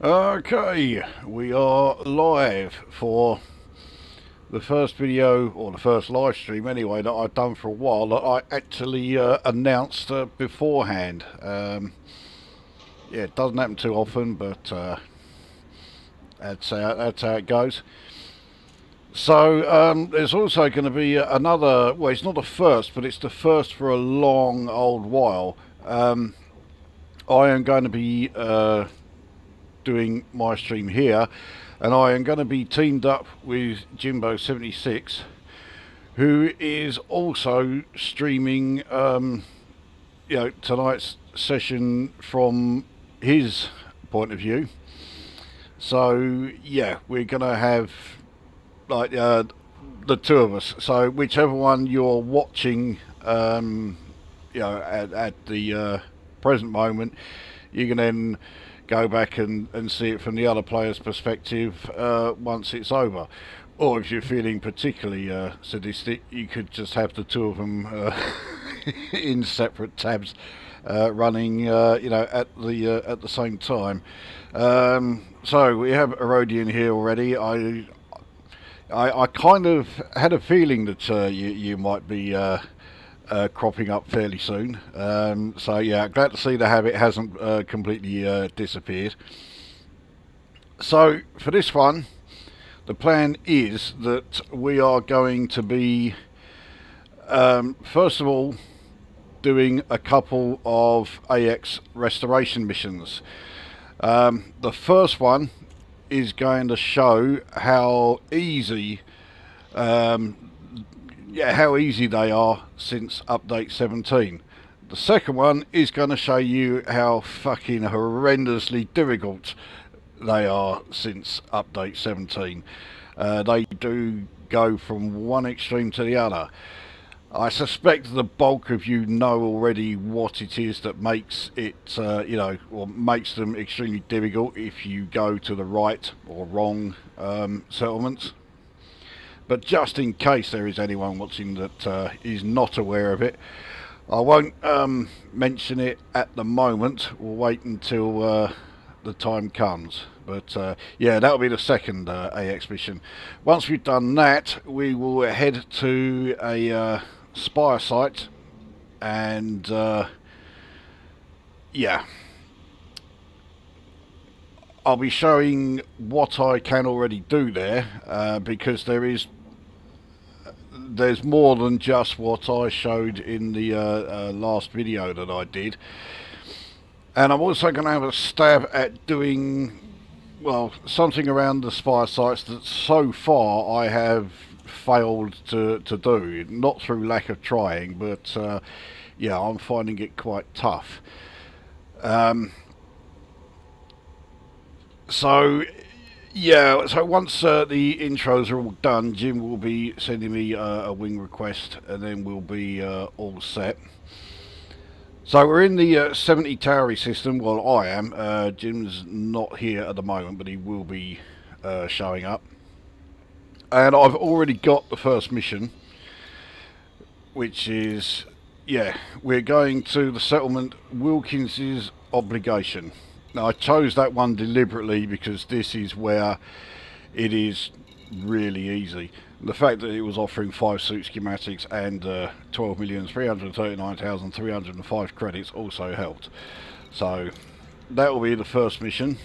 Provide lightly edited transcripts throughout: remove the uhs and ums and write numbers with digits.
Okay, we are live for the first video, or the first live stream anyway, that I've done for a while, that I actually announced beforehand. Yeah, it doesn't happen too often, but that's how it goes. So there's also going to be another, well, it's not the first, but it's the first for a long old while. I am going to be doing my stream here, and I am going to be teamed up with Jimbo76, who is also streaming tonight's session from his point of view. So yeah, we're going to have like the two of us, so whichever one you're watching at the present moment, you can then go back and see it from the other player's perspective once it's over. Or if you're feeling particularly sadistic, you could just have the two of them in separate tabs running at the same time. So we have Erodian here already. I kind of had a feeling that you might be cropping up fairly soon. So yeah, glad to see the habit hasn't completely disappeared. So for this one, the plan is that we are going to be first of all doing a couple of AX restoration missions. The first one is going to show how easy how easy they are since update 17. The second one is going to show you how fucking horrendously difficult they are since update 17. They do go from one extreme to the other. I suspect the bulk of you know already what it is that makes it, or makes them extremely difficult if you go to the right or wrong settlements. But just in case there is anyone watching that is not aware of it, I won't mention it at the moment. We'll wait until the time comes. But yeah, that'll be the second AX mission. Once we've done that, we will head to a Spire site, and yeah, I'll be showing what I can already do there, because there's more than just what I showed in the last video that I did. And I'm also going to have a stab at doing, well, something around the Spire sites that so far I have failed to do. Not through lack of trying, but yeah, I'm finding it quite tough. So yeah, so once the intros are all done, Jim will be sending me a wing request, and then we'll be all set. So we're in the 70 Towery system. Well, I am. Jim's not here at the moment, but he will be showing up. And I've already got the first mission, which is, yeah, we're going to the settlement Wilkins's Obligation. Now, I chose that one deliberately because this is where it is really easy. The fact that it was offering 5 suit schematics and 12,339,305 credits also helped. So that will be the first mission.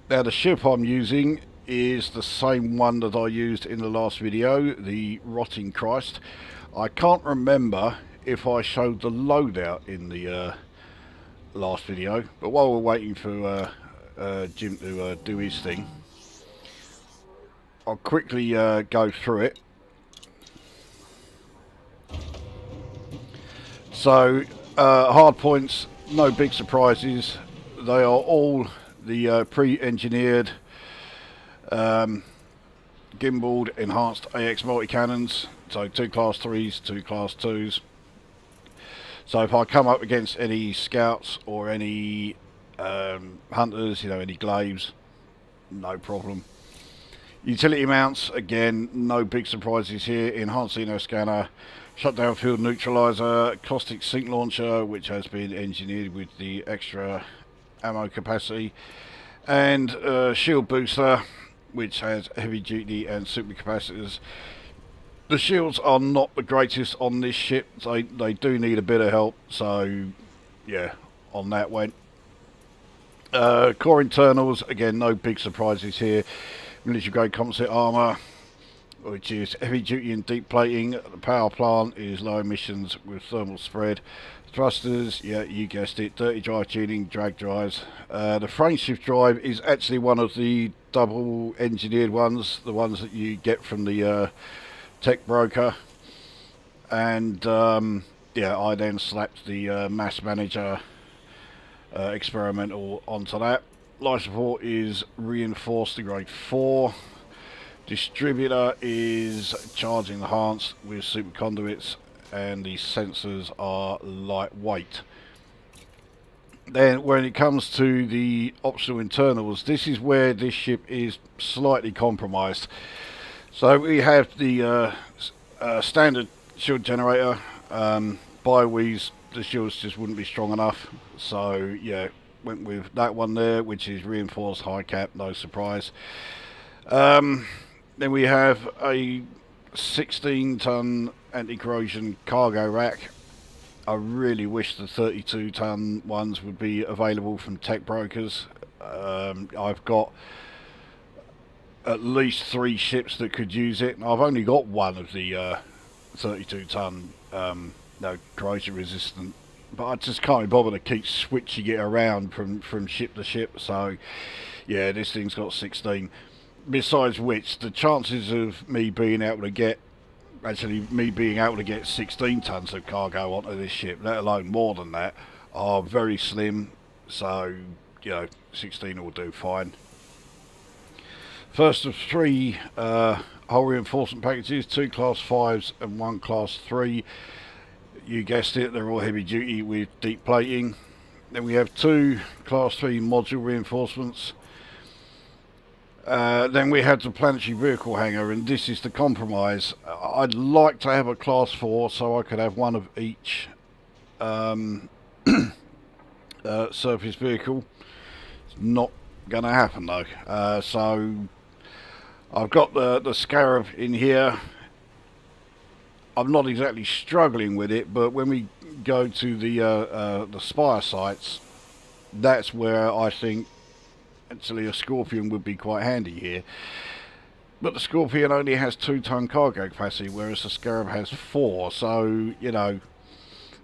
Now the ship I'm using is the same one that I used in the last video, the Rotting Christ. I can't remember if I showed the loadout in the last video, but while we're waiting for Jim to do his thing, I'll quickly go through it. So hard points, no big surprises. They are all the pre-engineered gimbaled enhanced AX multi-cannons. So 2 class 3s, 2 class 2s. So if I come up against any scouts or any hunters, any glaives, no problem. Utility mounts, again, no big surprises here. Enhanced Xeno scanner, shutdown field neutralizer, caustic sink launcher, which has been engineered with the extra ammo capacity, and shield booster, which has heavy duty and super capacitors. The shields are not the greatest on this ship. They do need a bit of help, so yeah, on that went. Core internals, again, no big surprises here. Military grade composite armour, which is heavy duty and deep plating. The power plant is low emissions with thermal spread. Thrusters, yeah, you guessed it, dirty drive tuning, drag drives. The frameshift drive is actually one of the double engineered ones, the ones that you get from the tech broker. And yeah, I then slapped the mass manager experimental onto that. Life support is reinforced to grade 4. Distributor is charge enhanced with super conduits, and the sensors are lightweight. Then when it comes to the optional internals, this is where this ship is slightly compromised. So we have the standard shield generator. By Wheeze, the shields just wouldn't be strong enough, so yeah, went with that one there, which is reinforced high cap, no surprise. Then we have a 16-ton anti-corrosion cargo rack. I really wish the 32-ton ones would be available from tech brokers. I've got at least 3 ships that could use it, and I've only got one of the 32-ton no, corrosion resistant, but I just can't be bothered to keep switching it around from ship to ship. So yeah, this thing's got 16. Besides which, the chances of me being able to get 16 tons of cargo onto this ship, let alone more than that, are very slim. So you know, 16 will do fine. First of 3 hull reinforcement packages, 2 class 5s and 1 class 3. You guessed it, they're all heavy duty with deep plating. Then we have 2 class 3 module reinforcements. Then we had the planetary vehicle hangar, and this is the compromise. I'd like to have a class 4 so I could have one of each surface vehicle. It's not going to happen though. So I've got the Scarab in here. I'm not exactly struggling with it, but when we go to the Spire sites, that's where I think actually a Scorpion would be quite handy here. But the Scorpion only has 2-ton cargo capacity, whereas the Scarab has 4. So you know,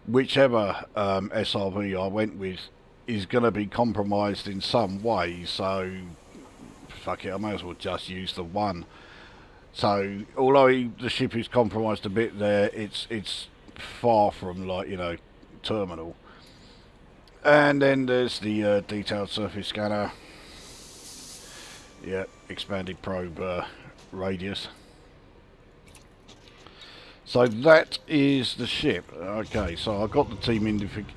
whichever SRV I went with is going to be compromised in some way. So fuck it, I may as well just use the one. So although the ship is compromised a bit there, it's far from, like, you know, terminal. And then there's the detailed surface scanner. Yeah, expanded probe radius. So that is the ship. Okay, so I got the team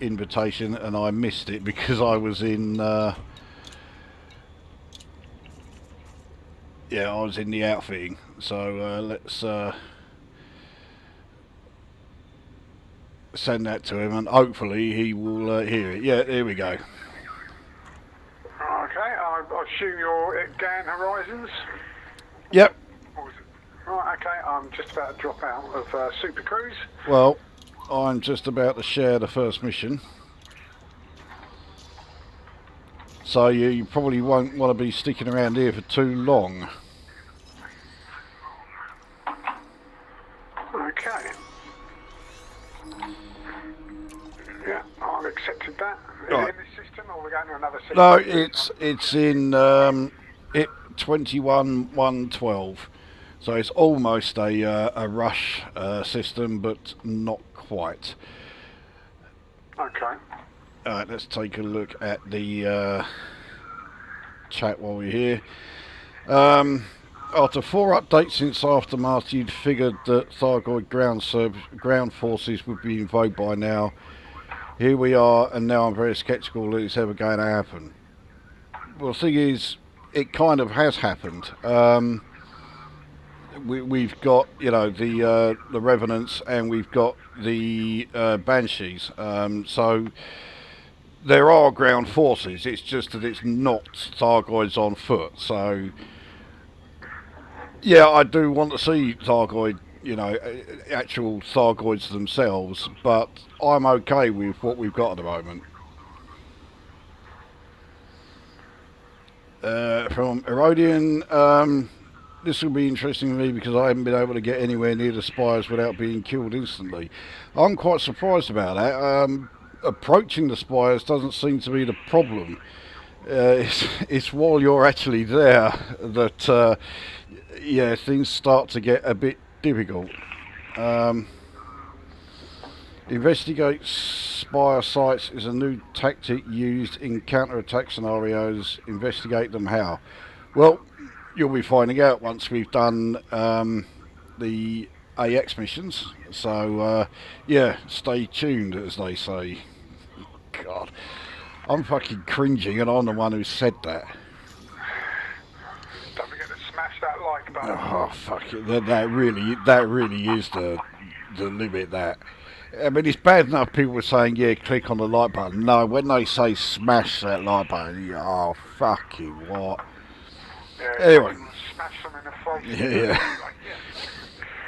invitation and I missed it because I was in yeah, I was in the outfitting. So let's send that to him and hopefully he will hear it. Yeah, there we go. Okay, I assume you're at GAN Horizons? Yep. Right, okay, I'm just about to drop out of Super Cruise. Well, I'm just about to share the first mission. So you probably won't want to be sticking around here for too long. Okay. Yeah, I've accepted that. Is it in this system or are we going to another system? No, it's in it 21.112. So it's almost a rush system, but not quite. Okay. Alright, let's take a look at the chat while we're here. After 4 updates since Aftermath, you'd figured that Thargoid ground forces would be invoked by now. Here we are, and now I'm very sceptical that it's ever going to happen. Well, the thing is, it kind of has happened. we've got, you know, the Revenants, and we've got the Banshees. So there are ground forces. It's just that it's not Thargoids on foot. So yeah, I do want to see Thargoid, you know, actual Thargoids themselves. But I'm okay with what we've got at the moment. From Erodian, this will be interesting to me because I haven't been able to get anywhere near the spires without being killed instantly. I'm quite surprised about that. Approaching the spires doesn't seem to be the problem. It's while you're actually there that, yeah, things start to get a bit difficult. Investigate spire sites is a new tactic used in counter-attack scenarios. Investigate them how? Well, you'll be finding out once we've done the AX missions. So, yeah, stay tuned, as they say. God, I'm fucking cringing, and I'm the one who said that. Don't forget to smash that like button. Oh, fuck it. That really is the limit, that. I mean, it's bad enough people were saying, yeah, click on the like button. No, when they say smash that like button, you, oh, fucking what? Yeah, anyway. Smash them in the face. Yeah.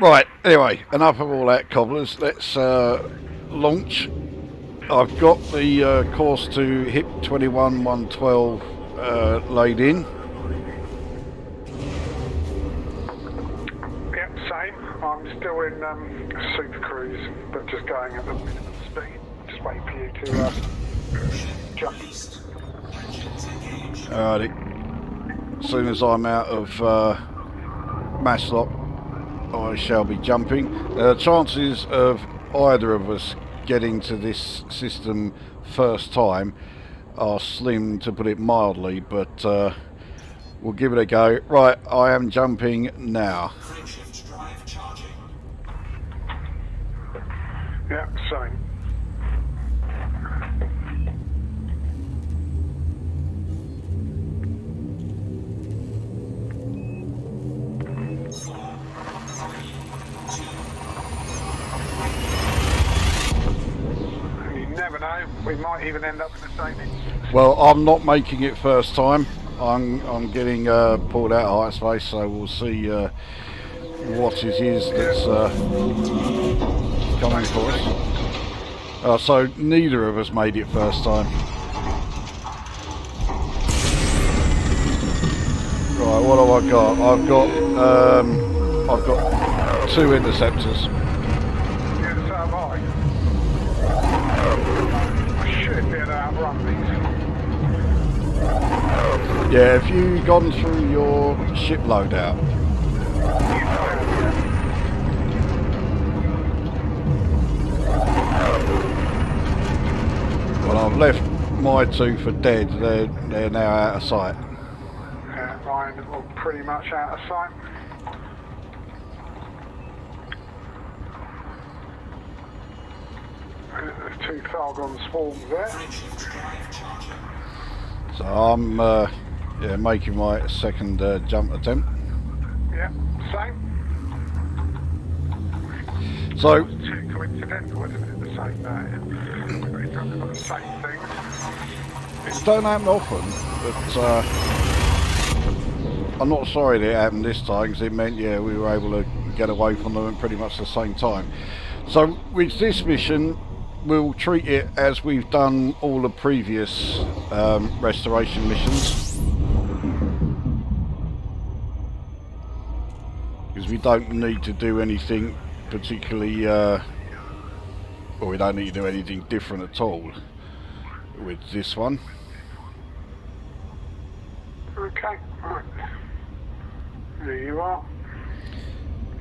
Right, anyway, enough of all that, cobblers. Let's launch. I've got the course to HIP 21-112 laid in. Yep, same. I'm still in Super Cruise, but just going at the minimum speed. Just waiting for you to jump. Alrighty. As soon as I'm out of mass lock, I shall be jumping. Chances of either of us getting to this system first time are slim, to put it mildly, but we'll give it a go. Right, I am jumping now. Yeah, same. You never know, we might even end up in the same instance. Well, I'm not making it first time. I'm getting pulled out of hyperspace, so we'll see what it is that's coming for us. So neither of us made it first time. Right, what have I got? I've got 2 interceptors. Yeah, so have I. I should be able to outrun these. Yeah, have you gone through your ship loadout? Well, I've left my 2 for dead. They're now out of sight. Yeah, mine are pretty much out of sight. There's 2 Thargon swarms there. So I'm yeah, making my second jump attempt. Yeah, same. So Too coincidental, isn't it? The same day. We've got the same things. it don't happen often, but I'm not sorry that it happened this time, because it meant, yeah, we were able to get away from them at pretty much the same time. So with this mission, we'll treat it as we've done all the previous restoration missions, because we don't need to do anything particularly, or we don't need to do anything different at all with this one. Okay, right. There you are.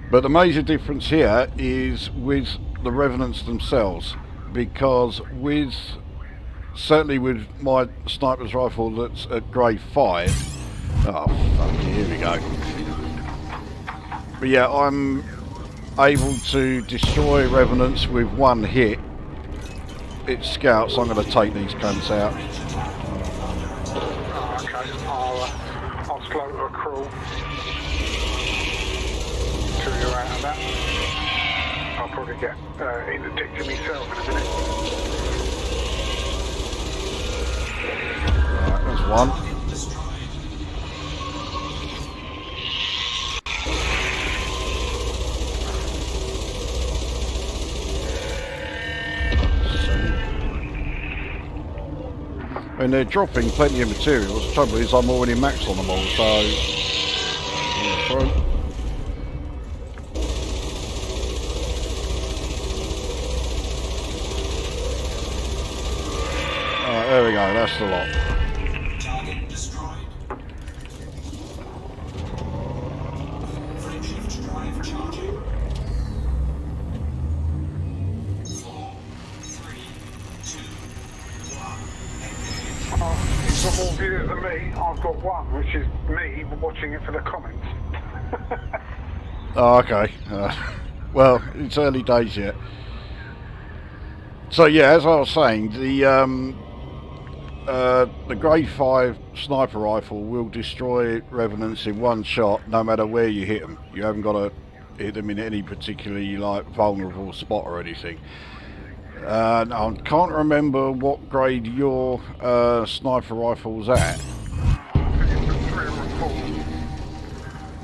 But the major difference here is with the Revenants themselves, because certainly with my sniper's rifle that's at grade 5, oh fuck, here we go. But yeah, I'm able to destroy Revenants with 1 hit. It's scouts, I'm going to take these cunts out. Oh, okay, I'll slow to a crawl. out of that. I'll probably get interdicted myself in a minute. Right, there's one. And they're dropping plenty of materials. The trouble is I'm already maxed on them all, so... Alright, there we go, that's the lot. Target destroyed. Frameshift drive charging. 4, 3, 2, 1. You've got more viewers than me. I've got one, which is me watching it for the comments. Oh, okay. Well, it's early days yet. So yeah, as I was saying, the grade 5 sniper rifle will destroy revenants in one shot, no matter where you hit them. You haven't got to hit them in any particularly vulnerable spot or anything. I can't remember what grade your sniper rifle's at.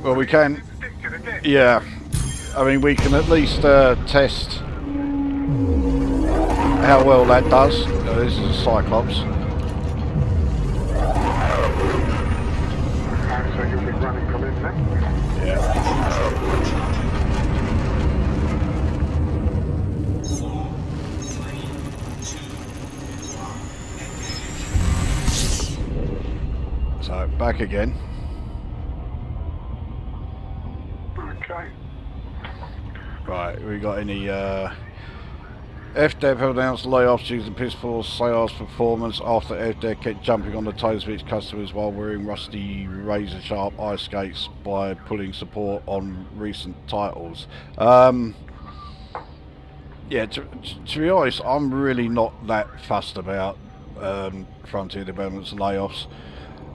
Well, we can. Yeah, I mean, we can at least test how well that does. This is a Cyclops. So you'll be running from in there? Yeah. 4, 3, 2, 1. So back again. Okay. Right, we got any FDev have announced layoffs due to piss poor sales performance after FDev kept jumping on the toes of its customers while wearing rusty razor sharp ice skates by pulling support on recent titles. Yeah, to be honest, I'm really not that fussed about Frontier Development's layoffs.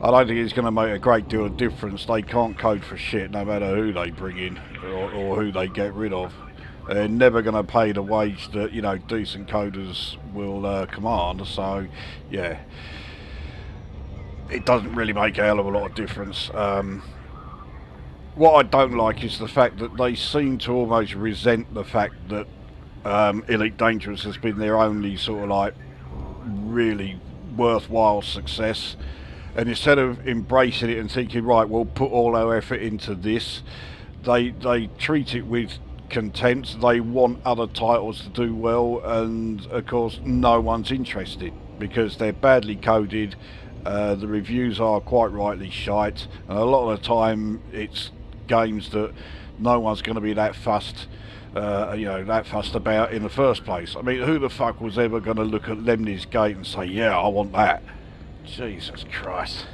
I don't think it's going to make a great deal of difference. They can't code for shit no matter who they bring in or who they get rid of. They're never going to pay the wage that, you know, decent coders will command. So, yeah, it doesn't really make a hell of a lot of difference. What I don't like is the fact that they seem to almost resent the fact that Elite Dangerous has been their only sort of like really worthwhile success. And instead of embracing it and thinking, right, we'll put all our effort into this, they treat it with contempt. They want other titles to do well, and of course no one's interested because they're badly coded. The reviews are quite rightly shite, and a lot of the time it's games that no one's going to be that fussed that fussed about in the first place. I mean, who the fuck was ever going to look at Lemni's Gate and say, yeah, I want that? Jesus Christ.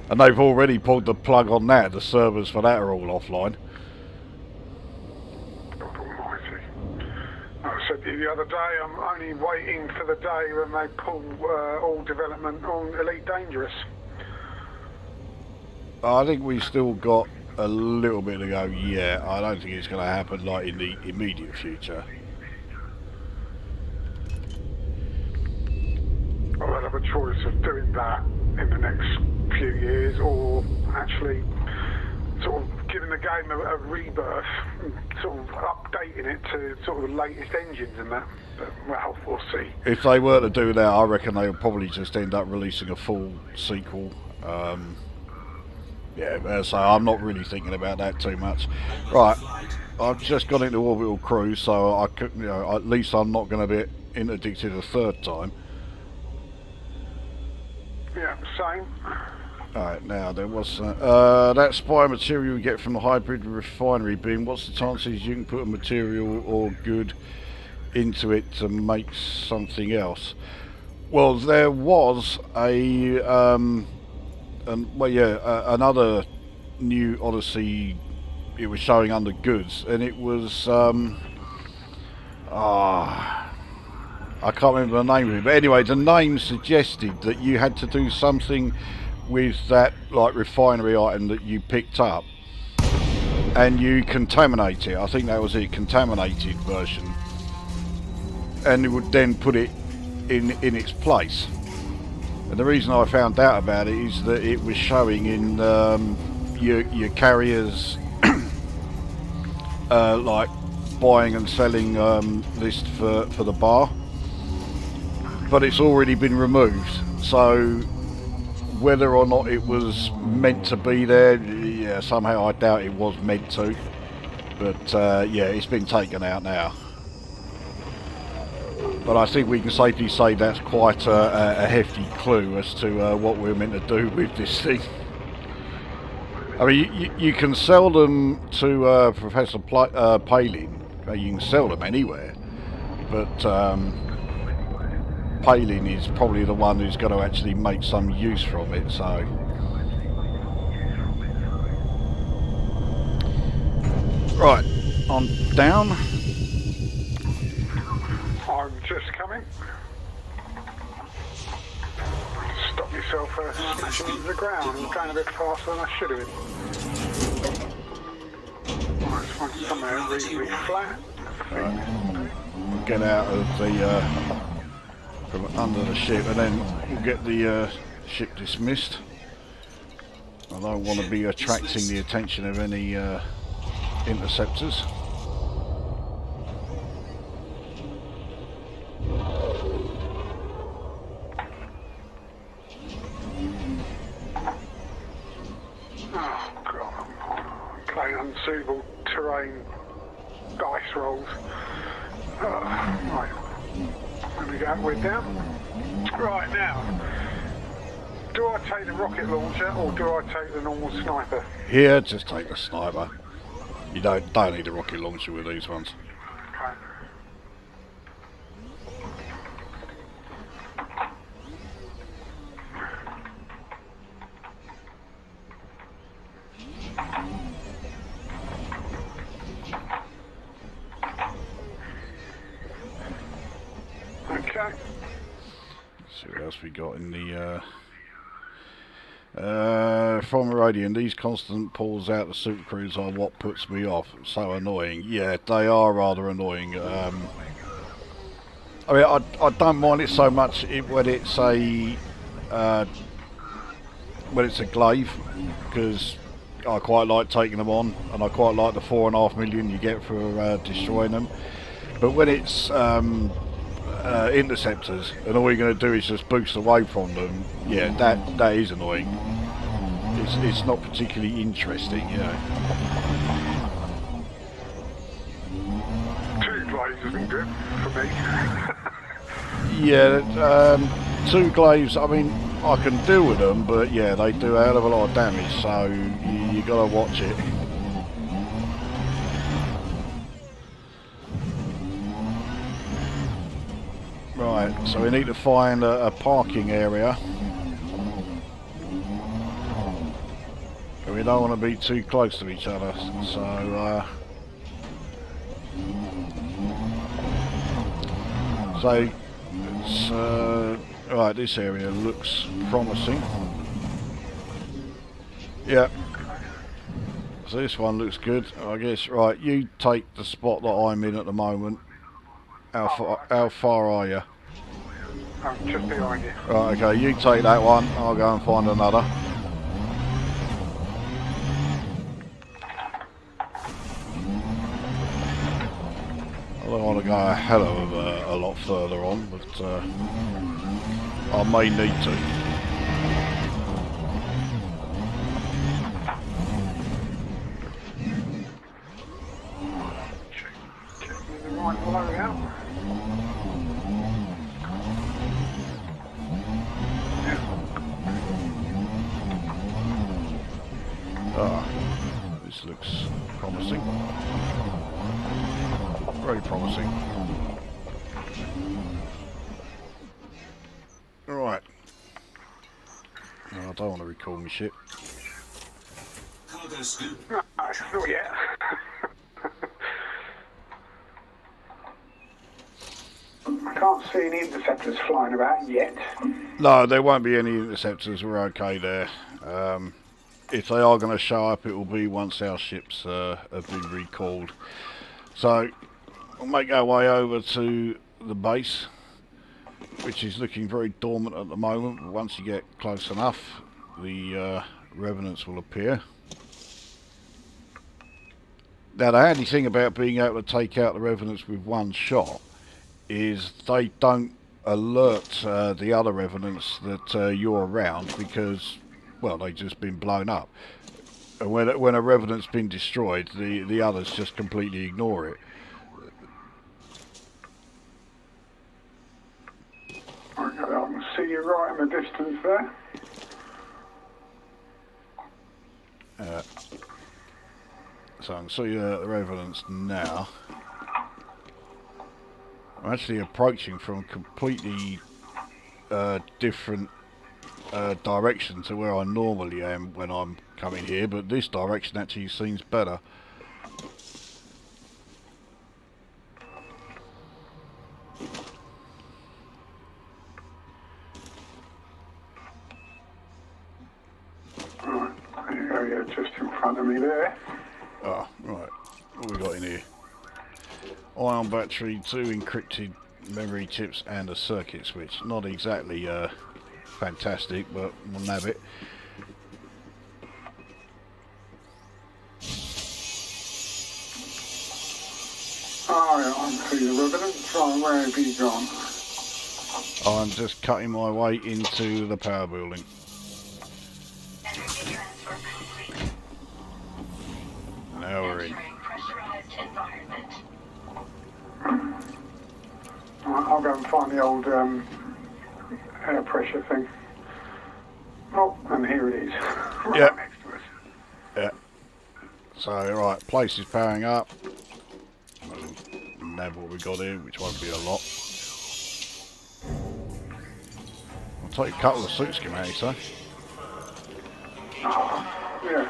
And they've already pulled the plug on that. The servers for that are all offline. God almighty. I said to you the other day, I'm only waiting for the day when they pull all development on Elite Dangerous. I think we've still got a little bit to go. Yeah, I don't think it's going to happen like in the immediate future. I'll have a choice of doing that in the next few years, or actually sort of giving the game a rebirth, and sort of updating it to sort of the latest engines and that. But, well, we'll see. If they were to do that, I reckon they would probably just end up releasing a full sequel. Yeah, so I'm not really thinking about that too much. Right, I've just got into Orbital Cruise, so I could, at least I'm not going to be interdicted a third time. Yeah, same. Alright, now there was that spire material you get from the hybrid refinery bin. What's the chances you can put a material or good into it to make something else? Well, there was another new Odyssey. It was showing under goods, and it was I can't remember the name of it, but anyway, the name suggested that you had to do something with that like refinery item that you picked up and you contaminate it. I think that was it, contaminated version, and it would then put it in its place. And the reason I found out about it is that it was showing in your carrier's like buying and selling list for the bar, but it's already been removed. So whether or not it was meant to be there, yeah, somehow I doubt it was meant to. But yeah, it's been taken out now. But I think we can safely say that's quite a hefty clue as to what we're meant to do with this thing. I mean, you can sell them to Professor Palin. You can sell them anywhere, but Palin is probably the one who's going to actually make some use from it. So, right, on down. I'm just coming. Stop yourself smashing into the ground. I'm going a bit faster than I should have been. Let's find somewhere reasonably flat. Right. Get out of the from under the ship, and then we'll get the ship dismissed. I don't want to be attracting the attention of any interceptors. Oh God, I'm playing unsuitable terrain dice rolls. Right, there we go, we're down. Right now, do I take the rocket launcher or do I take the normal sniper? Here, just take the sniper. You don't need a rocket launcher with these ones. Okay. Okay. See what else we got in the from Radian. These constant pulls out the super crews are what puts me off. So annoying. Yeah, they are rather annoying. I mean, I don't mind it so much when it's a glaive, because I quite like taking them on, and I quite like the 4.5 million you get for destroying them. But when it's interceptors, and all you're going to do is just boost away from them, yeah, that is annoying. It's not particularly interesting, you know. Two glaives isn't good for me. Yeah, two glaives, I mean, I can deal with them, but yeah, they do a hell of a lot of damage, so you got to watch it. Right, so we need to find a parking area. And we don't want to be too close to each other, so it's, right, this area looks promising. Yeah. So this one looks good, I guess. Right, you take the spot that I'm in at the moment. How far are you? I'm just behind you. Right, okay, you take that one, I'll go and find another. I don't want to go a hell of a lot further on, but I may need to. Checking the right loadout. Ah, this looks promising. Very promising. Right. No, I don't want to recall my ship. Cargo scoop. No, not yet. I can't see any interceptors flying about yet. No, there won't be any interceptors. We're okay there. if they are going to show up, it will be once our ships have been recalled. So we'll make our way over to the base, which is looking very dormant at the moment, but once you get close enough, the revenants will appear. Now the handy thing about being able to take out the revenants with one shot is they don't alert the other revenants that you're around, because, well, they've just been blown up. And when a revenant's been destroyed, the others just completely ignore it. Okay, I can see you right in the distance there. So I can see the revenants now. I'm actually approaching from a completely different direction to where I normally am when I'm coming here, but this direction actually seems better. Right, there you go, yeah, just in front of me there. Oh, right. What we got in here? Ion battery, 2 encrypted memory chips and a circuit switch. Not exactly fantastic, but we'll nab it. Oh, yeah, I can see the revenants. Right, where have you gone? I'm just cutting my way into the power building. Energy transfer complete. Now we're in. Entering pressurized environment. Right, I'll go and find the old air pressure thing. Oh, and here it is. Right Yep. next to us. Yeah. So, right, place is powering up. Nab what we got here, which won't be a lot. I'll take a couple of suit schematics, huh? Yeah.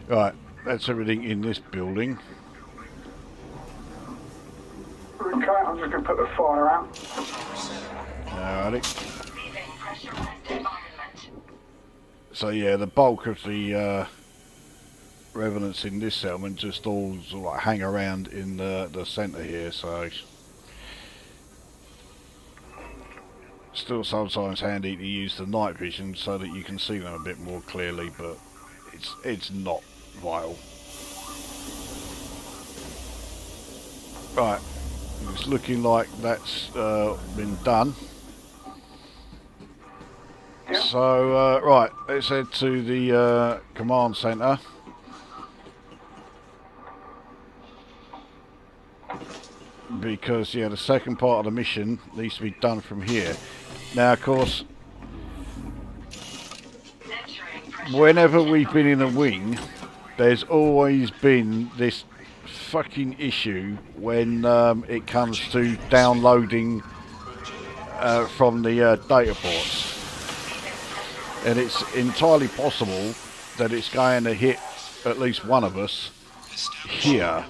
Right, that's everything in this building. Okay, I'm just going to put the fire out. Alrighty. Leaving pressurized environment. So yeah, the bulk of the revenants in this settlement just all sort of like hang around in the centre here, so still sometimes handy to use the night vision so that you can see them a bit more clearly, but it's not vital. Right, it's looking like that's been done. Yep. So right, let's head to the command centre. Because yeah, the second part of the mission needs to be done from here. Now, of course, whenever we've been in a wing, there's always been this fucking issue when it comes to downloading from the data ports, and it's entirely possible that it's going to hit at least one of us here.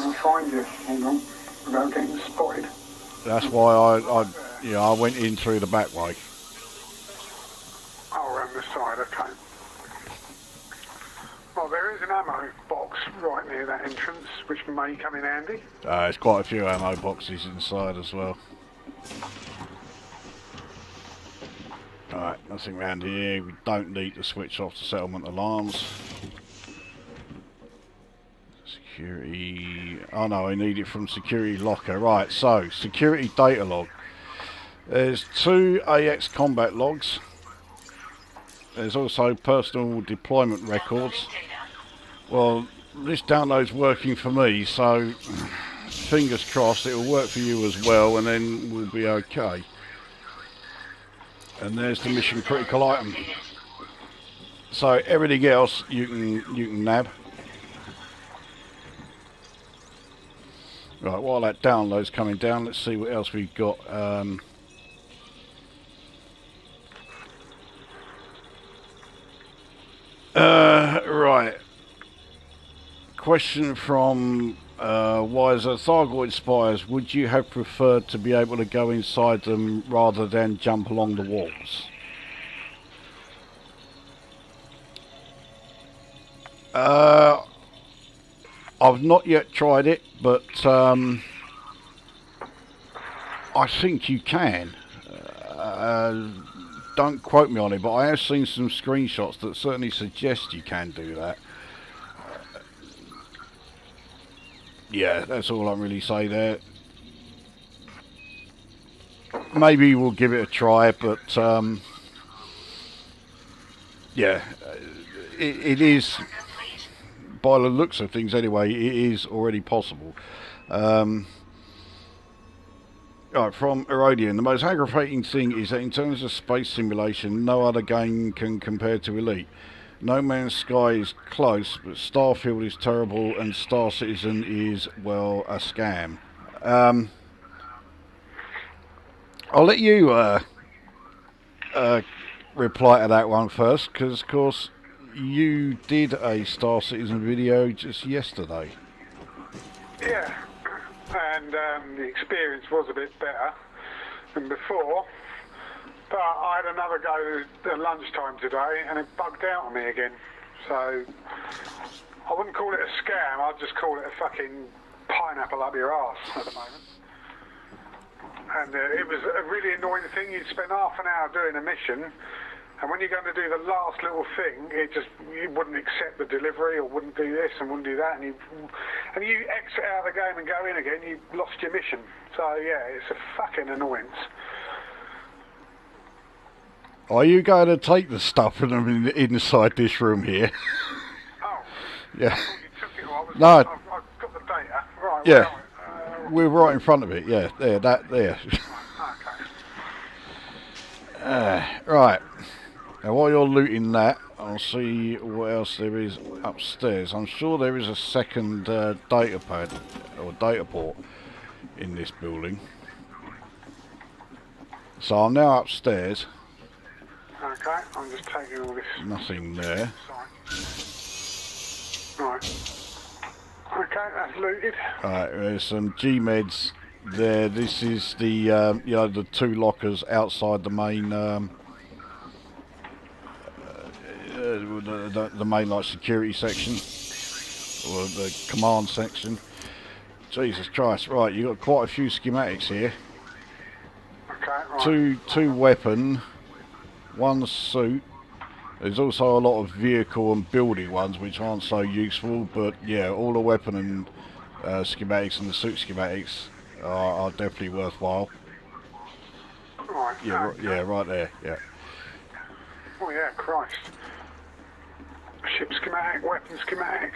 I'll find you. Hang on. Without getting spotted. That's why I went in through the back way. Oh, around the side, okay. Well, there is an ammo box right near that entrance, which may come in handy. There's quite a few ammo boxes inside as well. Alright, nothing around here. We don't need to switch off the settlement alarms. Security... Oh no, I need it from security locker. Right, so, security data log. There's 2 AX combat logs. There's also personal deployment records. Well, this download's working for me, so fingers crossed it'll work for you as well, and then we'll be okay. And there's the mission critical item. So everything else you can nab. Right, while that download's coming down, let's see what else we've got. Right. Question from Wiser. Thargoid Spires, would you have preferred to be able to go inside them rather than jump along the walls? I've not yet tried it, but I think you can. Don't quote me on it, but I have seen some screenshots that certainly suggest you can do that. Yeah, that's all I can really say there. Maybe we'll give it a try, but yeah, it is, by the looks of things anyway, it is already possible. Right, from Erodian, the most aggravating thing is that in terms of space simulation, no other game can compare to Elite. No Man's Sky is close, but Starfield is terrible and Star Citizen is, well, a scam. I'll let you reply to that one first, because of course you did a Star Citizen video just yesterday. Yeah, and the experience was a bit better than before, but I had another go at lunchtime today and it bugged out on me again. So I wouldn't call it a scam, I'd just call it a fucking pineapple up your arse at the moment. And it was a really annoying thing. You'd spend half an hour doing a mission, and when you're going to do the last little thing, you wouldn't accept the delivery, or wouldn't do this and wouldn't do that, and you exit out of the game and go in again, you lost your mission. So yeah, it's a fucking annoyance. Are you going to take the stuff from them inside this room here? Oh. Yeah. I thought you took it, or No. I've got the data. Right. Yeah. Well, We're right in front of it. Yeah, there, that there. okay. Right. Now, while you're looting that, I'll see what else there is upstairs. I'm sure there is a second data pad or data port in this building. So I'm now upstairs. Okay, I'm just taking all this. Nothing there. Right. Okay, that's looted. Alright, there's some G-meds there. This is the you know, the two lockers outside the main the main like security section or the command section. Jesus Christ! Right, you got quite a few schematics here. Okay, right. Two weapon, one suit. There's also a lot of vehicle and building ones which aren't so useful, but yeah, all the weapon and schematics and the suit schematics are definitely worthwhile. Right. Yeah, okay. yeah, right there. Yeah. Oh yeah, Christ. Ship schematic, weapon schematic.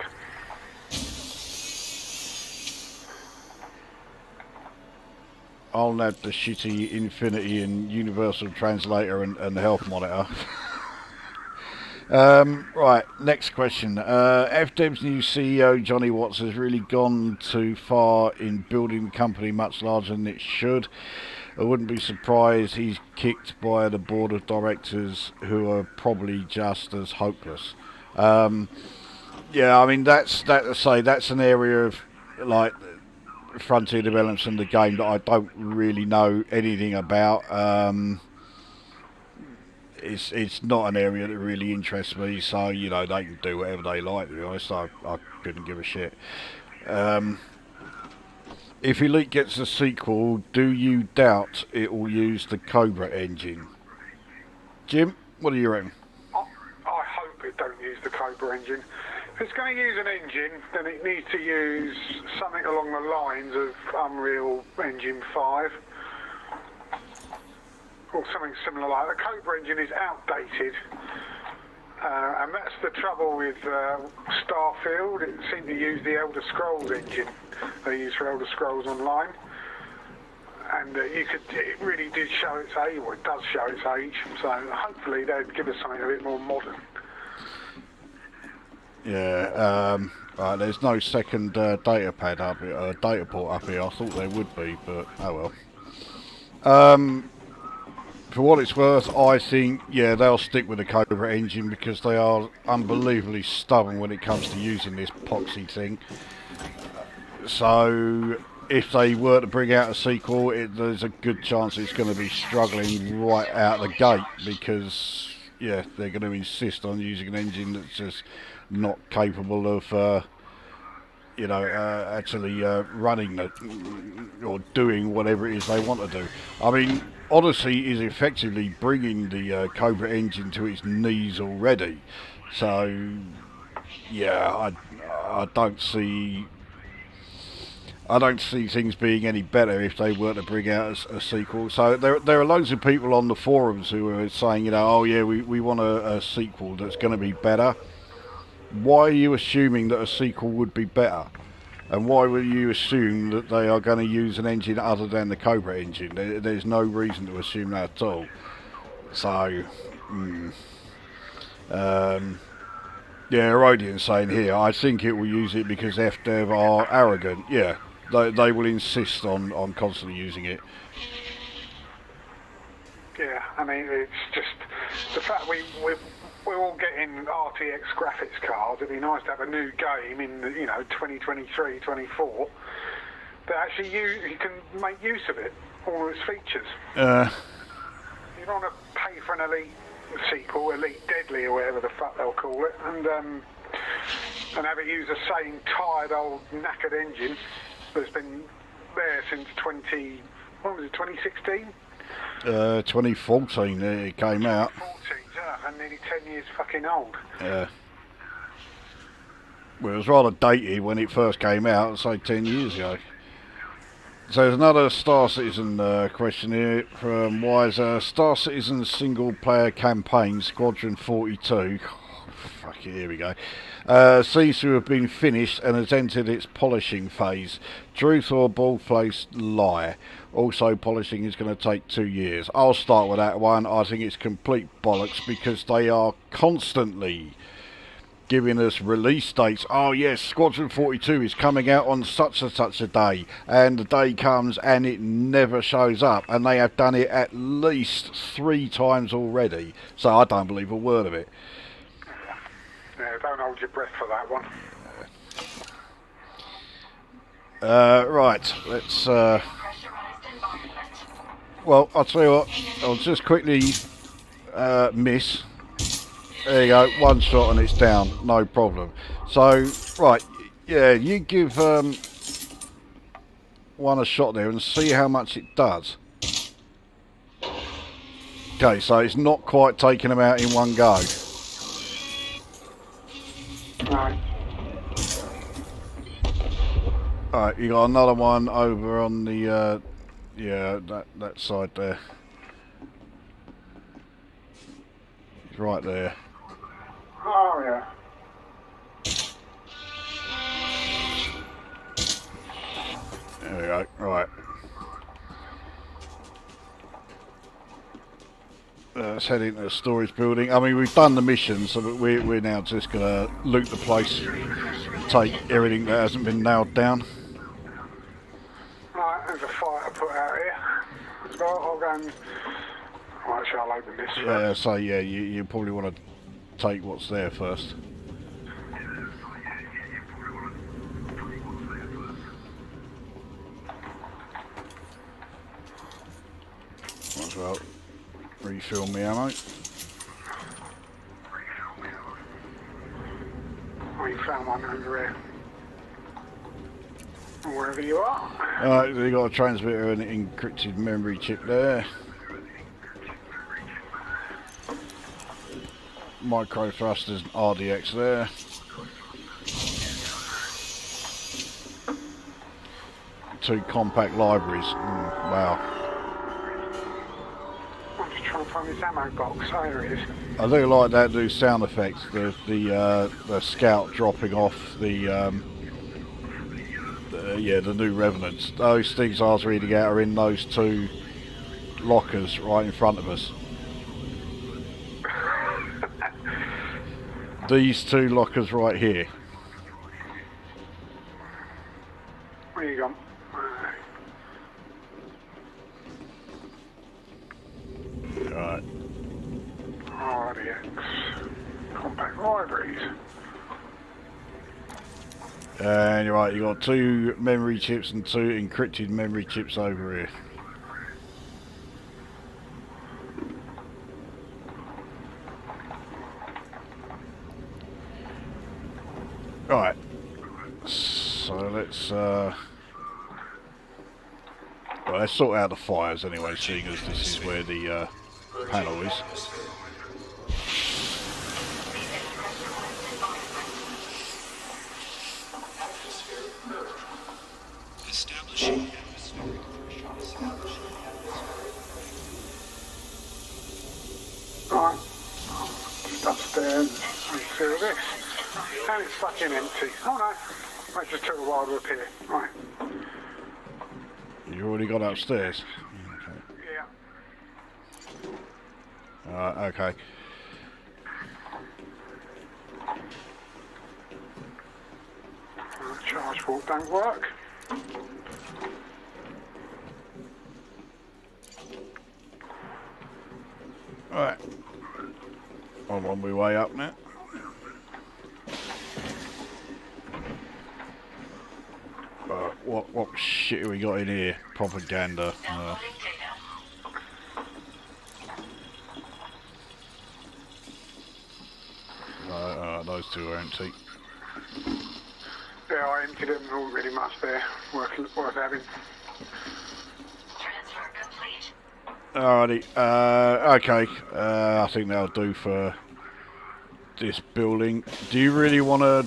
I'll add the shitty Infinity and Universal Translator and the health monitor. Right, next question. FDev's new CEO, Johnny Watts, has really gone too far in building the company much larger than it should. I wouldn't be surprised he's kicked by the board of directors, who are probably just as hopeless. Yeah, I mean, that's an area of, like, Frontier developments in the game that I don't really know anything about. It's not an area that really interests me, so you know, they can do whatever they like, to be honest. I couldn't give a shit. If Elite gets a sequel, do you doubt it will use the Cobra engine? Jim, what do you reckon? I hope it don't use the Cobra engine. If it's going to use an engine, then it needs to use something along the lines of Unreal Engine 5. Or something similar like that. The Cobra engine is outdated. And that's the trouble with Starfield. It seemed to use the Elder Scrolls engine they use for Elder Scrolls Online. And it really did show its age, or it does show its age. So hopefully they'd give us something a bit more modern. Yeah, right, there's no second data pad up here, data port up here. I thought there would be, but oh well. For what it's worth, I think, yeah, they'll stick with the Cobra engine because they are unbelievably stubborn when it comes to using this poxy thing. So, if they were to bring out a sequel, there's a good chance it's going to be struggling right out the gate because, yeah, they're going to insist on using an engine that's just not capable of, you know, actually running or doing whatever it is they want to do. I mean, Odyssey is effectively bringing the Cobra engine to its knees already. So, yeah, I don't see things being any better if they were to bring out a sequel. So there are loads of people on the forums who are saying, you know, oh yeah, we want a sequel that's going to be better. Why are you assuming that a sequel would be better? And why will you assume that they are going to use an engine other than the Cobra engine? There's no reason to assume that at all. So, yeah, Herodian's saying here, I think it will use it because FDev are arrogant. Yeah, they will insist on constantly using it. Yeah, I mean, it's just the fact we're all getting RTX graphics cards. It'd be nice to have a new game in, 2023, 24 that actually you can make use of it, all its features. You don't want to pay for an Elite sequel, Elite Deadly or whatever the fuck they'll call it, and have it use the same tired old knackered engine that's been there since 2016? 2014 it came out. 2014, yeah, and nearly 10 years fucking old. Yeah. Well, it was rather dated when it first came out, say 10 years ago. So there's another Star Citizen question here from Wiser. Star Citizen single player campaign Squadron 42. Fuck it, here we go. Seems to have been finished and has entered its polishing phase. Truth or bald-faced lie? Also, polishing is going to take 2 years. I'll start with that one. I think it's complete bollocks because they are constantly giving us release dates. Oh yes, Squadron 42 is coming out on such and such a day, and the day comes and it never shows up, and they have done it at least 3 times already. So I don't believe a word of it. Yeah, don't hold your breath for that one. Right, let's. Pressurized environment. Well, I'll tell you what. I'll just quickly miss. There you go, one shot and it's down, no problem. So, right, yeah, you give one a shot there and see how much it does. Okay, so it's not quite taking them out in one go. Right. Alright, you got another one over on the, yeah, that side there. It's right there. Oh, yeah. There we go, right. Let's head into the storage building. I mean, we've done the mission, so that we're now just going to loot the place, take everything that hasn't been nailed down. Right, there's a fire to put out here. So I'll go and... Right, shall I open this first? Yeah, so yeah, you probably want to take what's there first. Might as well refill me ammo. Oh, you found one over here. Wherever you are. Alright, you got a transmitter and an encrypted memory chip there. Micro thrusters and RDX there. Two compact libraries. Wow. I'm just trying to find this ammo box. Oh, there it is. I do like that new sound effects. The scout dropping off the new revenants. Those things I was reading out are in those 2 lockers right in front of us. These 2 lockers right here. Where you gone? Right. RDX. Compact libraries. And you're right, you got 2 memory chips and 2 encrypted memory chips over here. Right. So let's sort out the fires anyway, seeing as this is where the panel is. Establishing Right. Just upstairs. Let's see all this. And it's fucking empty. Oh no. That just took a while to appear. Right. You already got upstairs? Yeah. Okay. Charge port don't work. Alright. I'm on my way up now. What shit have we got in here? Propaganda. Those two are empty. Yeah, I emptied them. Not really much there. Worth having. Transfer complete. Alrighty. Okay. I think that'll do for this building. Do you really want to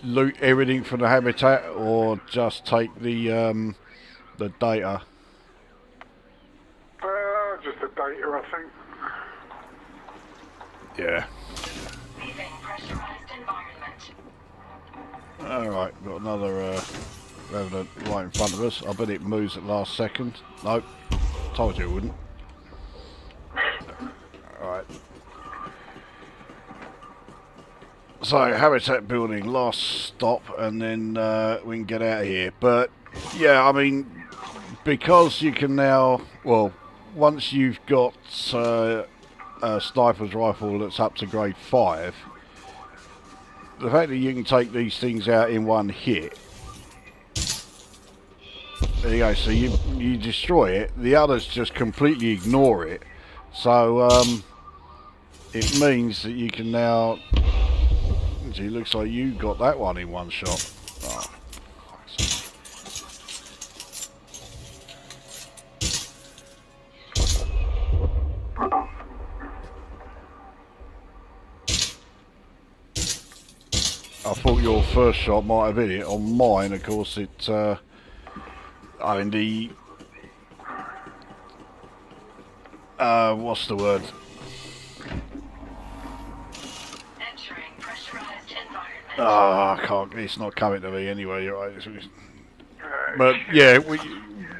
loot everything from the habitat, or just take the data? Just the data, I think. Yeah. Leaving pressurized environment. Alright, got another revenant right in front of us. I bet it moves at last second. Nope. Told you it wouldn't. Alright. So, habitat building, last stop, and then we can get out of here. But, yeah, I mean, because you can now, well, once you've got a sniper's rifle that's up to grade 5, the fact that you can take these things out in one hit, there you go, so you destroy it, the others just completely ignore it, so it means that you can now, it looks like you got that one in one shot. Oh, fuck's sake. I thought your first shot might have hit it. On mine, of course, it. I mean the. What's the word? Entering pressurized environment. I can't. It's not coming to me anyway. You're right. But yeah,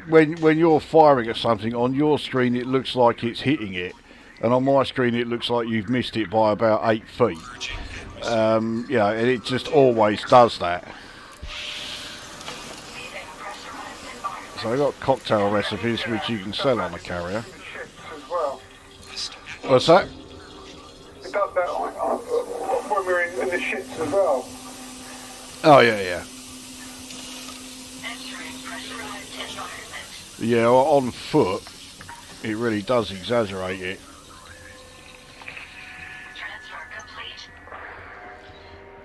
when you're firing at something on your screen, it looks like it's hitting it, and on my screen, it looks like you've missed it by about 8 feet. Yeah, and it just always does that. So I've got cocktail recipes which you can sell on a carrier. As well. What's that? It does that when we're in the shits as well. Oh yeah. Entering pressurized environment. Yeah, on foot, it really does exaggerate it. Transfer complete.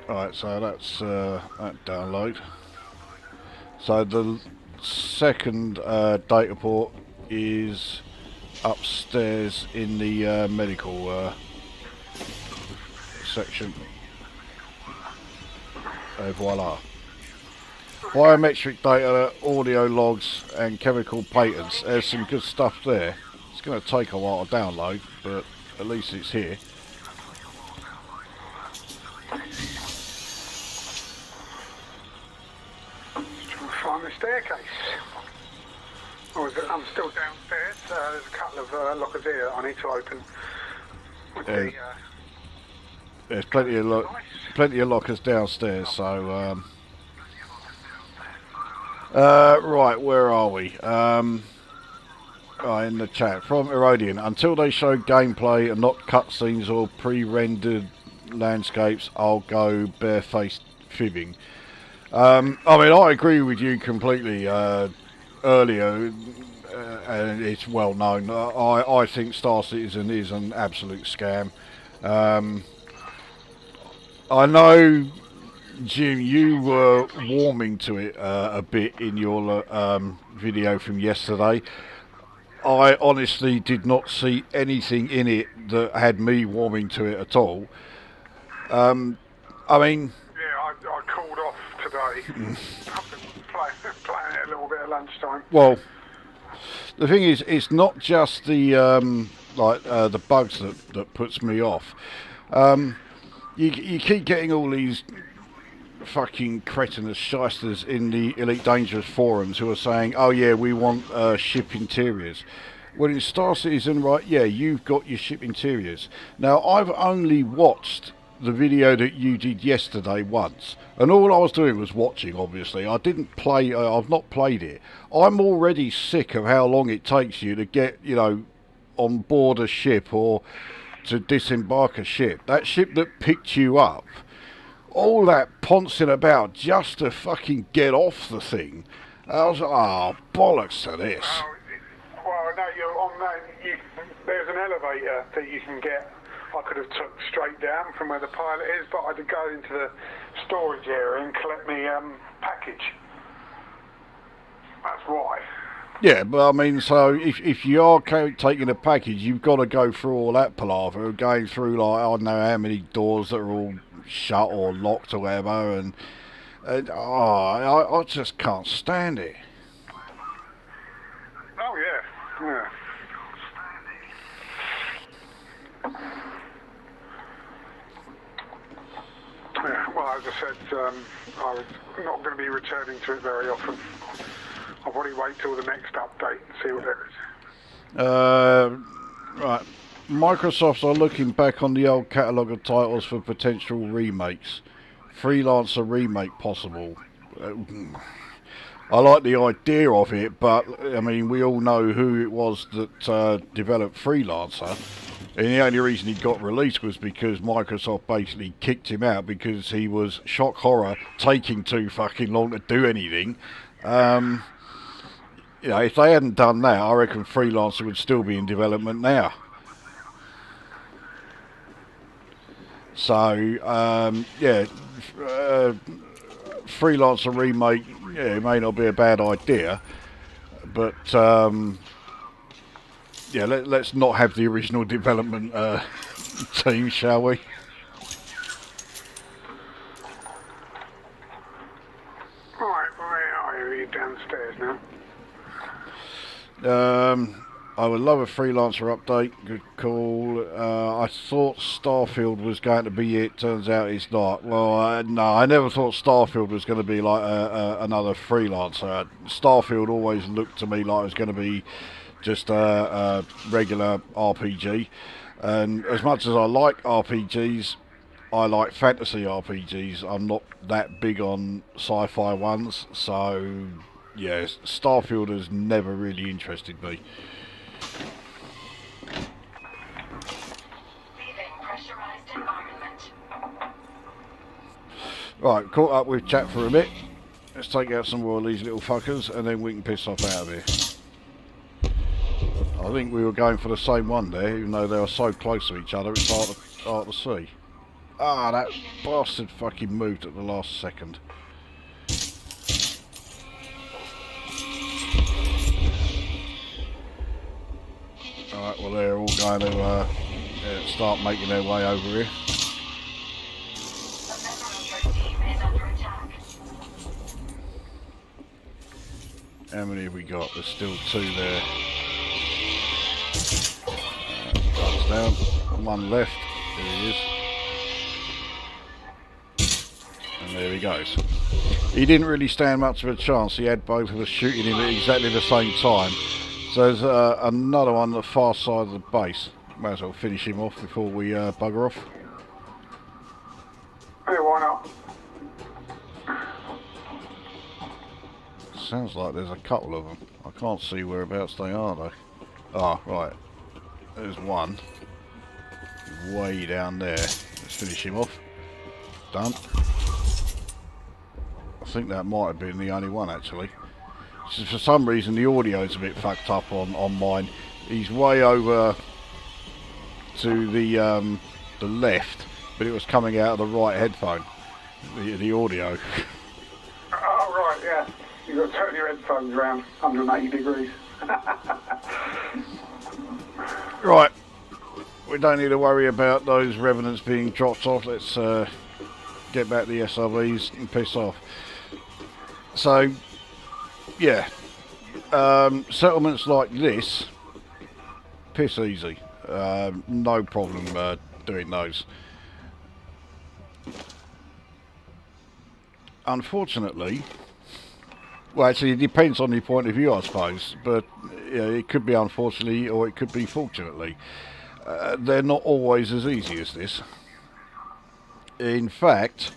Alright, so that's that download. So the second data port is upstairs in the medical section. Voila. Biometric data, audio logs and chemical patents. There's some good stuff there. It's going to take a while to download, but at least it's here. Find the staircase. Or is it, I'm still downstairs. There's a couple of lockers here I need to open. With the, There's plenty of lockers downstairs. So right, where are we? In the chat from Erodian. Until they show gameplay and not cutscenes or pre-rendered landscapes, I'll go barefaced fibbing. I mean, I agree with you completely. Earlier, and it's well known. I think Star Citizen is an absolute scam. I know Jim, you were warming to it a bit in your video from yesterday. I honestly did not see anything in it that had me warming to it at all. I mean... Yeah, I called off today. I've been playing it a little bit at lunchtime. Well, the thing is, it's not just the the bugs that puts me off. You keep getting all these fucking cretinous shysters in the Elite Dangerous forums who are saying, oh yeah, we want ship interiors. Well, in Star Citizen, right, yeah, you've got your ship interiors. Now, I've only watched the video that you did yesterday once, and all I was doing was watching, obviously. I didn't play, I've not played it. I'm already sick of how long it takes you to get, you know, on board a ship or to disembark a ship. That ship that picked you up, all that poncing about just to fucking get off the thing. I was like, oh, bollocks to this. Well, no, you're on that. There's an elevator that you can get. I could have took straight down from where the pilot is, but I had to go into the storage area and collect me package. That's why. Yeah, but I mean, so if you are taking a package, you've got to go through all that palaver of going through, like, I don't know how many doors that are all shut or locked or whatever, and I just can't stand it. Oh, yeah. Yeah, well, as I said, I was not going to be returning to it very often. I'll probably wait till the next update and see what there is. Right. Microsoft are looking back on the old catalogue of titles for potential remakes. Freelancer remake possible. I like the idea of it, but I mean, we all know who it was that developed Freelancer, and the only reason he got released was because Microsoft basically kicked him out because he was shock horror, taking too fucking long to do anything. You know, if they hadn't done that, I reckon Freelancer would still be in development now. So, yeah, Freelancer remake, yeah, it may not be a bad idea, but yeah, let's not have the original development team, shall we? Right, where are you? Downstairs now? I would love a Freelancer update. Good call. I thought Starfield was going to be it. Turns out it's not. Well, no, I never thought Starfield was going to be like another Freelancer. Starfield always looked to me like it was going to be just a regular RPG. And as much as I like RPGs, I like fantasy RPGs. I'm not that big on sci-fi ones, so yeah, Starfield has never really interested me. Leaving pressurized environment. Right, caught up with chat for a bit. Let's take out some more of these little fuckers and then we can piss off out of here. I think we were going for the same one there, even though they were so close to each other, it's hard to see. Ah, that bastard fucking moved at the last second. Alright, well they're all going to start making their way over here. A member of your team is under attack. How many have we got? There's still two there. One's down, one left. There he is. And there he goes. He didn't really stand much of a chance. He had both of us shooting him at exactly the same time. So there's another one on the far side of the base. Might as well finish him off before we bugger off. Hey, why not? Sounds like there's a couple of them. I can't see whereabouts they are though. Ah, right. There's one. Way down there. Let's finish him off. Done. I think that might have been the only one actually. So for some reason the audio's a bit fucked up on mine. He's way over to the left, but it was coming out of the right headphone. the audio. Oh, right, yeah. You've got to turn your headphones around 180 degrees. Right. We don't need to worry about those revenants being dropped off. Let's get back the SRVs and piss off. So, yeah. Settlements like this, piss easy. No problem doing those. Unfortunately, well, actually, it depends on your point of view, I suppose. But it could be unfortunately, or it could be fortunately. They're not always as easy as this. In fact,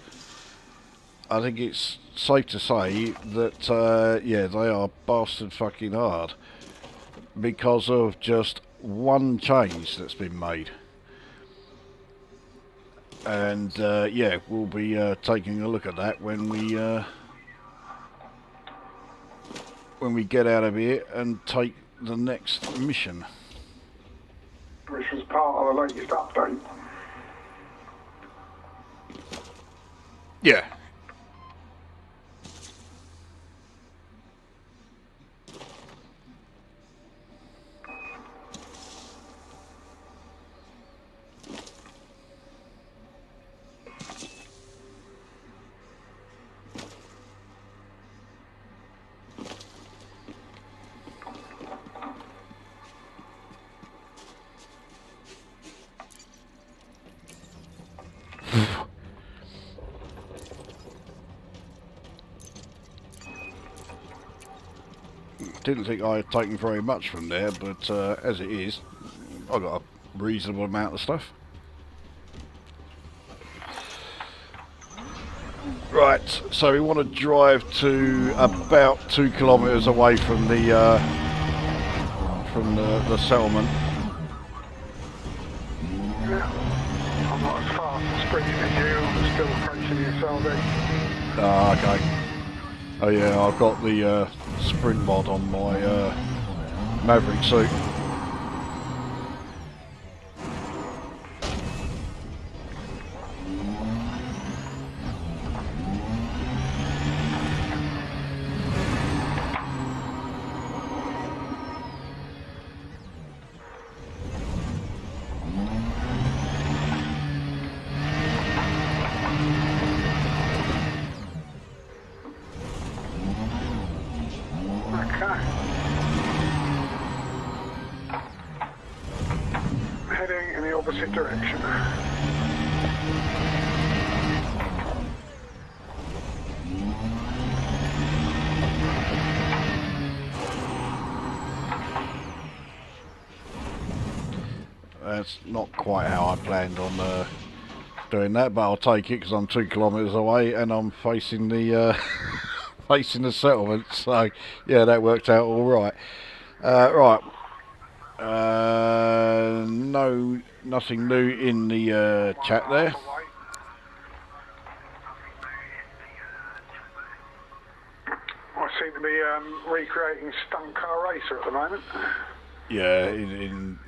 I think it's safe to say that, yeah, they are bastard fucking hard because of just one change that's been made. And, yeah, we'll be taking a look at that when we get out of here and take the next mission. Which was part of the latest update. Yeah. Didn't think I had taken very much from there, but as it is, I got a reasonable amount of stuff. Right, so we want to drive to about 2 kilometres away from the settlement. Yeah. I'm not as fast as sprinting as you. I'm still approaching the SLV. Ah, okay. Oh yeah, I've got the sprint mod on my Maverick suit. Heading in the opposite direction. That's not quite how I planned on doing that, but I'll take it because I'm 2 kilometres away and I'm facing the facing the settlement. So yeah, that worked out all right. Right. No, nothing new in the chat there. I seem to be recreating Stunt Car Racer at the moment. Yeah, in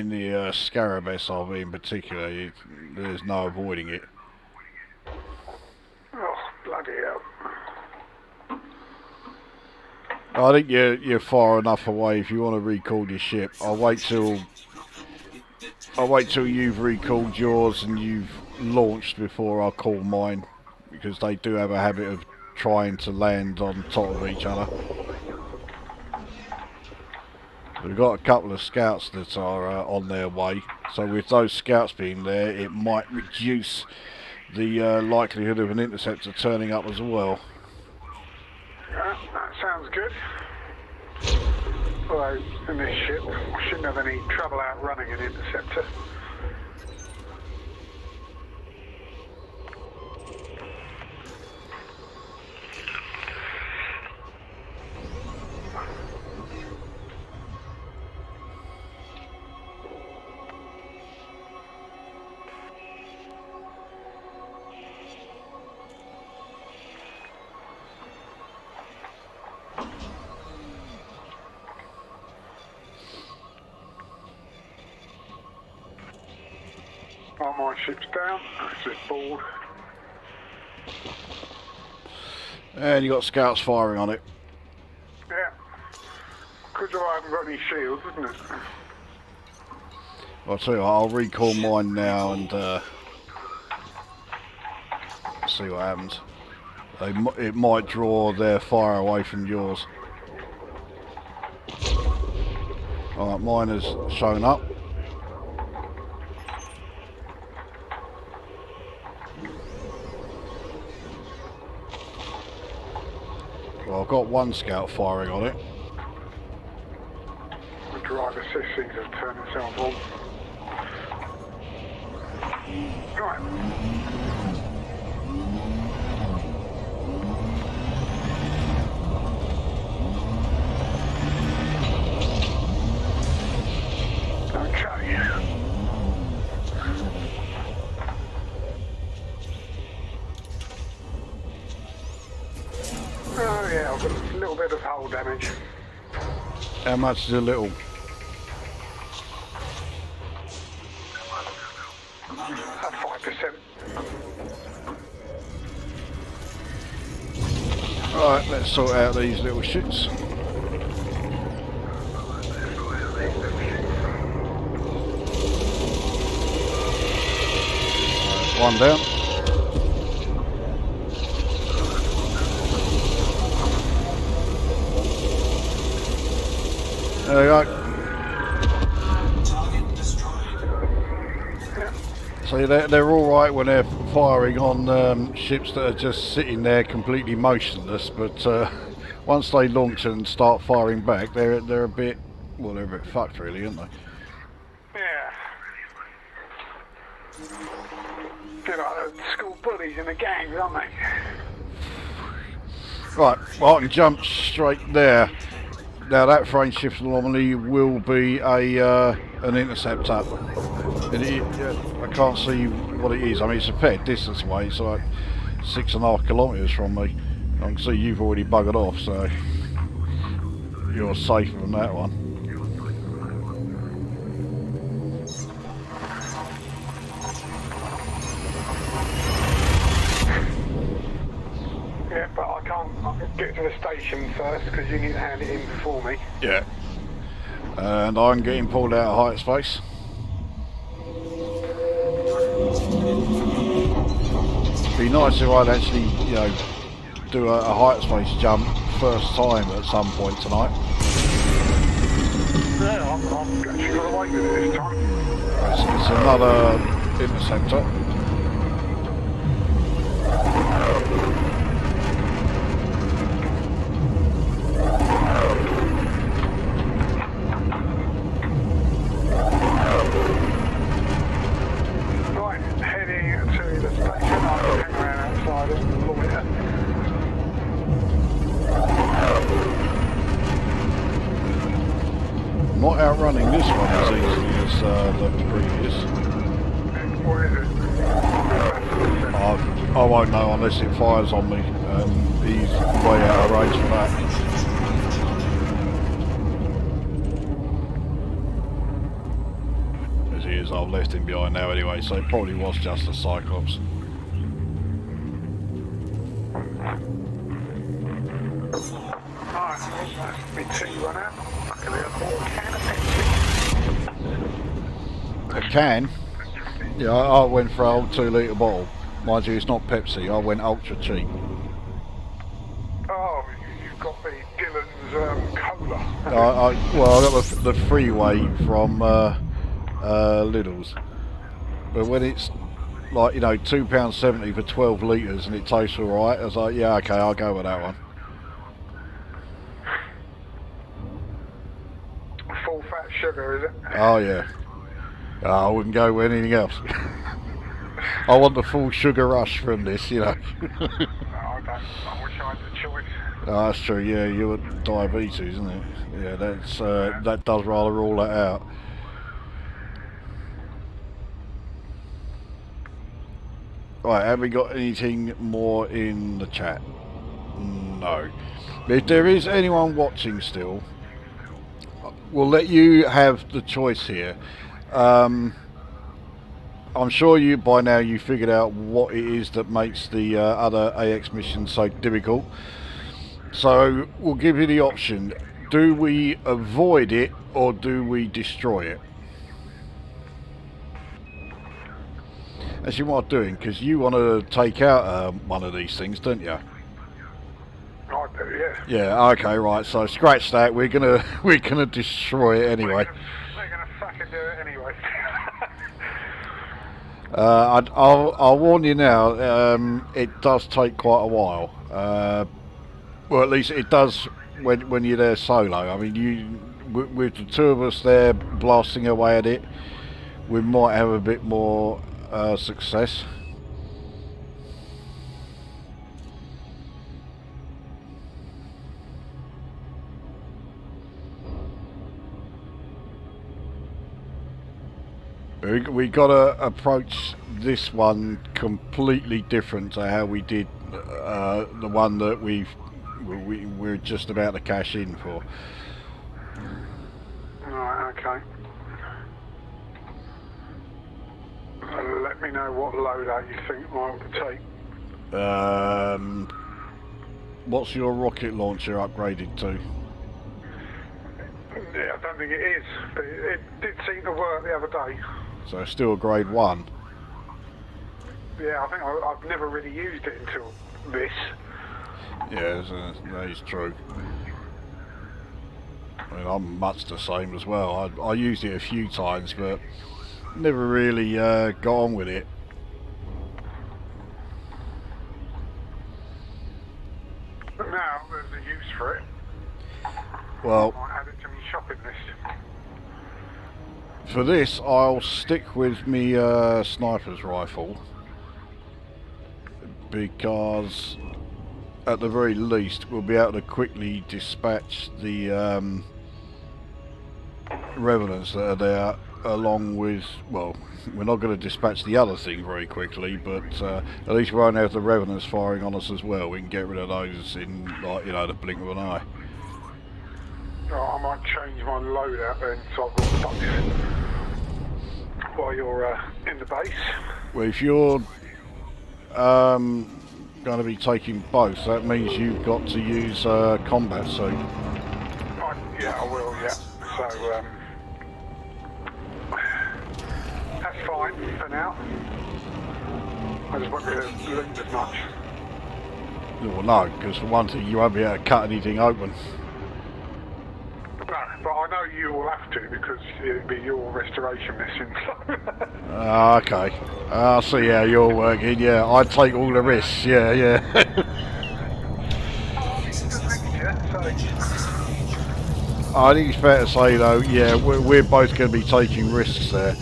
the Scarab SRV in particular, there's no avoiding it. Oh, bloody hell. I think you're far enough away if you want to recall your ship. I'll wait till you've recalled yours and you've launched before I call mine, because they do have a habit of trying to land on top of each other. We've got a couple of scouts that are on their way, so with those scouts being there, it might reduce the likelihood of an interceptor turning up as well. Yeah, that sounds good. Although, in this ship, I shouldn't have any trouble outrunning an interceptor. Oh, my ship's down. It's just bored. And you got scouts firing on it. Yeah. Because I haven't got any shields, isn't it? I'll tell you what, I'll recall mine now and see what happens. It might draw their fire away from yours. Alright, mine has shown up. Well, I've got one scout firing on it. The drive assist seems to have turned itself on. Right. Okay. Oh yeah, I've got a little bit of hull damage. How much is a little? At 5%. Alright, let's sort out these little shits. One down. There we go. Target destroyed. See, they're all right when they're firing on ships that are just sitting there completely motionless, but once they launch and start firing back, they're a bit, well, they're a bit fucked, really, aren't they? Yeah. They're like the school bullies in the gangs, aren't they? Right, well, I can jump straight there. Now that frame shift anomaly will be an interceptor. I can't see what it is. I mean, it's a fair distance away. It's like 6.5 kilometres from me. I can see you've already buggered off, so you're safe from that one. Yeah, but I can't get to the station first because you need to hand it in before me. Yeah. And I'm getting pulled out of height space. Be nice if I'd actually, you know, do a height space jump first time at some point tonight. Yeah, I've actually got away with it this time. It's another interceptor. Right, heading to the station. I'll hang around outside and loiter. Not outrunning this one as easily as the previous. What is it? I won't know unless it fires on me, and he's way out of range for that. As he is, I've left him behind now anyway, so it probably was just a Cyclops. Alright, that's me two run out. I can have more can of Pepsi. A can? Yeah, I went for an old 2 litre bottle. Mind you, it's not Pepsi, I went ultra cheap. Oh, you've got the Dylan's cola. Well, I got the freeway from Lidl's. But when it's like, you know, £2.70 for 12 litres and it tastes alright, I was like, yeah, okay, I'll go with that one. Full fat sugar, is it? Oh yeah. I wouldn't go with anything else. I want the full sugar rush from this, you know. I wish I had the choice. Oh, that's true, yeah, you got diabetes, isn't it? Yeah, that does rather rule that out. Right, have we got anything more in the chat? No. If there is anyone watching still, we'll let you have the choice here. I'm I'm sure you by now you figured out what it is that makes the other AX missions so difficult. So we'll give you the option: do we avoid it or do we destroy it? Actually, what I'm doing, because you want to take out one of these things, don't you? I do, yeah. Yeah. Okay. Right. So scratch that. We're gonna destroy it anyway. We're gonna fucking do it anyway. I'll warn you now. It does take quite a while. Well, at least it does when you're there solo. I mean, with the two of us there blasting away at it, we might have a bit more success. We got to approach this one completely different to how we did the one that we're just about to cash in for. Right, okay. Let me know what loadout you think I would take. What's your rocket launcher upgraded to? Yeah, I don't think it is, but it did seem to work the other day. So still a grade 1. Yeah, I think I've never really used it until this. Yeah, that is true. I mean, I'm much the same as well. I used it a few times, but never really got on with it. But now there's a use for it. Well, I might add it to my shopping list. for this, I'll stick with me sniper's rifle, because at the very least we'll be able to quickly dispatch the revenants that are there, along with, well, we're not going to dispatch the other thing very quickly, but at least we won't have the revenants firing on us as well. We can get rid of those in, like, you know, the blink of an eye. Oh, I might change my loadout then, so I've got both while you're in the base. Well, if you're going to be taking both, that means you've got to use combat suit. Yeah, I will, yeah. So, that's fine for now. I just won't be able to loot as much. Well, no, because for one thing, you won't be able to cut anything open. No, but I know you will have to because it'll be your restoration mission. Okay. I see how you're working. Yeah, I take all the risks. Yeah, yeah. I think it's fair to say, though, yeah, we're both going to be taking risks there.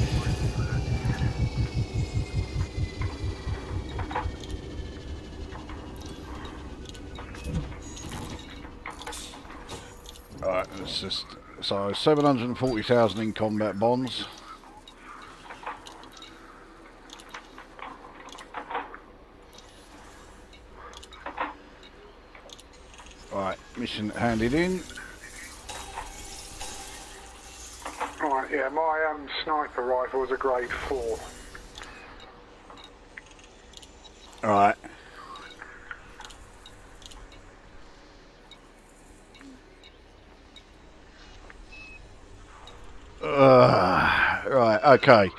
Alright, let's just... So, 740,000 in combat bonds. Alright, mission handed in. Right, yeah, my sniper rifle was a grade 4. Alright. Right, okay.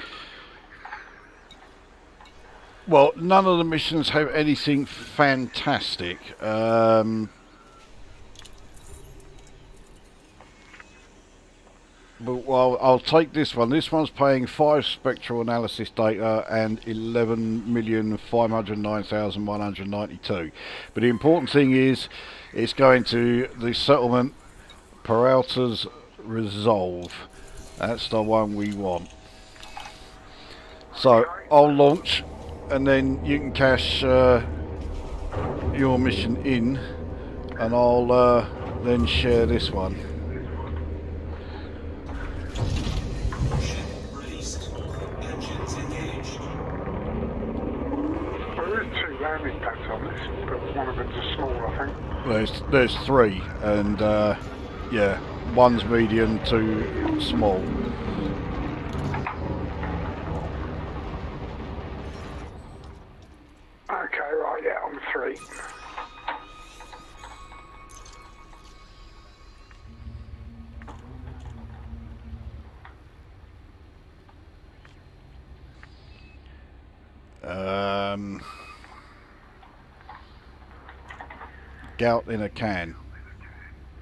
Well, none of the missions have anything fantastic. But well, I'll take this one. This one's paying 5 spectral analysis data and 11,509,192. But the important thing is, it's going to the settlement Peralta's Resolve. That's the one we want. So I'll launch, and then you can cash your mission in, and I'll then share this one. There is 2 landing pads on this, but one of them's a small, I think. There's 3, and yeah, one's medium, 2 small. right, yeah, I'm 3. Gout in a can.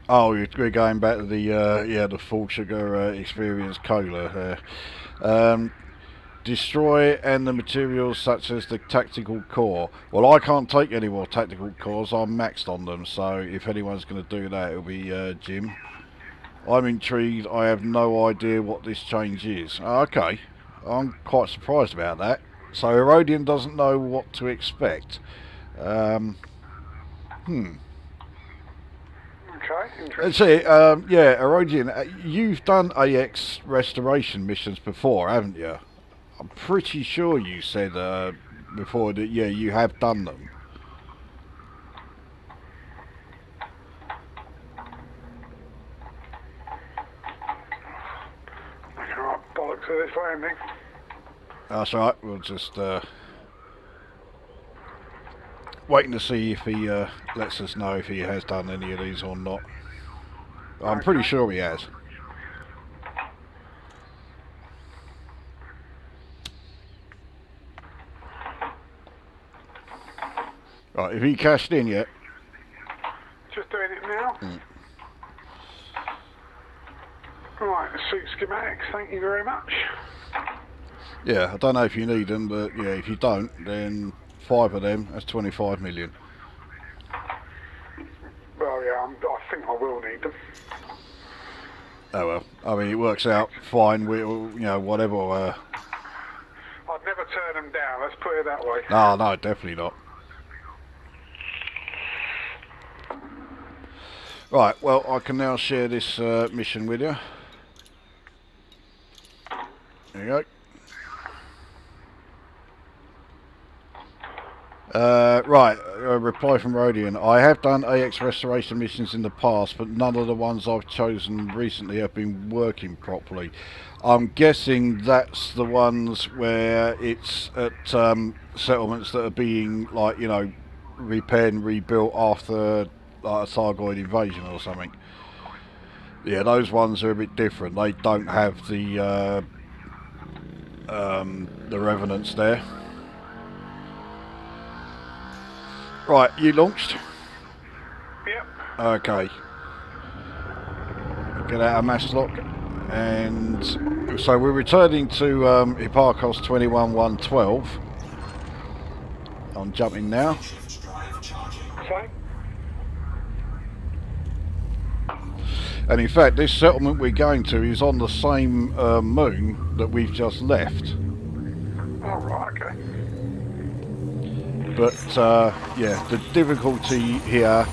Oh, we're going back to the full sugar experience cola. Destroy and the materials such as the tactical core. Well, I can't take any more tactical cores. I'm maxed on them. So if anyone's going to do that, it'll be Jim. I'm intrigued. I have no idea what this change is. Okay, I'm quite surprised about that. So Herodian doesn't know what to expect. Okay, interesting. Let's see. Yeah, Herodian, you've done AX restoration missions before, haven't you? I'm pretty sure you said before that, yeah, you have done them. I can't bollocks of this landing. That's all right. We'll just waiting to see if he lets us know if he has done any of these or not. I'm pretty sure he has. Right, have you cashed in yet? Just doing it now. Right, suit schematics, thank you very much. Yeah, I don't know if you need them, but yeah, if you don't, then 5 of them, that's 25 million. Well, yeah, I think I will need them. Oh well, I mean, it works out fine. We'll, you know, whatever. I'd never turn them down, let's put it that way. No, definitely not. Right, well, I can now share this mission with you. There you go. Right, a reply from Rodian. I have done AX restoration missions in the past, but none of the ones I've chosen recently have been working properly. I'm guessing that's the ones where it's at settlements that are being, like, you know, repaired and rebuilt after like a Thargoid invasion or something. Yeah, those ones are a bit different. They don't have the revenants there. Right, you launched? Yep. Okay. Get out of mass lock. And so we're returning to Hipparcos 21112. I'm jumping now. Okay. And in fact, this settlement we're going to is on the same moon that we've just left. Oh, right, okay. But yeah, the difficulty here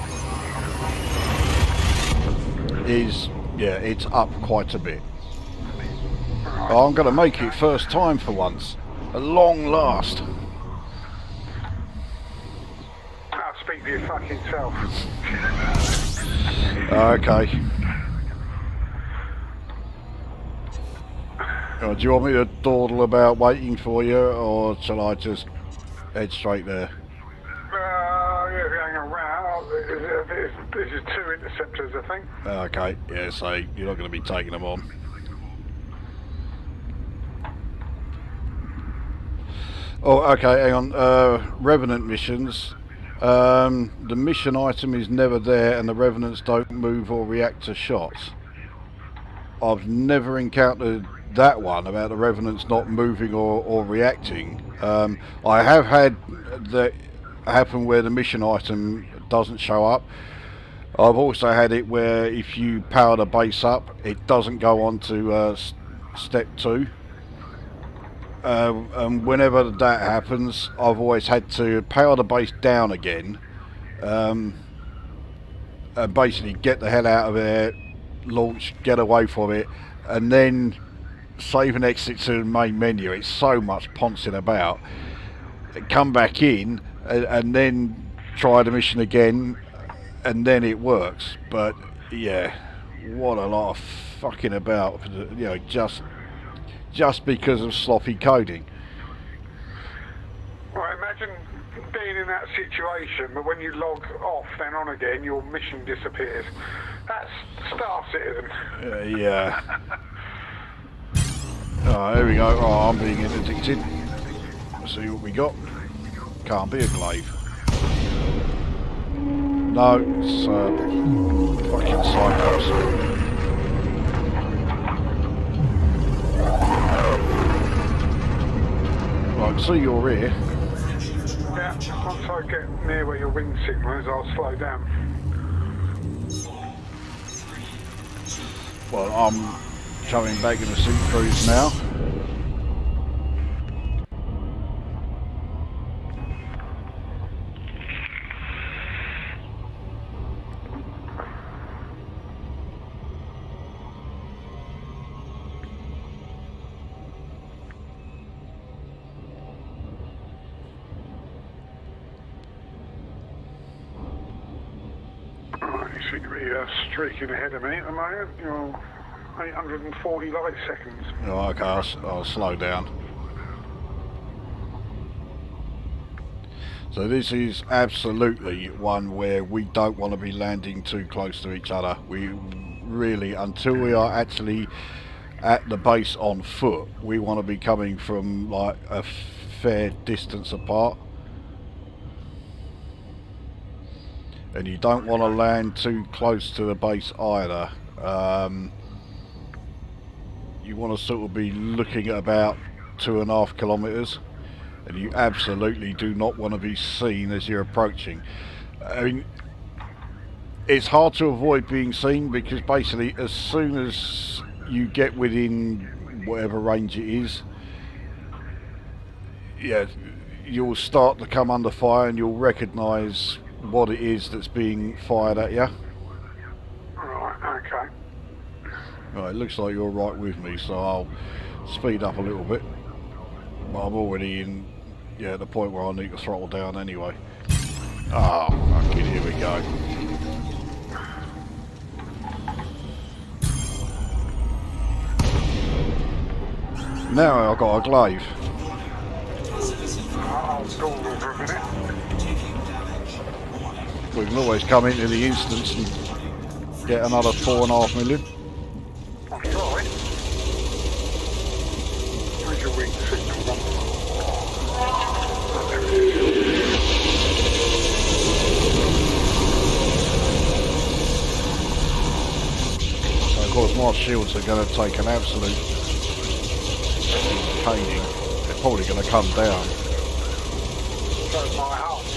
is, yeah, it's up quite a bit. Oh, I'm going to make it first time for once. At long last. I'll speak to your fucking self. Okay. Do you want me to dawdle about waiting for you, or shall I just head straight there? Yeah, hang around. This is 2 interceptors, I think. Okay, yeah, so you're not going to be taking them on. Oh, okay, hang on. Revenant missions. The mission item is never there and the Revenants don't move or react to shots. I've never encountered that one about the Revenants not moving or reacting. I have had that happen where the mission item doesn't show up. I've also had it where if you power the base up, it doesn't go on to step 2. And whenever that happens, I've always had to power the base down again, and basically get the hell out of there, launch, get away from it, and then save and exit to the main menu. It's so much pouncing about. Come back in and then try the mission again, and then it works. But yeah, what a lot of fucking about, you know, just because of sloppy coding. Well, imagine being in that situation, but when you log off, then on again, your mission disappears. That's Star Citizen. Yeah. Oh, here we go. Oh, I'm being interdicted. Let's see what we got. Can't be a glaive. No, it's fucking Cyclops. Right, so you're here. Yeah, once I get near where your wing signal is, I'll slow down. Well, I'm coming back in the suit cruise now. Right, you seem to be streaking ahead of me at the moment. You're 840 light seconds. Oh, okay, I'll slow down. So this is absolutely one where we don't want to be landing too close to each other. We really, until we are actually at the base on foot, we want to be coming from like a fair distance apart. And you don't want to land too close to the base either. You want to sort of be looking at about 2.5 kilometres, and you absolutely do not want to be seen as you're approaching. I mean, it's hard to avoid being seen because basically as soon as you get within whatever range it is, yeah, you'll start to come under fire and you'll recognise what it is that's being fired at you. Right, okay. Right, it looks like you're right with me, so I'll speed up a little bit. But I'm already in, yeah, the point where I need to throttle down anyway. Oh, fucking here we go. Now I've got a glaive. I'll stall for a minute. We can always come into the instance and get another 4.5 million. I'll try. Where's your wing signal? Oh, there it is. So of course my shields are going to take an absolute painting. They're probably going to come down. That's my house.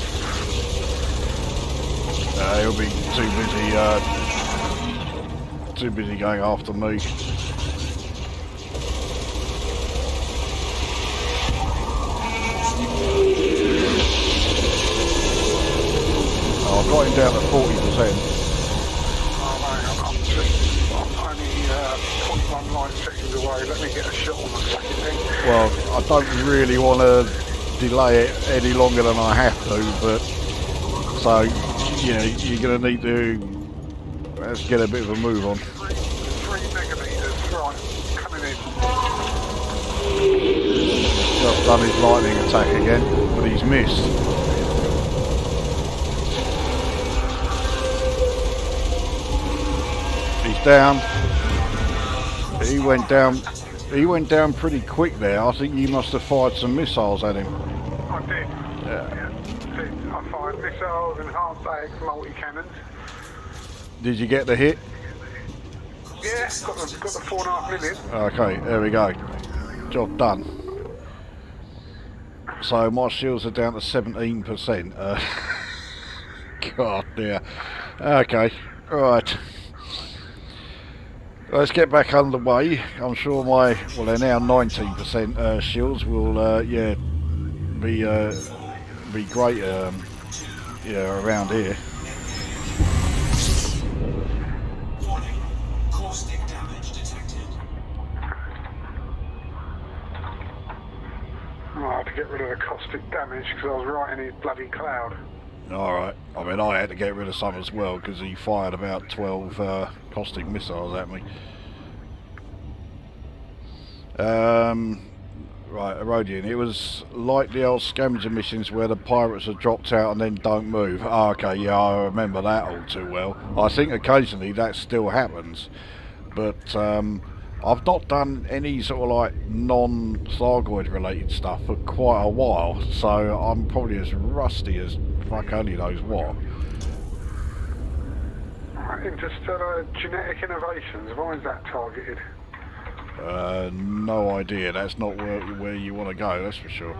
He'll be too busy going after me. Oh, I've got him down at 40%. I'm only 21 light seconds away. Let me get a shot on the fucking thing. Well, I don't really want to delay it any longer than I have to, but so, you know, you're going to need to, let's get a bit of a move on. 3 megameters, right, coming in. Just done his lightning attack again, but he's missed. He's down. He went down pretty quick there. I think you must have fired some missiles at him. I did. Yeah. I fired missiles, enhanced AX multi-cannons. Did you get the hit? Yeah, got the 4.5 million. Okay, there we go. Job done. So my shields are down to 17%. God dear. Okay, right. Let's get back underway. I'm sure my, well, they're now 19% shields will, yeah, be great, yeah, around here. Warning. Caustic damage detected. I had to get rid of the caustic damage because I was right in his bloody cloud. Alright, I mean I had to get rid of some as well because he fired about 12 caustic missiles at me. Right, Erodian. It was like the old scavenger missions where the pirates are dropped out and then don't move. Oh, okay, yeah, I remember that all too well. I think occasionally that still happens, but I've not done any sort of like non-Thargoid related stuff for quite a while, so I'm probably as rusty as fuck only knows what. Interstellar genetic innovations, why is that targeted? No idea. That's not where you want to go, that's for sure.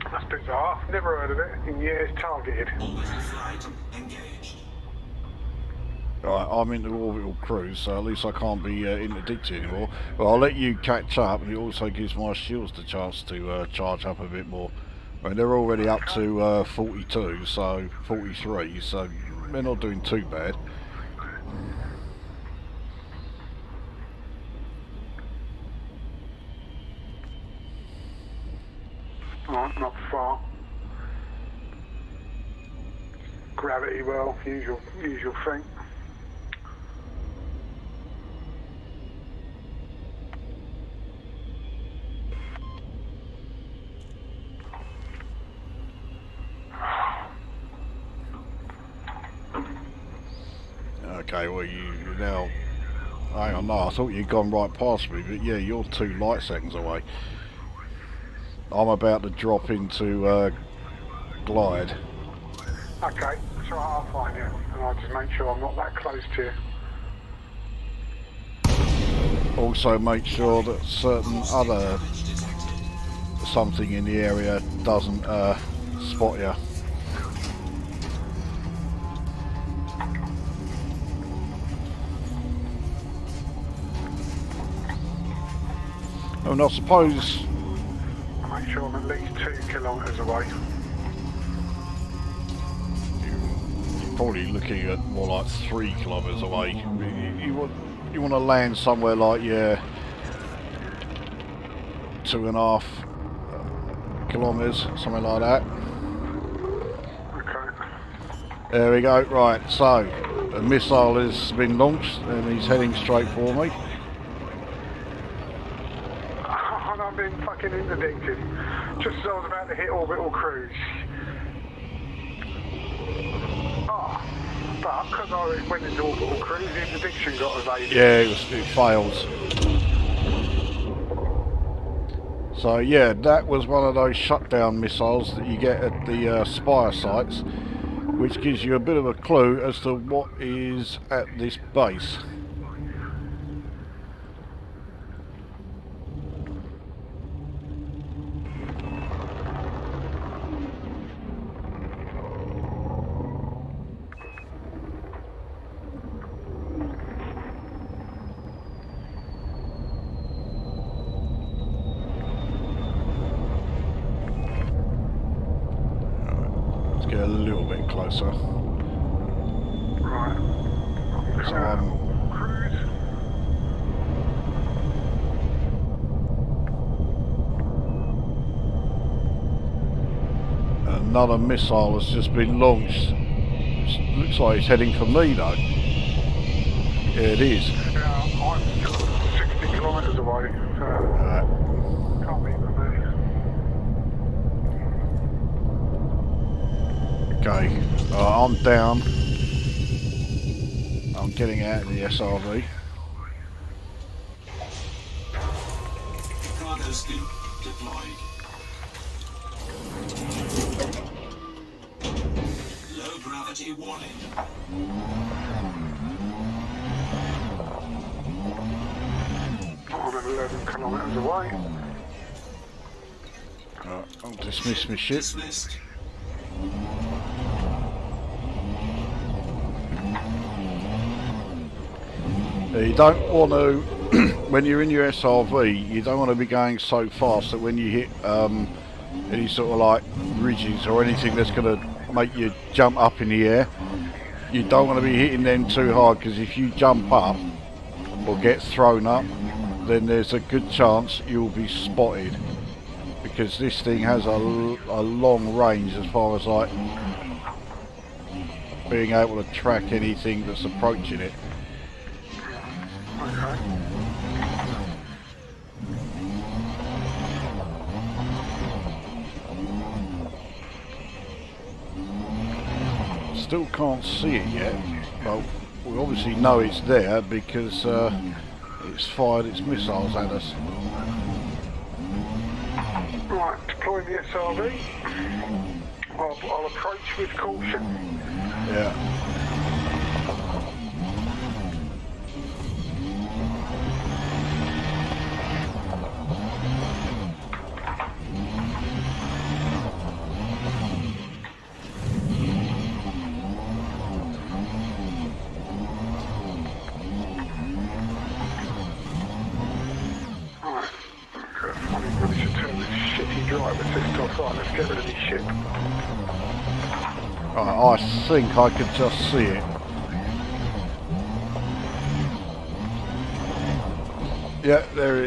That's bizarre. Never heard of it. And yeah, it's targeted. Orbital flight engaged. Right, I'm into orbital cruise, so at least I can't be interdicted anymore. But I'll let you catch up, and it also gives my shields the chance to charge up a bit more. I mean, they're already up to 42, so 43, so they're not doing too bad. Not far. Gravity well, usual thing. Okay, well you now... Hang on, no, I thought you'd gone right past me, but yeah, you're 2 light seconds away. I'm about to drop into glide. Okay, so I'll find you, and I'll just make sure I'm not that close to you. Also make sure that certain other something in the area doesn't spot you. And I suppose... Make sure I'm at least 2 kilometres away. You're probably looking at more like 3 kilometres away. You want to land somewhere like, yeah, 2.5 kilometres, something like that. Okay. There we go. Right, so a missile has been launched and he's heading straight for me. And I've been fucking interdicted. Just as I was about to hit orbital cruise. Oh, but because I went into orbital cruise, the interdiction got evaded. Yeah, it failed. So yeah, that was one of those shutdown missiles that you get at the Spire sites, which gives you a bit of a clue as to what is at this base. Get a little bit closer. Right. So Cruise. another missile has just been launched. It looks like it's heading for me though. Yeah, it is. Yeah, I'm 60 kilometres away. Can't beat with me. Okay, I'm down. I'm getting out of the SRV. Cargo scoop deployed. Low gravity warning. I'm at 11 kilometres away. I'll dismiss my ship. Dismissed. You don't want to, when you're in your SRV, you don't want to be going so fast that when you hit any sort of like ridges or anything that's going to make you jump up in the air, you don't want to be hitting them too hard, because if you jump up or get thrown up, then there's a good chance you'll be spotted, because this thing has a long range as far as like being able to track anything that's approaching it. Okay. still can't see it yet. Well, we obviously know it's there because it's fired its missiles at us. Right, deploy the SRV. I'll approach with caution. Yeah. Right, let's get rid of this ship. Right, I think I could just see it. Yeah, there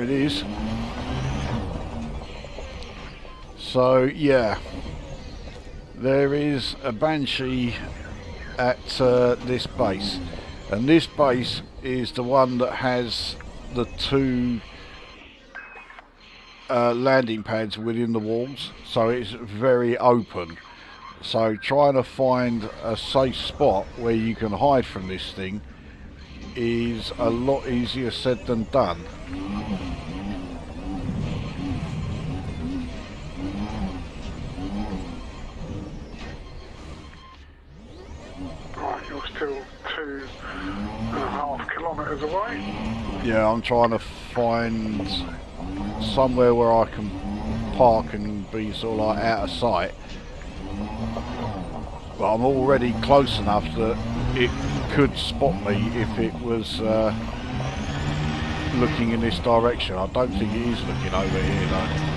it is. So yeah, there is a Banshee at this base, and this base is the one that has the two landing pads within the walls, so it's very open. So trying to find a safe spot where you can hide from this thing is a lot easier said than done. Right, you're still 2.5 kilometres away. Yeah, I'm trying to find somewhere where I can park and be sort of like out of sight. But I'm already close enough that it could spot me if it was looking in this direction. I don't think it is looking over here though.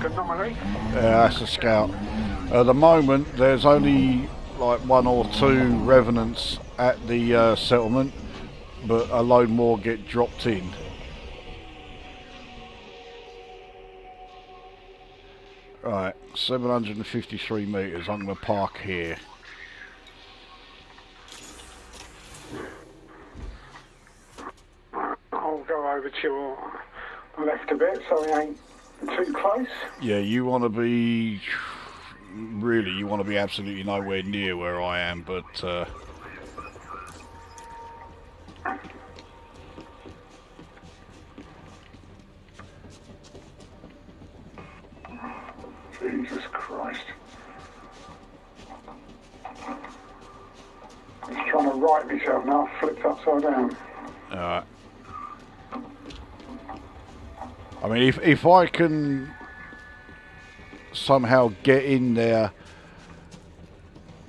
Anomaly. Yeah, that's a scout. At the moment there's only like 1 or 2 revenants at the settlement, but a load more get dropped in. Right, 753 metres. I'm going to park here. I'll go over to your left a bit so we ain't too close. Yeah, you want to be... Really, you want to be absolutely nowhere near where I am, but... Jesus Christ. I'm just trying to right myself now, flipped upside down. Alright. I mean, if I can somehow get in there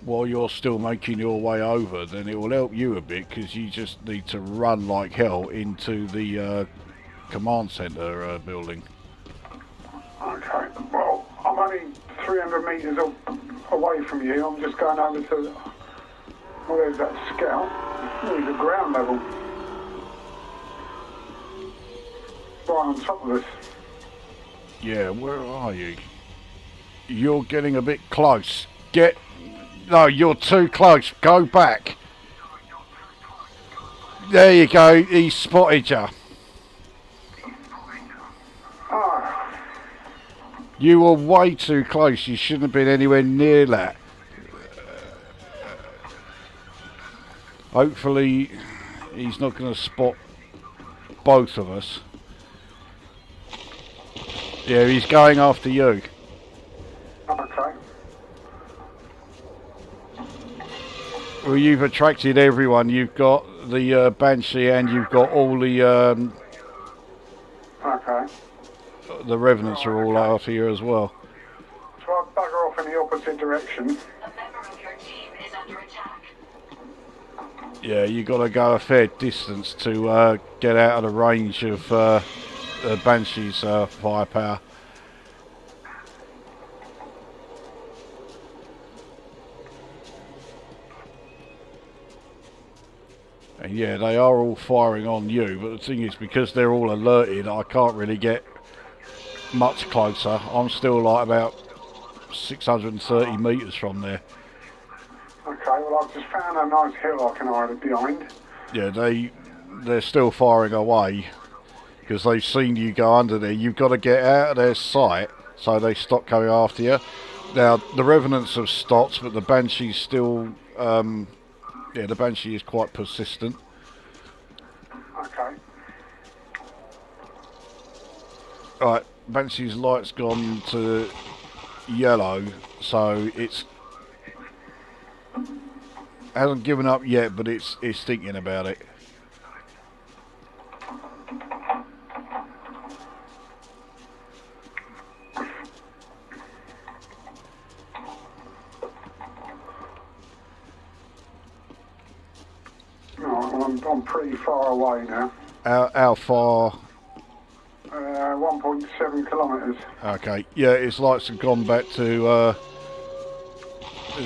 while you're still making your way over, then it will help you a bit, because you just need to run like hell into the command centre building. Okay, well, I'm only 300 metres away from you. I'm just going over to... Well, there's that scout. Oh, he's at ground level. Right on top of us. Yeah, where are you? You're getting a bit close. No, you're too close. Go back. There you go. He spotted you. Ah. You were way too close. You shouldn't have been anywhere near that. Hopefully, he's not going to spot both of us. Yeah, he's going after you. Okay. Well, you've attracted everyone. You've got the Banshee and you've got all the... Okay. The Revenants are all after you as well. So I bugger off in the opposite direction. A member of your team is under attack. Yeah, you got to go a fair distance to get out of the range of Banshee's firepower. And yeah, they are all firing on you, but the thing is, because they're all alerted, I can't really get much closer. I'm still like about 630 metres from there. Okay, well I've just found a nice hill I can hide it behind. Yeah, they're still firing away because they've seen you go under there. You've got to get out of their sight so they stop coming after you. Now the revenants have stopped, but the banshee's still. Yeah, the banshee is quite persistent. Okay. Right, banshee's light's gone to yellow, so it's hasn't given up yet, but it's thinking about it. I'm pretty far away now. How far? 1.7 kilometres. Okay, yeah, its lights have gone back to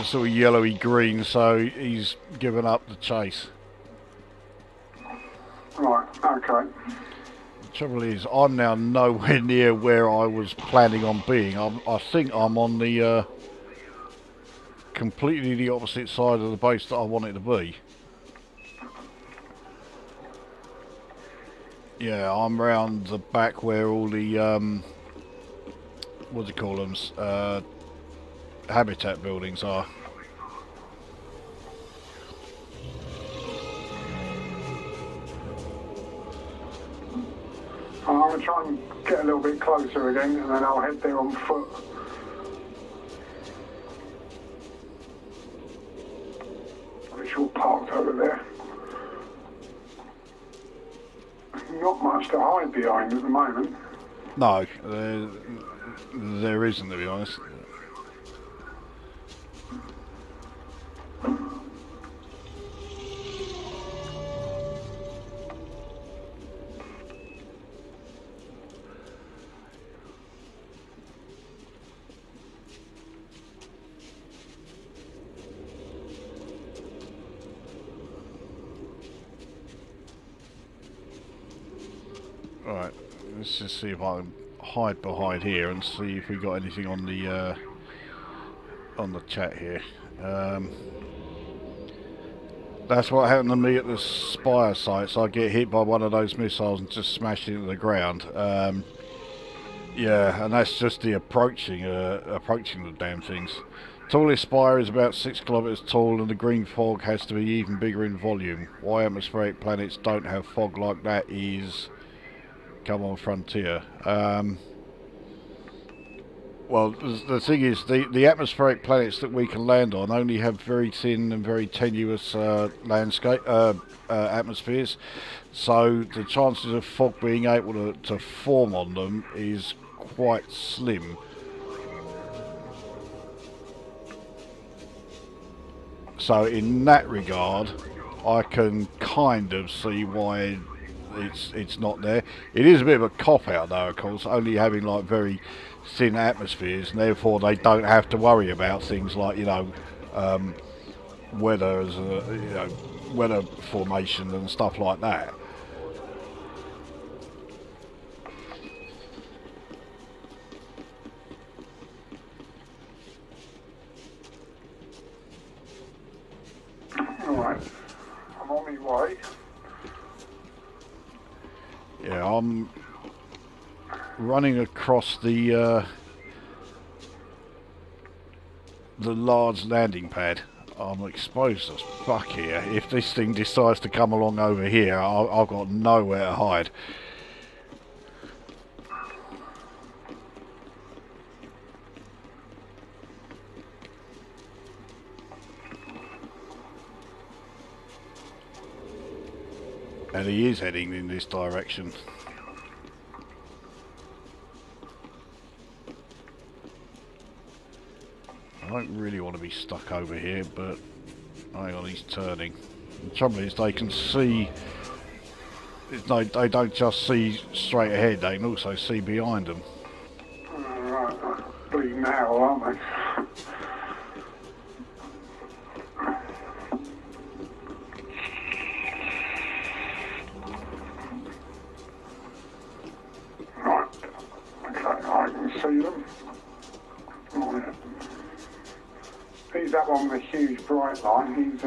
sort of yellowy green, so he's given up the chase. Right, okay. The trouble is, I'm now nowhere near where I was planning on being. I think I'm on the completely the opposite side of the base that I wanted to be. Yeah, I'm round the back where all the what do you call them? Habitat buildings are. I'm going to try and get a little bit closer again, and then I'll head there on foot. Which all parked over there. Not much to hide behind at the moment. No, there isn't, to be honest. Right, let's just see if I can hide behind here and see if we got anything on the chat here. That's what happened to me at the Spire site. So I get hit by one of those missiles and just smash it into the ground. Yeah, and that's just the approaching the damn things. Tallest spire is about 6 kilometers tall, and the green fog has to be even bigger in volume. Why atmospheric planets don't have fog like that is... Come on, Frontier. Well, the thing is, the atmospheric planets that we can land on only have very thin and very tenuous landscape atmospheres, so the chances of fog being able to form on them is quite slim. So in that regard, I can kind of see why it's not there. It is a bit of a cop-out though, of course, only having like very thin atmospheres, and therefore they don't have to worry about things like, you know, weather, weather formation and stuff like that. Alright, I'm on my way. Yeah, I'm running across the large landing pad. I'm exposed as fuck here. If this thing decides to come along over here, I've got nowhere to hide. And he is heading in this direction. I don't really want to be stuck over here, but hang on, he's turning. The trouble is they can see, they don't just see straight ahead, they can also see behind them. Right, bleeding now, aren't they? Right, okay, I can see them. Right. he's that one with a huge bright light. He's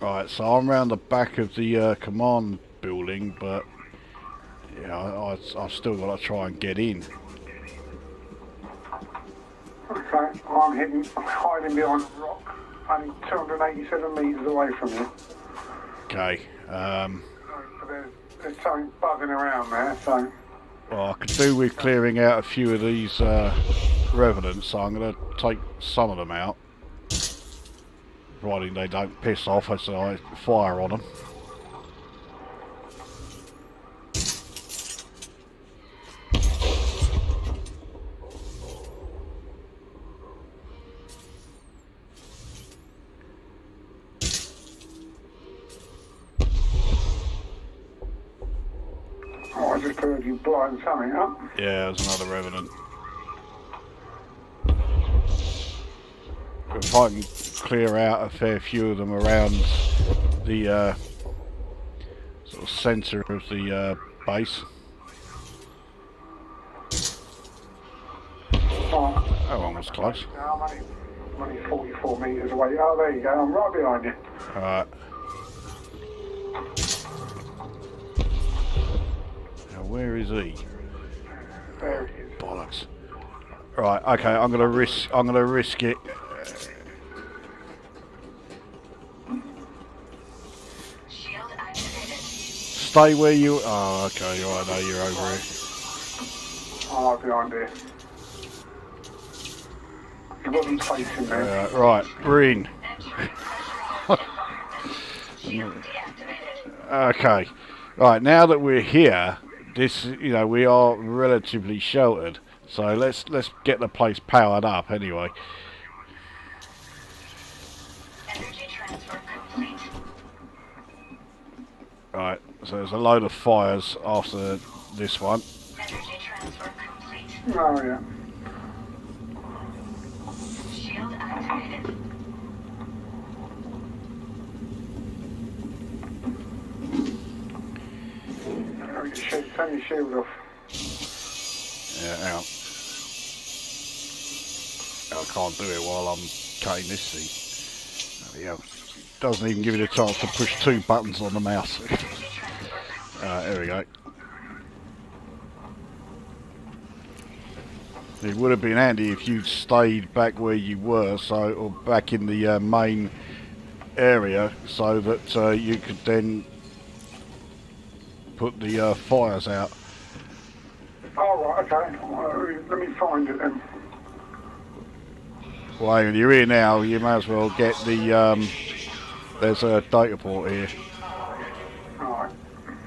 Right, so I'm round the back of the command building, but yeah, I've still got to try and get in. okay. I'm hiding behind a rock, only 287 metres away from you. Okay. So there's something buzzing around there. So Well, I could do with clearing out a few of these revenants, so I'm going to take some of them out, providing they don't piss off as I fire on them. I just heard you blowing something up. Yeah, there's another revenant. If I can clear out a fair few of them around the sort of centre of the base. Oh, Oh, one was close. no, I'm only 44 metres away. Oh, there you go. I'm right behind you. Alright. Now, where is he? There he is. Bollocks. Right, okay, I'm gonna risk it. Shield activated. Stay where you. Oh, okay, right, I know you're over here. I'm right behind you. He wasn't facing there. Right, we're in. Shield deactivated. Okay, right, now that we're here, this, we are relatively sheltered. So let's get the place powered up anyway. Energy transfer complete. Right, so there's a load of fires after this one. Energy transfer complete. Oh, yeah. Shield activated. Turn your shield off. Yeah, hang on. I can't do it while I'm cutting this thing. Yeah, doesn't even give you the chance to push two buttons on the mouse. There we go. It would have been handy if you'd stayed back where you were, or back in the main area, so that you could then put the fires out. Oh, right, okay. Let me find it then. Well, hang on, you're here now, you may as well get the, there's a data port here. Alright.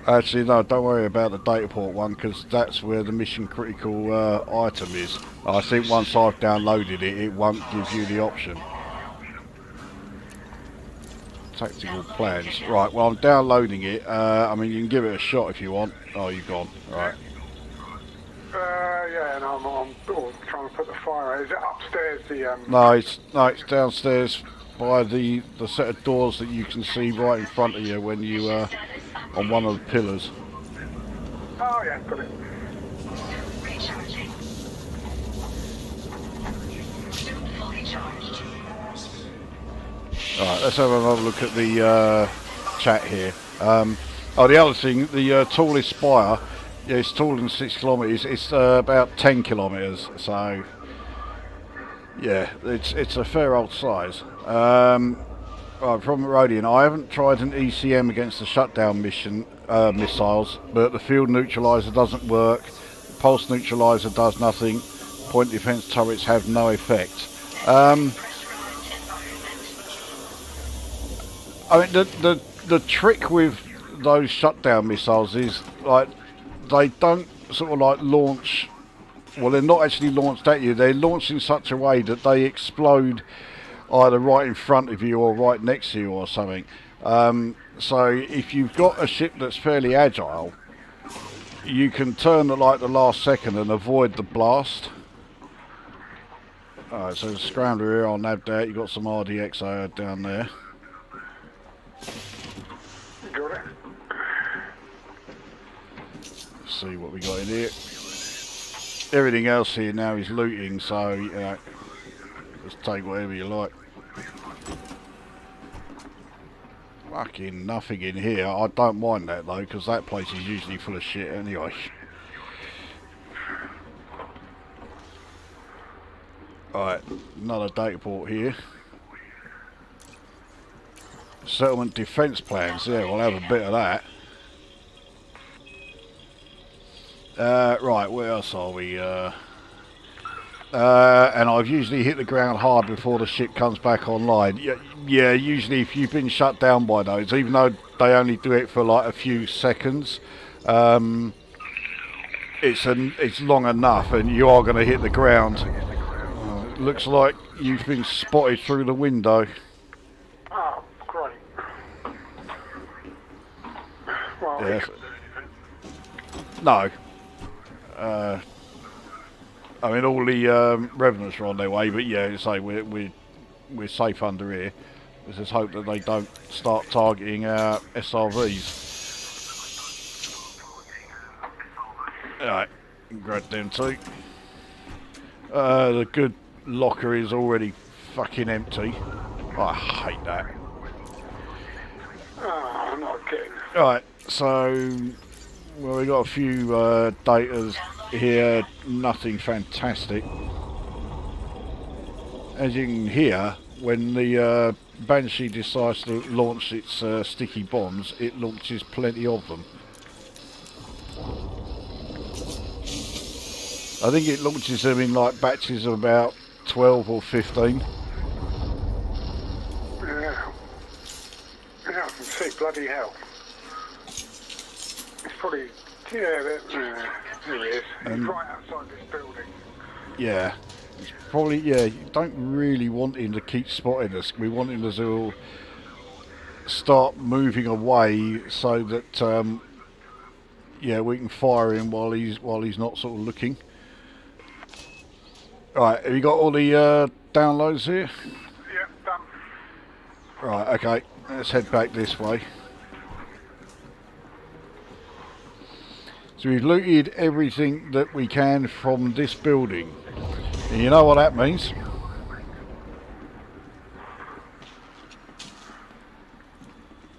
Actually, no, don't worry about the data port one, because that's where the mission critical item is. I think once I've downloaded it, it won't give you the option. Tactical plans. Right, well, I'm downloading it. I mean, you can give it a shot if you want. Oh, you've gone. Right. Yeah, and I'm trying to put the fire out. Is it upstairs, No, it's downstairs by the set of doors that you can see right in front of you when you on one of the pillars. Oh, yeah, got it. Recharging. Fully charged. Alright, let's have another look at the chat here. The other thing, the tallest spire, yeah, it's taller than 6 kilometres, it's about 10 kilometres, so yeah, it's a fair old size. Right, from Rodian, I haven't tried an ECM against the shutdown mission missiles, but the field neutraliser doesn't work, pulse neutraliser does nothing, point defence turrets have no effect. I mean, the trick with those shutdown missiles is, like, they don't sort of like launch, well, they're not actually launched at you, they're launched in such a way that they explode either right in front of you or right next to you or something. So if you've got a ship that's fairly agile, you can turn at like the last second and avoid the blast. Alright, so the scrambler here, I'll nab that. You've got some RDXO down there. Got it. Let's see what we got in here. Everything else here now is looting, so you know, just take whatever you like. Fucking nothing in here. I don't mind that though, because that place is usually full of shit anyway. Right, another data port here. Settlement defence plans. Yeah, we'll have a bit of that. Right, where else are we? And I've usually hit the ground hard before the shit comes back online. Yeah, usually if you've been shut down by those, even though they only do it for like a few seconds, it's long enough and you are going to hit the ground. It looks like you've been spotted through the window. Oh, great. Well, Yes. No. I mean, all the revenants are on their way, but yeah, say we're safe under here. Let's just hope that they don't start targeting our SRVs. Alright, grab them too. The good locker is already fucking empty. I hate that. oh, I'm not kidding. Alright, so well, we got a few datas here, nothing fantastic. As you can hear, when the Banshee decides to launch its sticky bombs, it launches plenty of them. I think it launches them in like batches of about 12 or 15. Yeah. Yeah, I can see, bloody hell. It's probably, here he is. He's right outside this building. Yeah. It's probably, yeah, you don't really want him to keep spotting us. We want him to start moving away so that, yeah, we can fire him while he's not sort of looking. Right, have you got all the downloads here? Yep, done. Right, okay, let's head back this way. So we've looted everything that we can from this building. And you know what that means?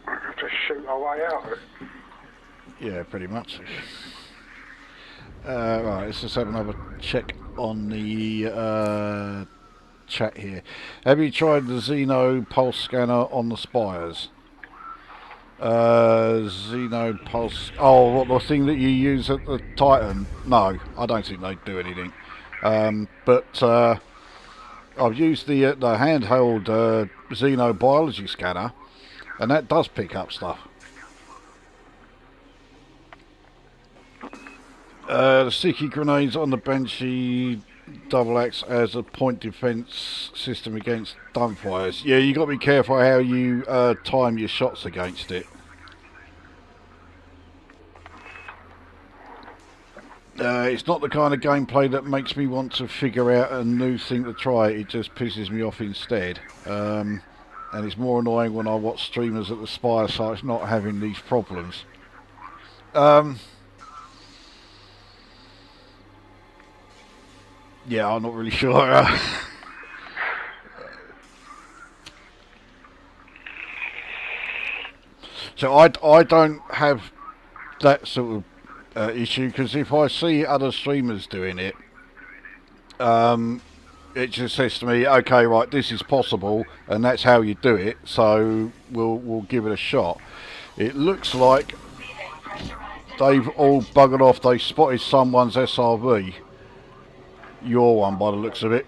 We'll have to shoot our way out of it. Yeah, pretty much. Right, let's just have another check on the chat here. Have you tried the Xeno pulse scanner on the spires? Xeno pulse. Oh, what, the thing that you use at the Titan? No, I don't think they do anything. But I've used the handheld xenobiology scanner, and that does pick up stuff. The sticky grenades on the Banshee double acts as a point defence system against dumbfires. Yeah, you got to be careful how you time your shots against it. It's not the kind of gameplay that makes me want to figure out a new thing to try. It just pisses me off instead. And it's more annoying when I watch streamers at the Spire sites not having these problems. Yeah, I'm not really sure. So I don't have that sort of issue, because if I see other streamers doing it, it just says to me, okay, right, this is possible, and that's how you do it. So we'll give it a shot. It looks like they've all buggered off. They spotted someone's SRV. Your one, by the looks of it.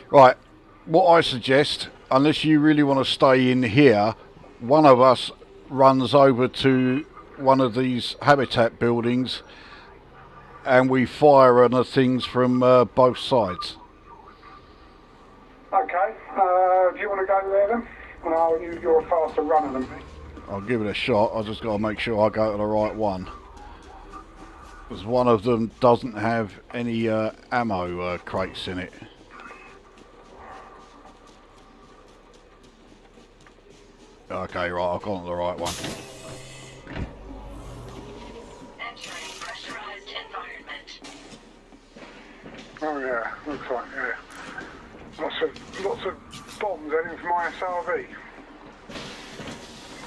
Right, what I suggest, unless you really want to stay in here, one of us runs over to one of these habitat buildings and we fire on the things from both sides. Okay, do you want to go there then? Well, you're a faster runner than me. I'll give it a shot. I just got to make sure I go to the right one. Because one of them doesn't have any ammo crates in it. Okay, right, I've gone to the right one. Entering pressurized environment. Oh yeah, looks like, yeah. Lots of bombs heading for my SRV.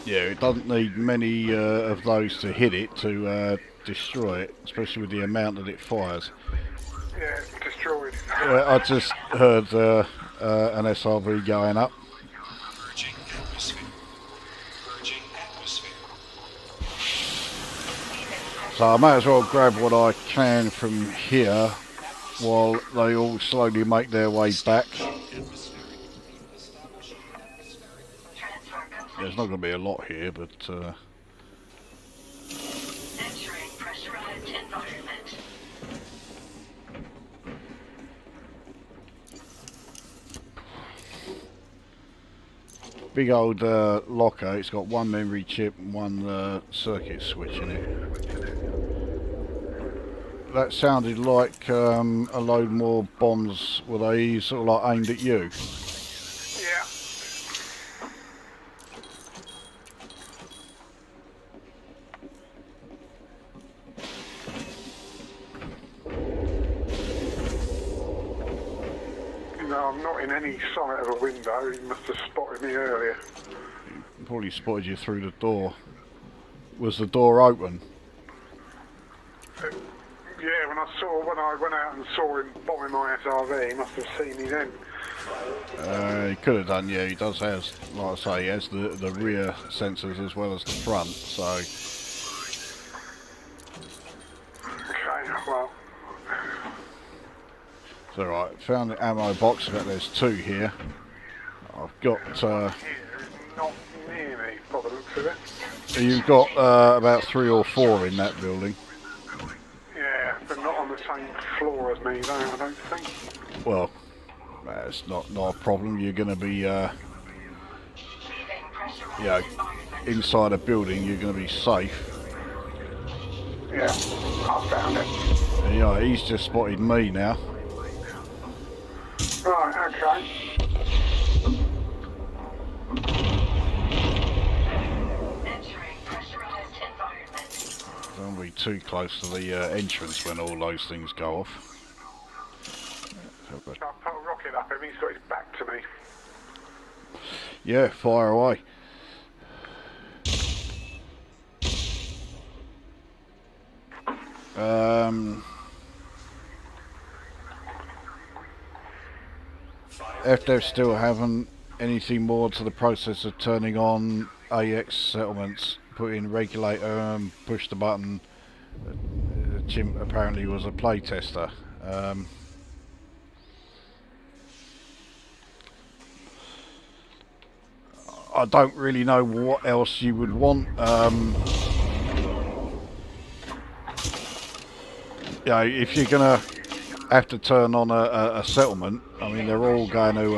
Yeah, it doesn't need many of those to hit it to destroy it, especially with the amount that it fires. Yeah, destroyed. I just heard an SRV going up. Merging atmosphere. Merging atmosphere. So I might as well grab what I can from here while they all slowly make their way back. There's not going to be a lot here, but Entering pressurized environment. big old locker. It's got one memory chip and one circuit switch in it. That sounded like a load more bombs. Were they sort of like aimed at you? Yeah. No, I'm not in any sight of a window. He must have spotted me earlier. Probably spotted you through the door. Was the door open? Yeah, when I went out and saw him bombing my SRV, he must have seen me then. He could have done, yeah. He does have, like I say, he has the rear sensors as well as the front, so... Okay, well... It's alright. Found the ammo box, but there's two here. I've got... Here is not near me, by the looks of it. You've got about 3 or 4 in that building. Yeah, but not on the same floor as me, though, I don't think. Well, that's not a problem. You're going to be, inside a building. You're going to be safe. Yeah, I found it. Yeah, he's just spotted me now. Right, okay. Entering pressurized environment. Don't be too close to the entrance when all those things go off. I'll put a rocket up him, he's got his back to me. Yeah, fire away. If they still haven't anything more to the process of turning on AX settlements, put in regulator and push the button. Chimp apparently was a play tester. I don't really know what else you would want. Yeah, if you're gonna have to turn on a settlement, I mean they're all going to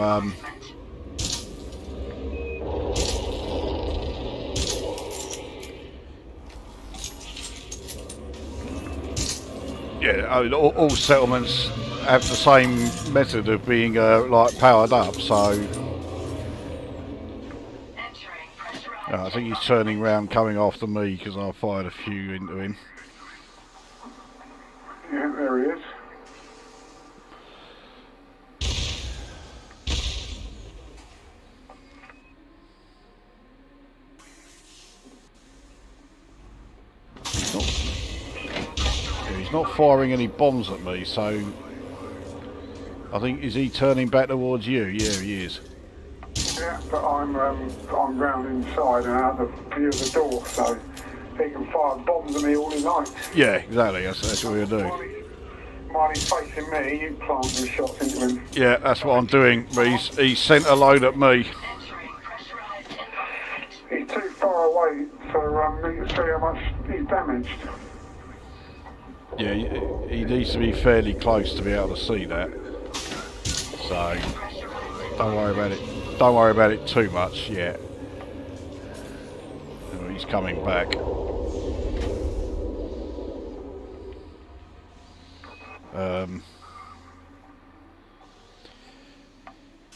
yeah, I mean, all settlements have the same method of being like powered up, so I think he's turning round coming after me because I fired a few into him. Yeah, there he is. He's not firing any bombs at me, so I think, is he turning back towards you? Yeah, he is. Yeah, but I'm round inside and out the view of the door, so he can fire bombs at me all he likes. Yeah, exactly. That's what we'll do. While he's facing me, you plant your shots into him. Yeah, that's what I'm doing. But he's sent a load at me. He's too far away for me to see how much he's damaged. Yeah, he needs to be fairly close to be able to see that. So don't worry about it. Don't worry about it too much yet. Oh, he's coming back.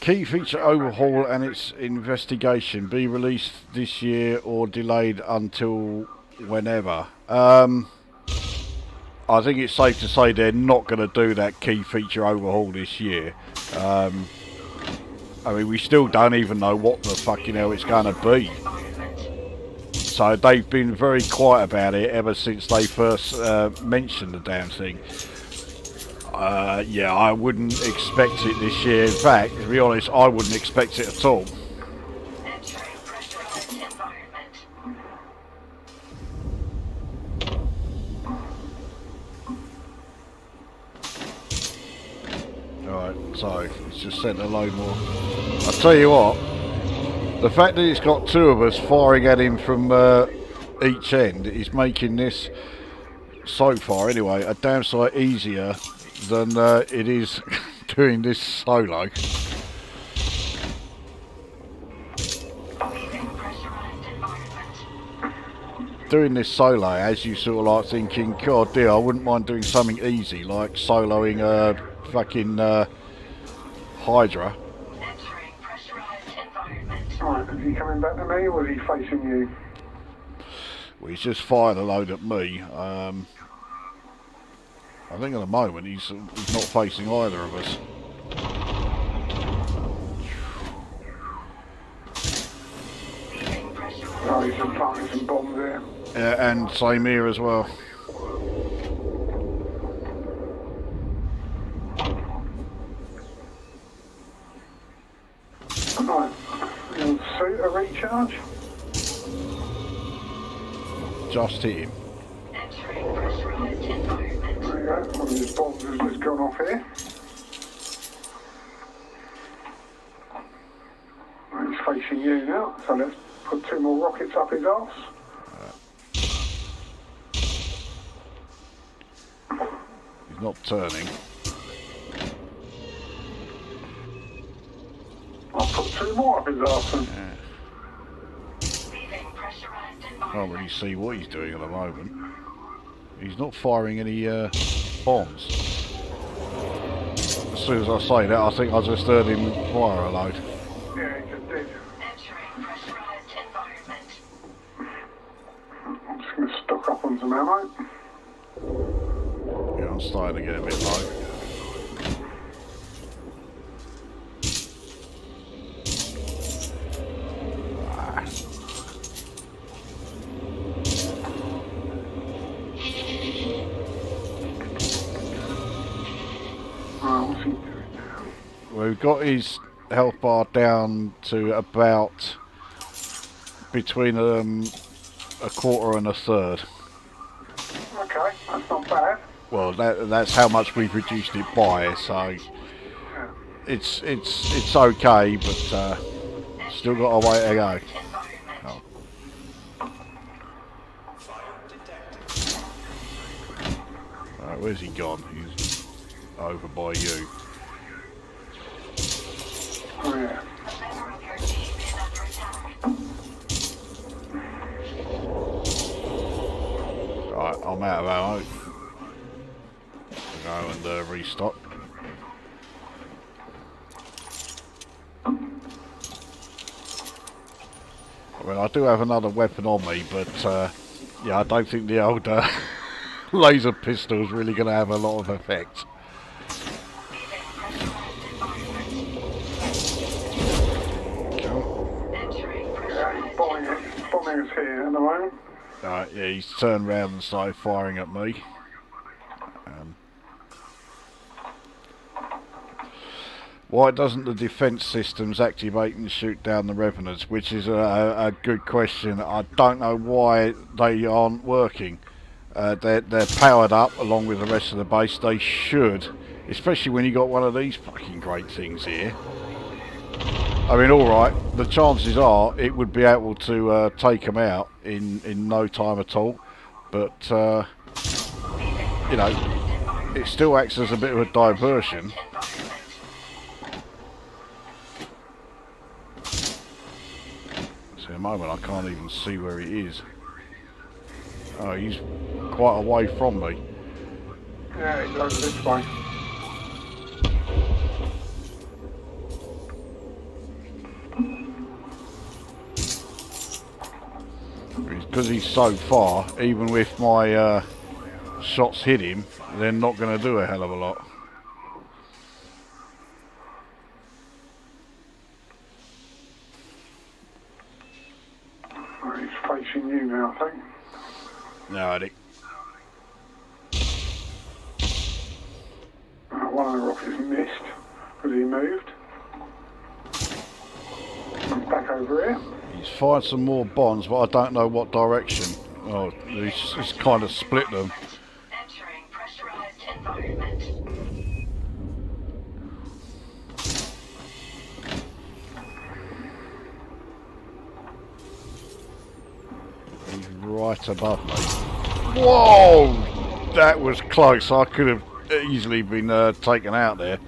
Key feature overhaul and its investigation be released this year or delayed until whenever. I think it's safe to say they're not going to do that key feature overhaul this year. I mean, we still don't even know what the fucking hell it's going to be. So they've been very quiet about it ever since they first mentioned the damn thing. Yeah, I wouldn't expect it this year. In fact, to be honest, I wouldn't expect it at all. Entering pressurized environment. Alright, so it's just sent a load more. I'll tell you what, the fact that it's got two of us firing at him from each end is making this, so far anyway, a damn sight easier than it is doing this solo. Leaving pressurized environment. Doing this solo, as you sort of like thinking, God dear, I wouldn't mind doing something easy, like soloing a fucking Hydra. Entering pressurized environment. Right, is he coming back to me or is he facing you? Well, he's just fired a load at me. I think at the moment he's not facing either of us. Leaving pressurized. Oh, he's just planting some bombs here. And same here as well. Right, you'll suit a recharge. Just hit him. Entering pressurized environment. There you go, one of his bombs has just gone off here. Right, he's facing you now, so let's put two more rockets up his arse. He's not turning. I'll put two more up his arse then. Leaving pressurized Can't environment. really see what he's doing at the moment. He's not firing any bombs. As soon as I say that, I think I just heard him fire a load. Yeah, he just did. Entering pressurized environment. I'm just going to stock up on some ammo. Yeah, I'm starting to get a bit low. Right, what's he doing now? We've got his health bar down to about between a quarter and a third. Okay, that's not bad. Well, that's how much we've reduced it by, so Yeah. it's okay, but still got a way to go. Environment. Oh. Right, where's he gone? He's over by you. Oh yeah. A member of your team is under attack. Right, I'm out of ammo. Go and restock. I mean, I do have another weapon on me, but yeah, I don't think the old laser pistol is really going to have a lot of effect. Cool. Entering Yeah, pressurized he's bombing it. He's bombing us here at the moment. Right, yeah, he's turned round and started firing at me. Why doesn't the defence systems activate and shoot down the revenants? Which is a good question. I don't know why they aren't working. They're powered up along with the rest of the base. They should, especially when you got one of these fucking great things here. I mean, all right, the chances are it would be able to take them out in no time at all. But you know, it still acts as a bit of a diversion. At the moment I can't even see where he is. Oh, he's quite away from me. Yeah, he's over this way. Because he's so far, even with my shots hit him, they're not going to do a hell of a lot. Right, he's facing you now, I think. No, I think. One of the rockets missed because he moved. He's back over here. He's fired some more bombs, but I don't know what direction. Oh, he's kind of split them. Entering pressurized environment. He's right above me. Whoa! That was close. I could have easily been taken out there.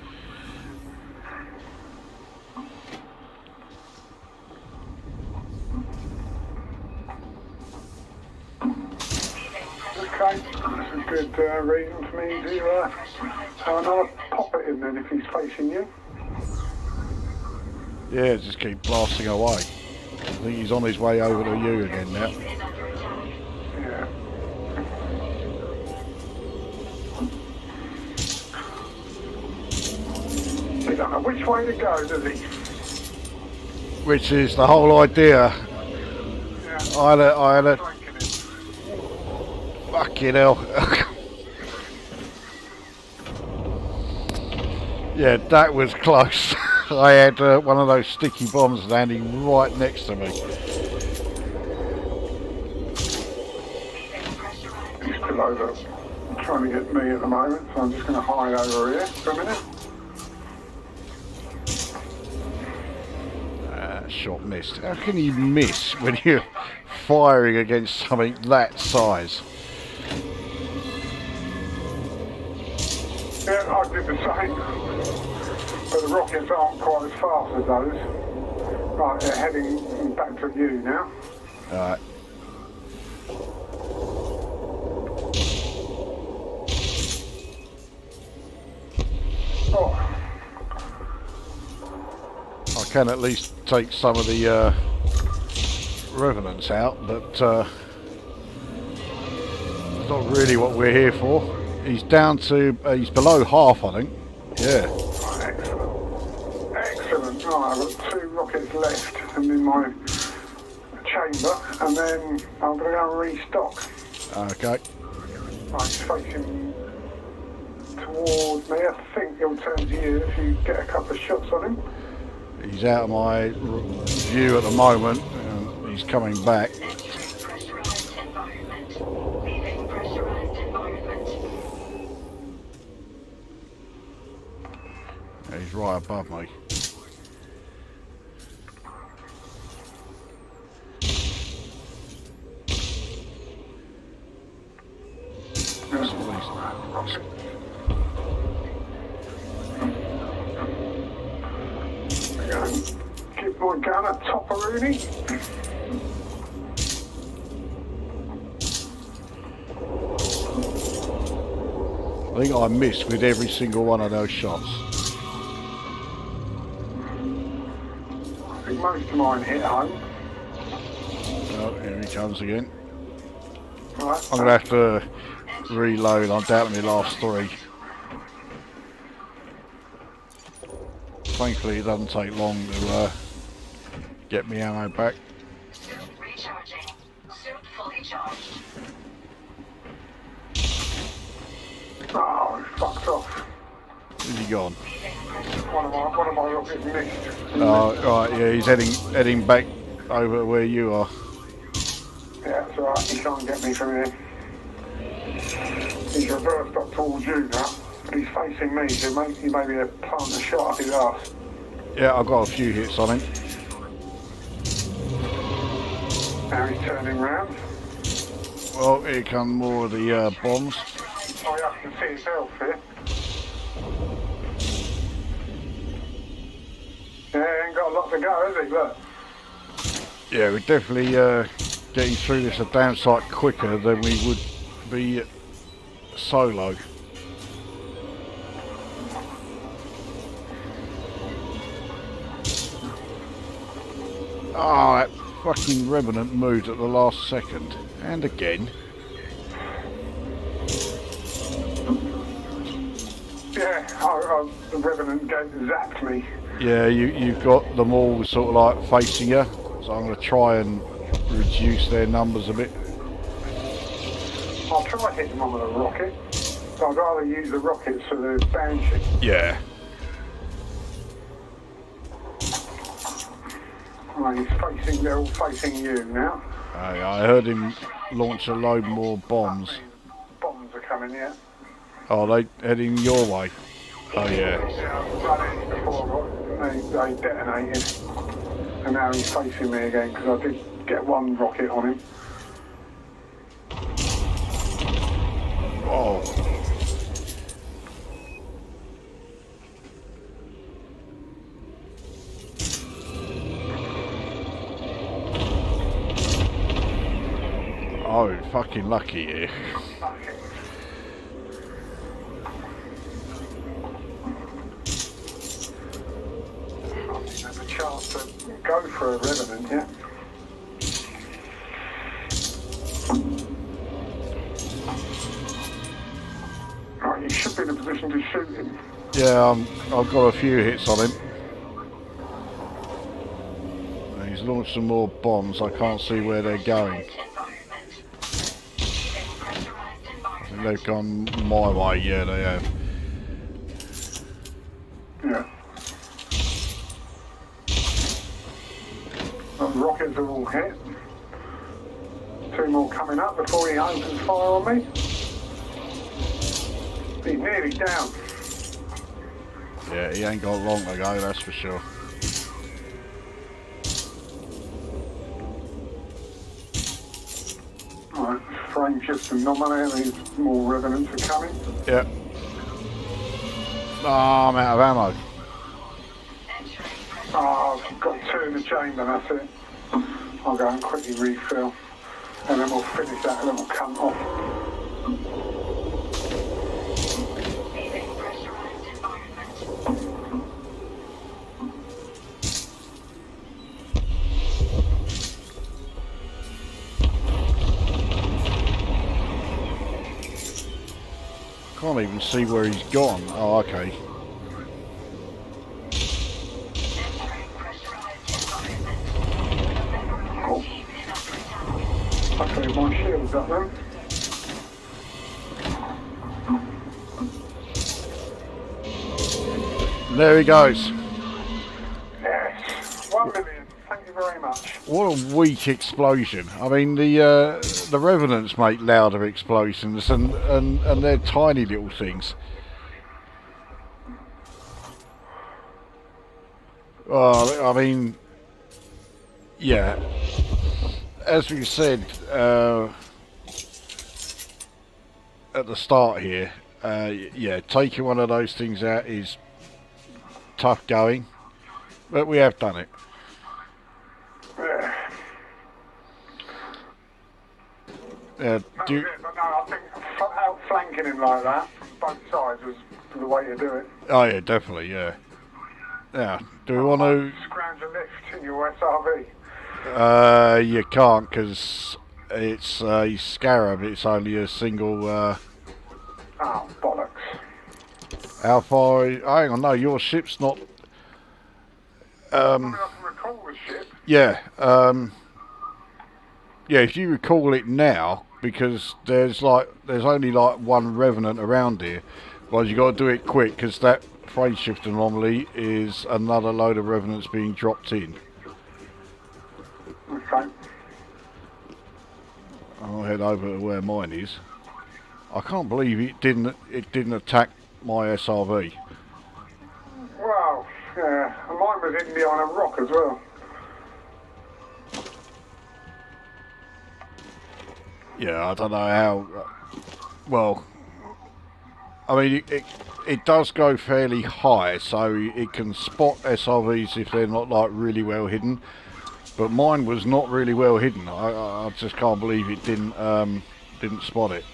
Okay, that's a good reason for me to have another pop at him then if he's facing you. Yeah, just keep blasting away. I think he's on his way over to you again now. Is under attack. Yeah. He don't know which way to go, does he? Which is the whole idea. Yeah. I had a Flanking him. fucking hell. Yeah, that was close. I had one of those sticky bombs landing right next to me. He's still over trying to get me at the moment, so I'm just going to hide over here for a minute. Shot missed. How can you miss when you're firing against something that size? Yeah, I did the same, but the rockets aren't quite as fast as those. Right, they're heading back to you now. Alright. Oh, I can at least take some of the revenants out, but it's not really what we're here for. He's down to, he's below half, I think. Yeah. excellent. Excellent. Right, I've got 2 rockets left and in my chamber, and then I'm going to go and restock. Okay. Right, he's facing towards me. I think he'll turn to you if you get a couple of shots on him. He's out of my view at the moment, and he's coming back. Entering pressurized environment. Leaving pressurized environment. He's right above me. That's what he's- Give my gun a topperoonie. I think I missed with every single one of those shots. I think most of mine hit home. Oh, here he comes again. Right. I'm going to have to reload. I'm down to my last 3. Thankfully, it doesn't take long to get me ammo back. Suit recharging. Suit fully charged. Oh, he fucked off. Where's he gone? One of my rockets missed. Oh, right, yeah, he's heading back over where you are. Yeah, that's alright. He can't get me from here. He's reversed up towards you now, but he's facing me, so he may be a plant a shot up his arse. Yeah, I've got a few hits on him. Now he's turning round. Well, here come more of the bombs. Oh, you can see himself here. Yeah, ain't got a lot to go, has he? Look. Yeah, we're definitely getting through this a damn sight quicker than we would be solo. Oh, that fucking Revenant moved at the last second. And again. Yeah, the Revenant zapped me. Yeah, you've got them all sort of like facing you, so I'm going to try and reduce their numbers a bit. I'll try to hit them on with a rocket. So I'd rather use the rockets for the Banshee. Yeah. Right, they're all facing you now. I heard him launch a load more bombs. Bombs are coming, yeah. Oh, they heading your way? Oh yeah. Yeah, I've done it before, they detonated. And now he's facing me again, because I did get one rocket on him. Oh. Oh, fucking lucky here. Have a chance to go for a Revenant, yeah? Right, you should be in a position to shoot him. Yeah, I've got a few hits on him. He's launched some more bombs. I can't see where they're going. They've gone my way, yeah, they have. Yeah. The rockets are all hit. 2 more coming up before he opens fire on me. He's nearly down. Yeah, he ain't got long to go, that's for sure. Right, frame shift anomaly, these more Revenants are coming. Yeah. Oh, I'm out of ammo. Oh, I've got 2 in the chamber, that's it. I'll go and quickly refill. And then we'll finish that little cunt off. Leaving pressurized environment. Can't even see where he's gone. Oh, okay. Entering pressurized environment. Cool. Okay, my shield's up then. There he goes. Yes. 1 million. Thank you very much. What a weak explosion. I mean, the Revenants make louder explosions, and they're tiny little things. Well, I mean, yeah. As we said at the start here, yeah, taking one of those things out is tough going, but we have done it. Yeah. Do But no, I think outflanking him like that, both sides, was the way to do it. oh yeah, definitely, yeah. Yeah. Do we want to? Scrounge a lift in your SRV. You can't, because it's a Scarab. It's only a single. Oh, bollocks. How far? Hang on, no, your ship's not. I mean, I can recall the ship. Yeah. Yeah. If you recall it now, because there's only like one Revenant around here. Well, you got to do it quick, because that phase shift anomaly is another load of Revenants being dropped in. Okay. I'll head over to where mine is. I can't believe it didn't attack my SRV. Wow. Yeah. And mine was hidden behind a rock as well. Yeah, I don't know how. Well, I mean, it does go fairly high, so it can spot SRVs if they're not like really well hidden. But mine was not really well hidden. I just can't believe it didn't spot it.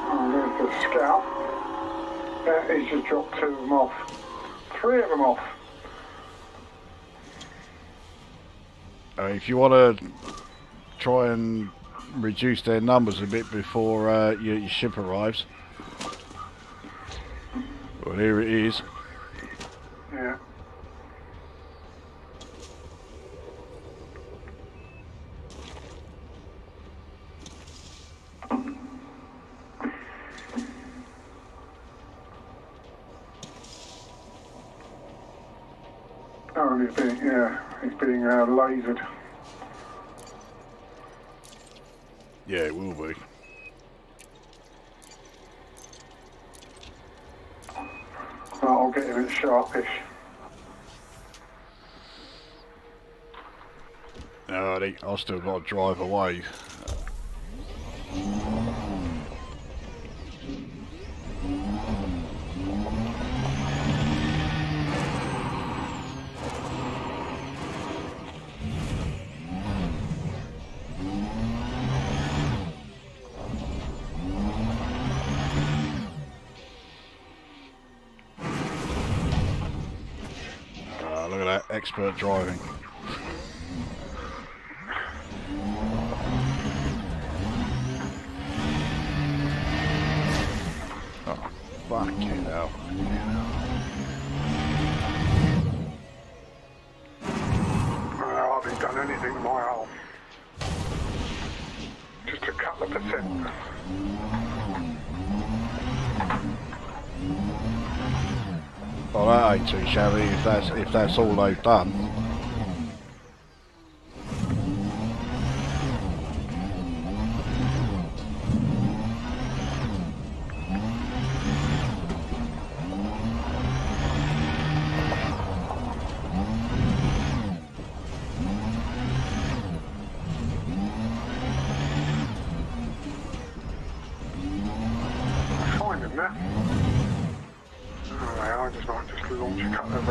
Oh, there's the scout. Yeah, he's just dropped 2 of them off. 3 of them off. If you want to try and reduce their numbers a bit before your ship arrives. Well, here it is. Yeah. Oh, and he's being lasered. Yeah, it will be. I'll get him at sharpish. No, I've still got to drive away. Look at that, expert driving. Oh, fucking hell. I haven't done anything to my hull. Just a couple of percent. Well, that ain't too shabby if that's all they've done. Fine, isn't it? I might just launch a couple of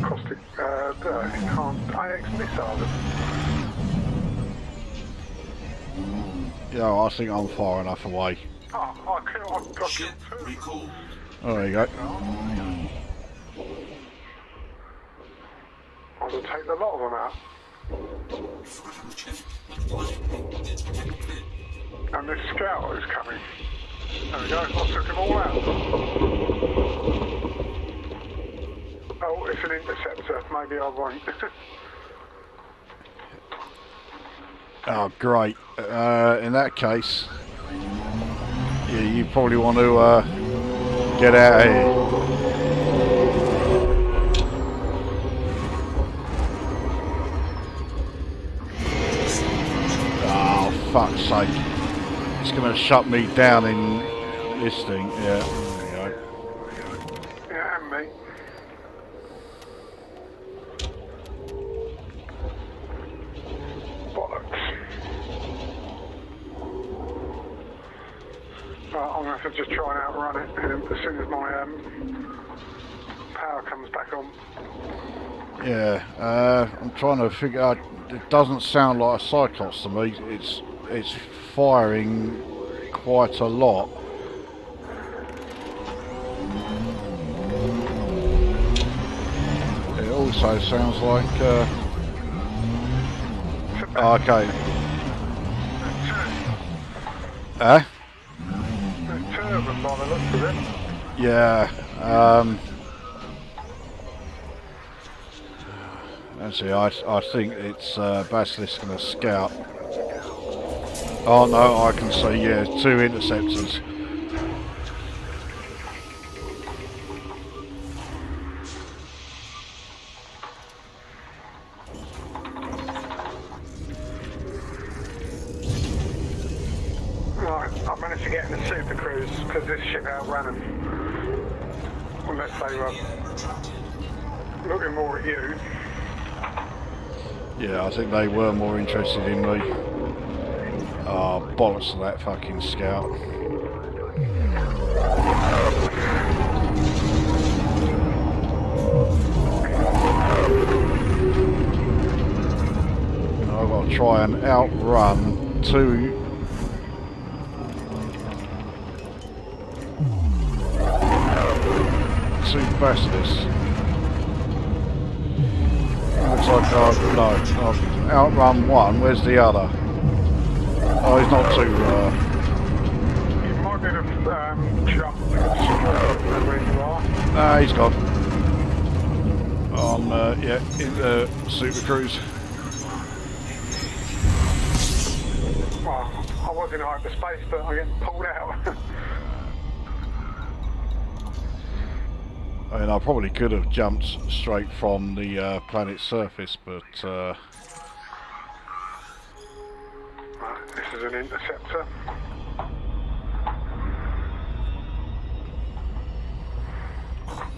caustic, enhanced AX missiles. Yeah, I think I'm far enough away. Oh, I've got Ship recall. Oh, there you go. I'll take the lot of them out. Throttle check. Flight detected. And this scout is coming. There we go, I took them all out. Oh, it's an interceptor. Maybe I won't. Oh, great. In that case, yeah, you probably want to get out of here. Oh, fuck's sake. It's going to shut me down in this thing. Yeah, there you go. Yeah, and me. Bollocks. Right, I'm going to have to just try and outrun it as soon as my power comes back on. Yeah, I'm trying to figure out. It doesn't sound like a Cyclops to me. It's firing quite a lot. It also sounds like. Okay. Eh? Turbine by the looks of it. Yeah. Actually, I think it's Basilisk and a Scout. Oh no, I can see, yeah, 2 interceptors. Right, I managed to get in the Super Cruise because this ship outran them. Unless they were looking more at you. Yeah, I think they were more interested in me. Oh, bollocks to that fucking Scout. I've got to try and outrun 2 Basilisks. Looks like I've outrun 1. Where's the other? Oh, he's not too. You might be able to jump where you are. Ah, he's gone. Yeah, in the Super Cruise. Well, I was in hyperspace, but I'm getting pulled out. I mean, I probably could have jumped straight from the planet's surface, but Right, this is an interceptor.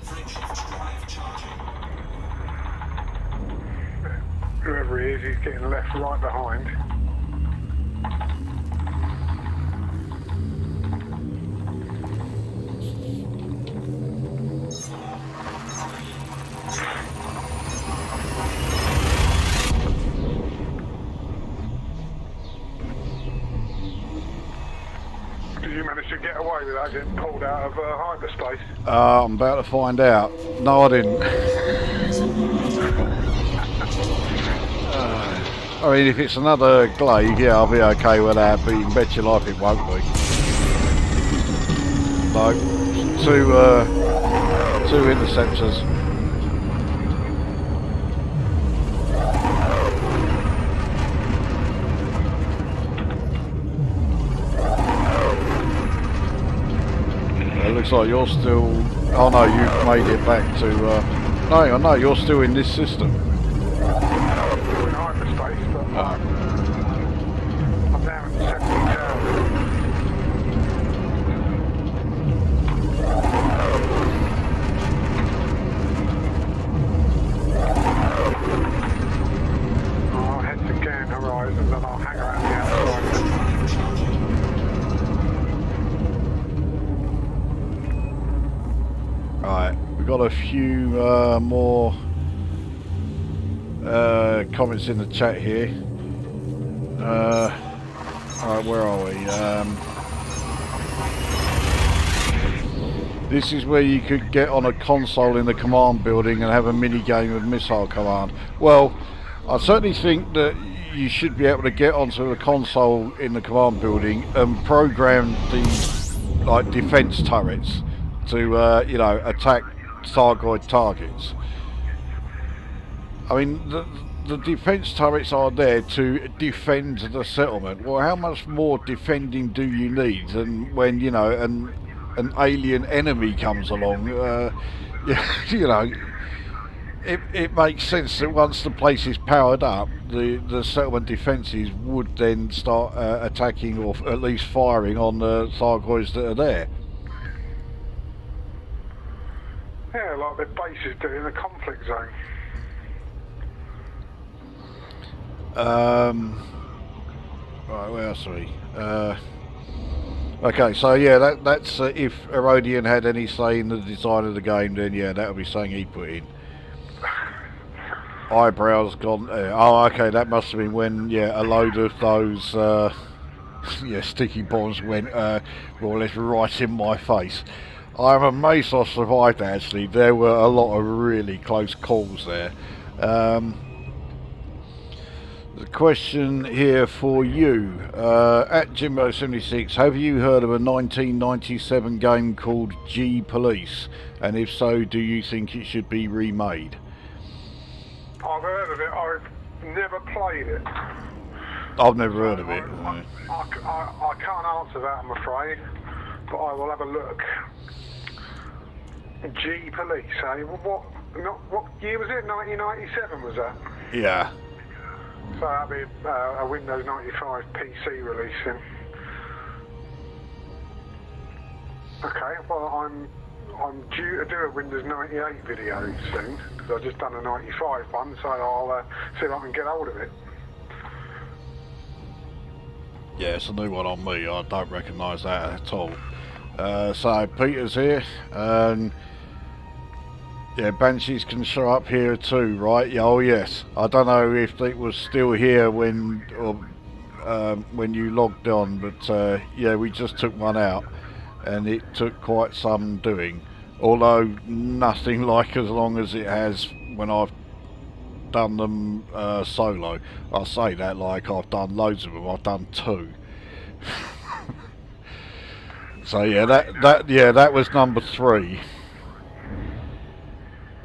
Frameshift drive charging. Whoever he is, he's getting left right behind. Did you manage to get away without getting pulled out of hyperspace? I'm about to find out. No, I didn't. I mean, if it's another glade, yeah, I'll be okay with that, but you can bet your life it won't be. No, two interceptors. It looks like you're still. Oh no, you've made it back to. No, hang on, no, you're still in this system. Still in hyperspace, but I'm down at 70,000. I'll head to Gan Horizons and I'll hang around the outside. Right, we've got a few more comments in the chat here. Alright, where are we? This is where you could get on a console in the command building and have a mini game of Missile Command. Well, I certainly think that you should be able to get onto a console in the command building and program these like defense turrets to you know, attack Thargoid targets. I mean, the defense turrets are there to defend the settlement. Well, how much more defending do you need than when, you know, an alien enemy comes along? You know, it makes sense that once the place is powered up, the settlement defences would then start attacking or at least firing on the Thargoids that are there. Yeah, like the bases do in a conflict zone. Right, where else are we? Okay, so yeah, that's if Herodian had any say in the design of the game, then yeah, that would be something he put in. Eyebrows gone. Oh, okay, that must have been when, yeah, a load of those yeah, sticky bombs went more or less right in my face. I'm amazed I survived, actually. There were a lot of really close calls there. The question here for you, at Jimbo76, have you heard of a 1997 game called G Police? And if so, do you think it should be remade? I've heard of it, I've never played it. I've never heard of it. I can't answer that, I'm afraid, but I will have a look. G Police, eh? What year was it? 1997 was that? Yeah. So that'd be a Windows 95 PC release then. Okay, well I'm due to do a Windows 98 video soon, because I've just done a 95 one, so I'll see if I can get hold of it. Yeah, it's a new one on me. I don't recognise that at all. So Peter's here. Yeah, Banshees can show up here too, right? Yeah, oh yes. I don't know if it was still here when you logged on, but yeah, we just took one out, and it took quite some doing. Although nothing like as long as it has when I've done them solo. I say that like I've done loads of them. I've done 2. So yeah, that was number 3,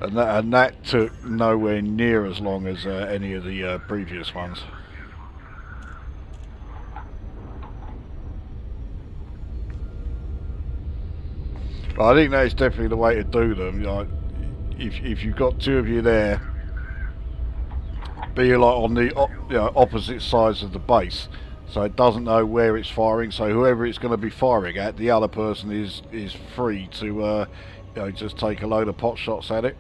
and that took nowhere near as long as any of the previous ones. But I think that is definitely the way to do them. Like, if you've got 2 of you there, be like on the opposite sides of the base, so it doesn't know where it's firing. So whoever it's going to be firing at, the other person is free to just take a load of pot shots at it.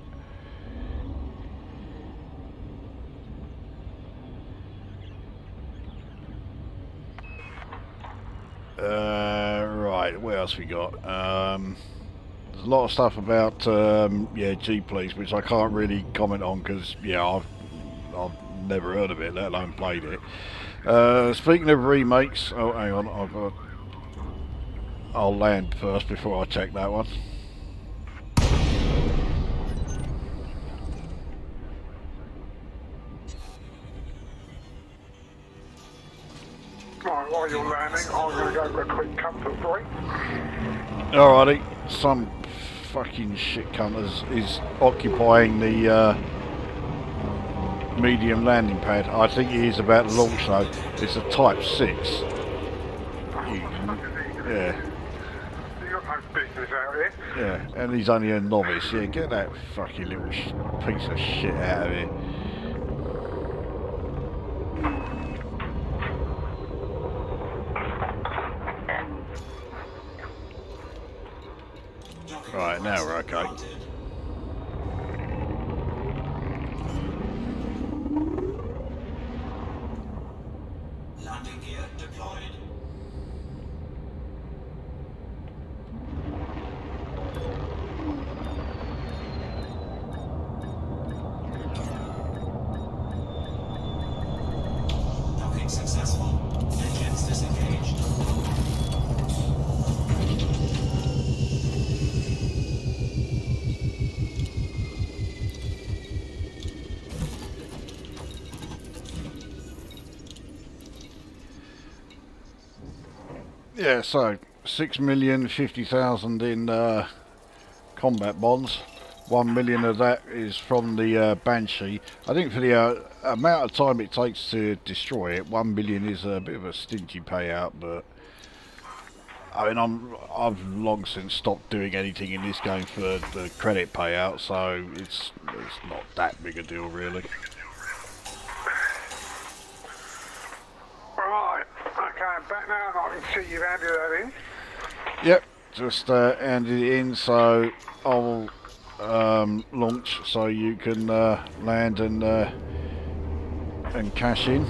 Right, what else we got? There's a lot of stuff about G-Police, which I can't really comment on because I've never heard of it, let alone played it. Speaking of remakes, oh hang on, I'll land first before I check that one. Right, while you're landing, I'm going to go for a quick comfort break. Alrighty, some fucking shit cunt is occupying the medium landing pad. I think he is about to launch though. It's a Type 6. Yeah. You got no business out here. Yeah, and he's only a novice. Yeah, get that fucking little piece of shit out of here. Right, now we're okay. Landing gear deployed. Docking successful. Engines disengaged. Yeah, so 6,050,000 in combat bonds. 1 million of that is from the Banshee. I think for the amount of time it takes to destroy it, 1 million is a bit of a stingy payout. But I mean, I've long since stopped doing anything in this game for the credit payout, so it's not that big a deal really. Right, okay, I'm back now. I can see you've handed that in. Yep, just handed it in, so I'll launch so you can land and cash in.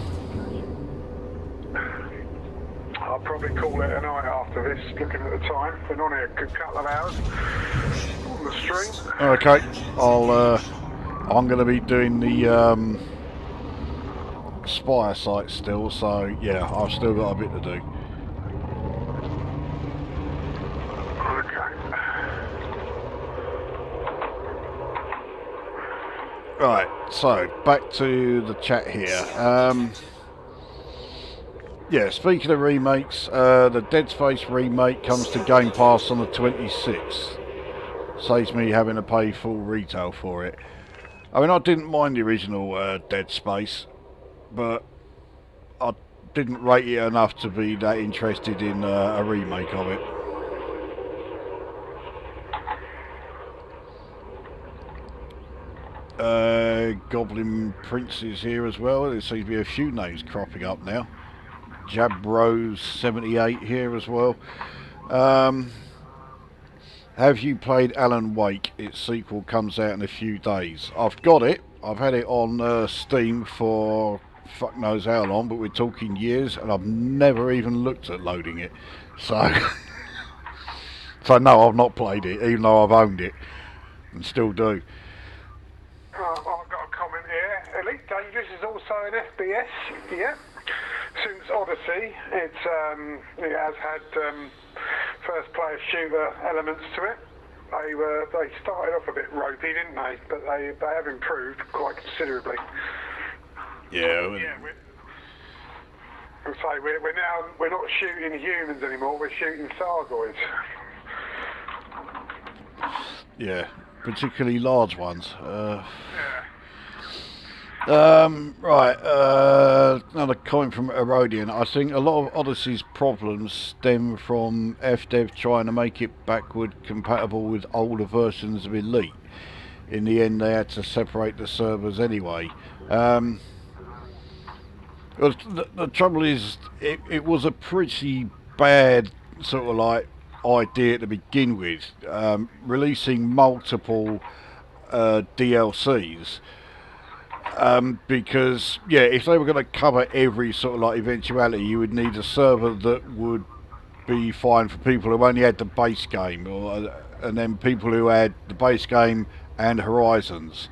I'll probably call it a night after this, looking at the time. Been on here a good couple of hours on the stream. Okay, I'm going to be doing the Spire site still, so yeah, I've still got a bit to do. Right, so back to the chat here. Yeah, speaking of remakes, the Dead Space remake comes to Game Pass on the 26th. Saves me having to pay full retail for it. I mean, I didn't mind the original Dead Space, but I didn't rate it enough to be that interested in a remake of it. Goblin Prince is here as well. There seems to be a few names cropping up now. Jabrose78 here as well. Have you played Alan Wake? Its sequel comes out in a few days. I've got it. I've had it on Steam for fuck knows how long, but we're talking years, and I've never even looked at loading it. So, so no, I've not played it, even though I've owned it and still do. I've got a comment here. Elite Dangerous is also an FPS, yeah. Since Odyssey, it has had first-player shooter elements to it. They started off a bit ropey, didn't they? But they have improved quite considerably. Yeah. I say we're not shooting humans anymore. We're shooting Thargoids. Yeah, particularly large ones. Yeah. Right, another comment from Erodian. I think a lot of Odyssey's problems stem from FDev trying to make it backward compatible with older versions of Elite. In the end, they had to separate the servers anyway. Well, the trouble is, it was a pretty bad sort of like idea to begin with, releasing multiple DLCs. Because yeah, if they were going to cover every sort of like eventuality, you would need a server that would be fine for people who only had the base game, and then people who had the base game and Horizons,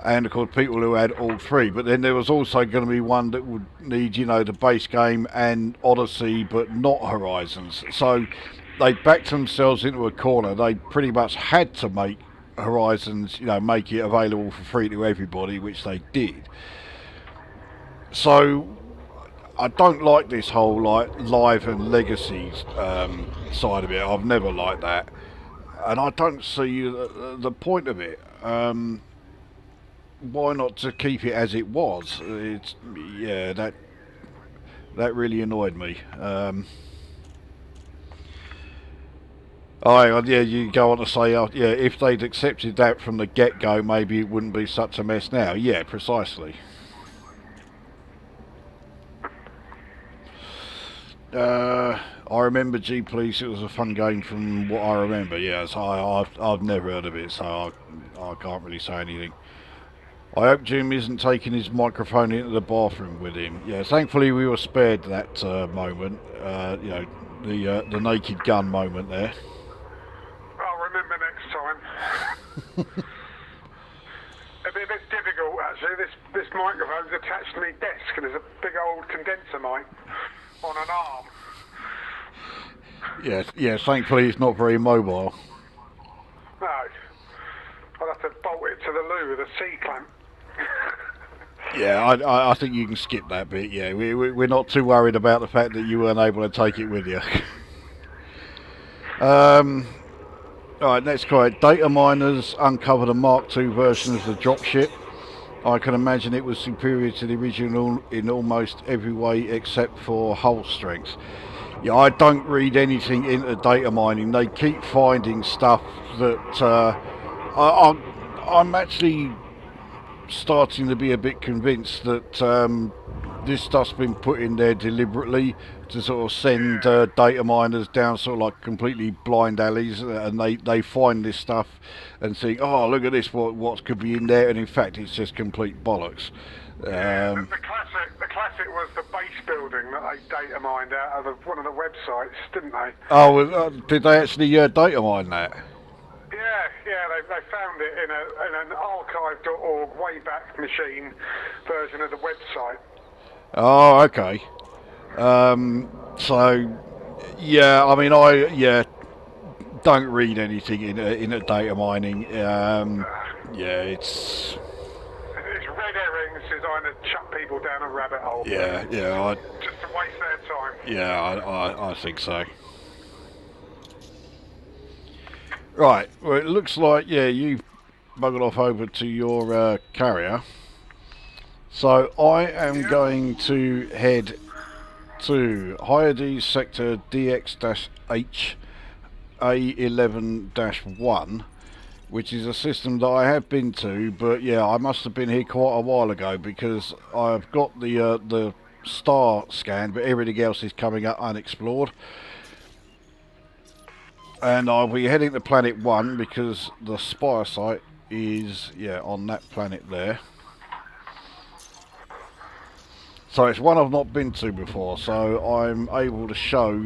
and of course people who had all three. But then there was also going to be one that would need, you know, the base game and Odyssey but not Horizons. So they backed themselves into a corner. They pretty much had to make Horizons, you know, make it available for free to everybody, which they did. So I don't like this whole like live and legacies side of it. I've never liked that, and I don't see the point of it. Why not to keep it as it was? It's yeah, that really annoyed me. Oh, yeah, you go on to say, yeah, if they'd accepted that from the get-go, maybe it wouldn't be such a mess now. Yeah, precisely. I remember G Police. It was a fun game from what I remember. Yes, I've never heard of it, so I can't really say anything. I hope Jim isn't taking his microphone into the bathroom with him. Yeah, thankfully we were spared that moment. You know, the naked gun moment there. I'll remember next time. It'd be a bit difficult actually. This microphone's attached to my desk and there's a big old condenser mic on an arm. Yeah, thankfully it's not very mobile. No. I'll have to bolt it to the loo with a C-clamp. Yeah, I think you can skip that bit. Yeah, we're not too worried about the fact that you weren't able to take it with you. Alright, next comment. Data miners uncovered a Mark II version of the dropship. I can imagine it was superior to the original in almost every way except for hull strength. Yeah, I don't read anything into data mining. They keep finding stuff that I'm actually starting to be a bit convinced that this stuff's been put in there deliberately to sort of send data miners down sort of like completely blind alleys, and they find this stuff and think, oh, look at this, what could be in there, and in fact it's just complete bollocks. The classic was the base building that they data mined out of one of the websites, didn't they? Oh, did they actually data mine that? Yeah, they found it in an archive.org way back machine version of the website. Oh, okay. So, yeah, I mean, don't read anything in a data mining. Yeah, it's red herrings designed to chuck people down a rabbit hole. Yeah, just to waste their time. Yeah, I think so. Right, well, it looks like, yeah, you've buggered off over to your carrier. So I am going to head to Hyades sector DX-H A11-1, which is a system that I have been to, but yeah, I must have been here quite a while ago because I've got the star scanned, but everything else is coming up unexplored. And I'll be heading to Planet 1 because the Spire site is, yeah, on that planet there. So it's one I've not been to before, so I'm able to show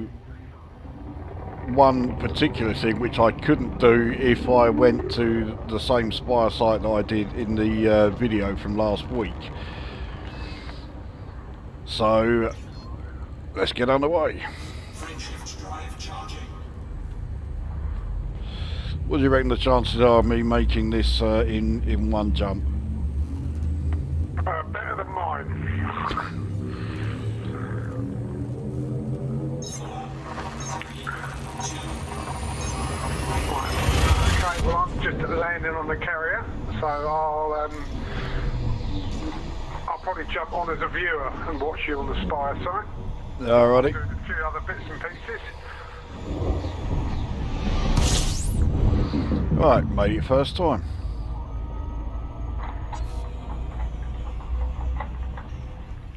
one particular thing which I couldn't do if I went to the same Spire site that I did in the video from last week. So let's get underway. Frameshift drive charging. What do you reckon the chances are of me making this in one jump? Better than mine. landing on the carrier, so I'll probably jump on as a viewer and watch you on the Spire site. Alrighty. Doing a few other bits and pieces. Right, made it first time.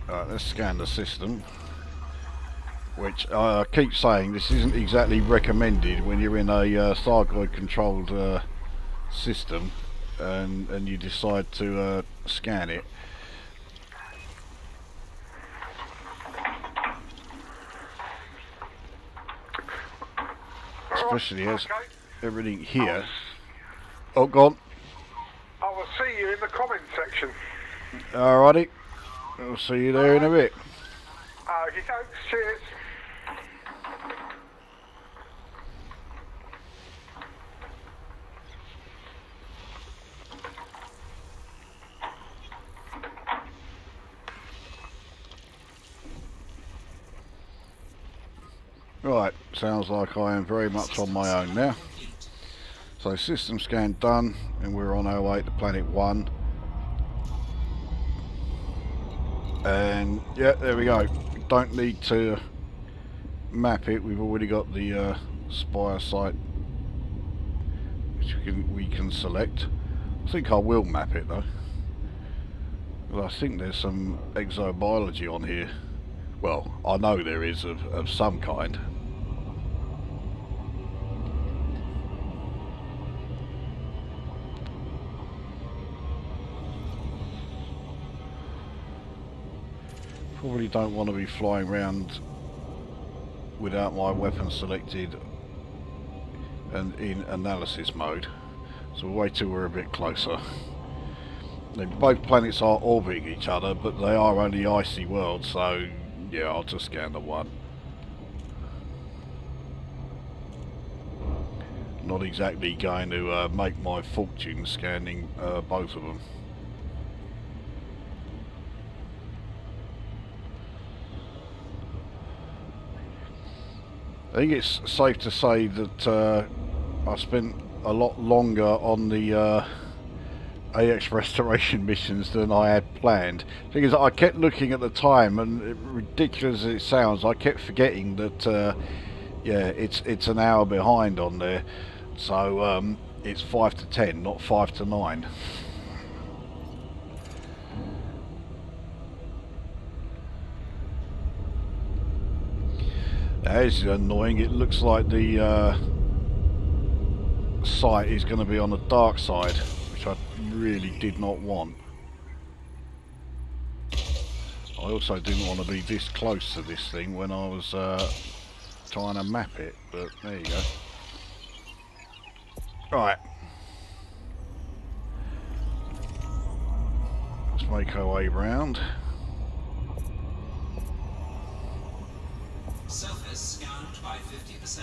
Right, let's scan the system. Which I keep saying, this isn't exactly recommended when you're in a Thargoid controlled system and you decide to scan it. Especially as everything here. Oh, gone. I will see you in the comment section. Alrighty. I'll see you there in a bit. Okay, folks, cheers. Right, sounds like I am very much on my own now. So system scan done, and we're on our way to planet 1. And yeah, there we go. Don't need to map it, we've already got the Spire site which we can select. I think I will map it though. Well, I think there's some exobiology on here. Well, I know there is of some kind. Probably don't want to be flying around without my weapon selected and in analysis mode. So we'll wait till we're a bit closer. Both planets are orbiting each other, but they are only icy worlds, so yeah, I'll just scan the one. Not exactly going to make my fortune scanning both of them. I think it's safe to say that I spent a lot longer on the AX restoration missions than I had planned. The thing is, I kept looking at the time, and ridiculous as it sounds, I kept forgetting that yeah, it's an hour behind on there. So it's 5 to 10, not 5 to 9. That is annoying. It looks like the site is going to be on the dark side, which I really did not want. I also didn't want to be this close to this thing when I was trying to map it, but there you go. Right. Let's make our way round. Surface scanned by 50%.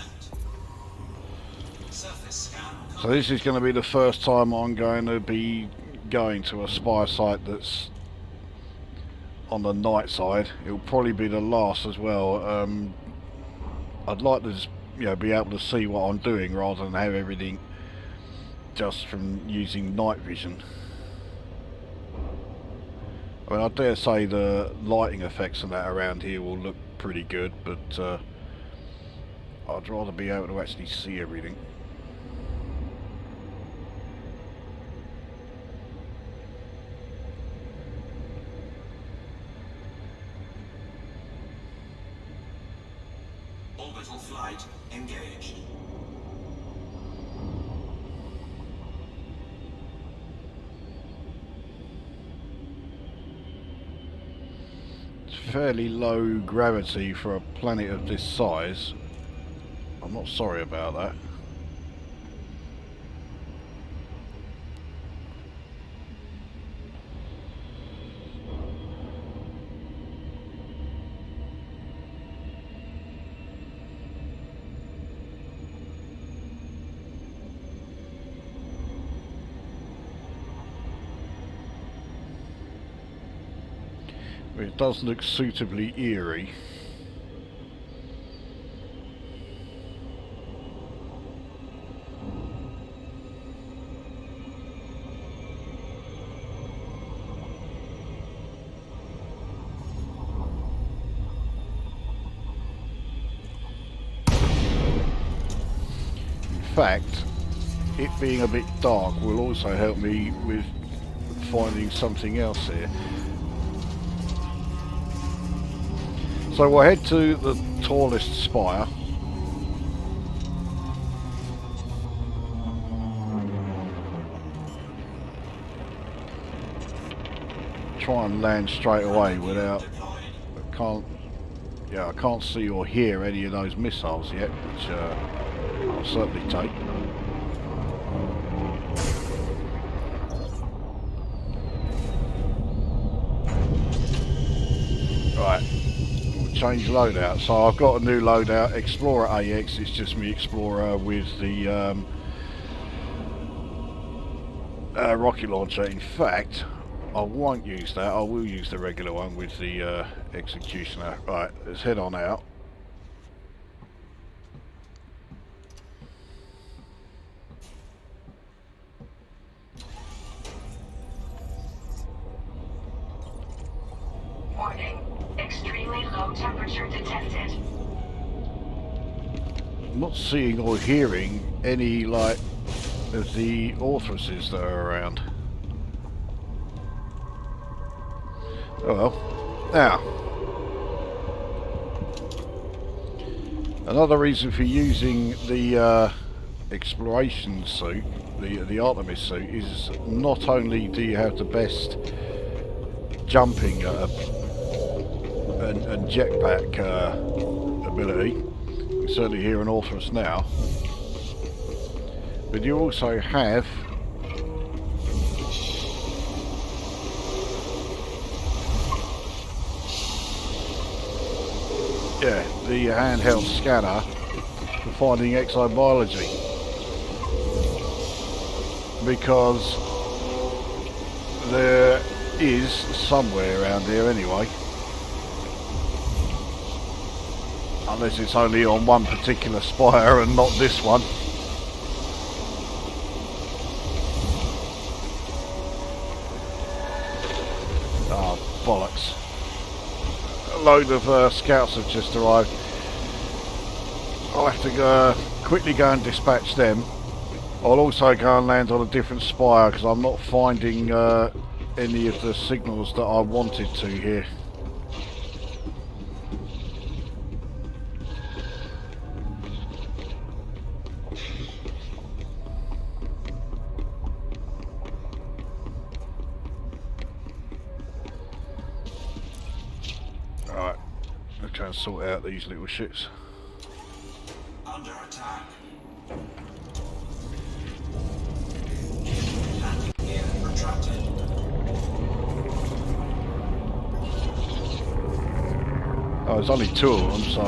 Surface scan. So this is going to be the first time I'm going to be going to a Spire site that's on the night side. It'll probably be the last as well. I'd like to just, be able to see what I'm doing rather than have everything just from using night vision. I mean, I dare say the lighting effects and that around here will look pretty good, but I'd rather be able to actually see everything. Orbital flight engaged. Fairly low gravity for a planet of this size. I'm not sorry about that. It does look suitably eerie. fact, it being a bit dark will also help me with finding something else here. So we'll head to the tallest spire. Try and land straight away without, I can't see or hear any of those missiles yet, which I'll certainly take. Right, we'll change loadout. So I've got a new loadout, Explorer AX. It's just me Explorer with the rocket launcher. In fact, I won't use that. I will use the regular one with the Executioner. Right, let's head on out. Warning. Extremely low temperature detected. I'm not seeing or hearing any, like, of the Orthruses that are around. Oh well. Now, another reason for using the exploration suit, the Artemis suit, is not only do you have the best jumping and jetpack ability, you can certainly hear an Orthrus now, but you also have the handheld scanner for finding exobiology, because there is somewhere around here anyway, unless it's only on one particular spire and not this one. Oh, bollocks. A load of scouts have just arrived. I'll have to quickly go and dispatch them. I'll also go and land on a different spire because I'm not finding any of the signals that I wanted to here. Alright, let's try and sort out these little shits. Under attack. Gear retracted. Oh, there's only two of them, so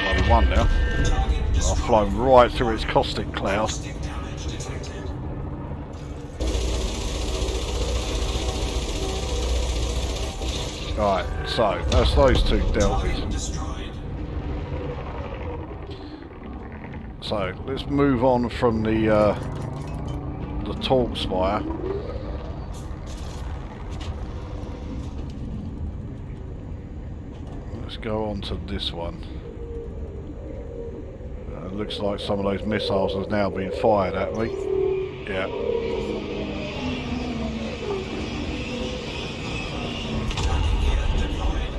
only one now. I've flown right through its caustic cloud. Stick damage detected. Right, so that's those two dealt Target with. destroyed. So let's move on from the tall spire. Let's go on to this one. Looks like some of those missiles have now been fired at me. Yeah. Landing gear deployed.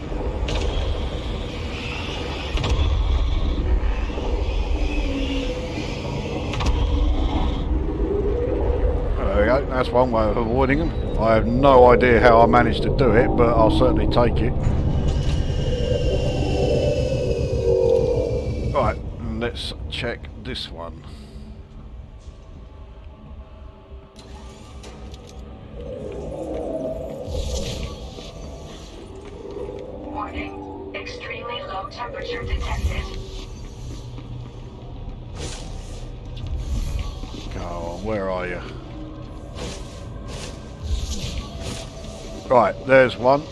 There we go. That's one way of avoiding them. I have no idea how I managed to do it, but I'll certainly take it. Right, let's check this one. Warning. Extremely low temperature detected. Go on, where are you? Right, there's one.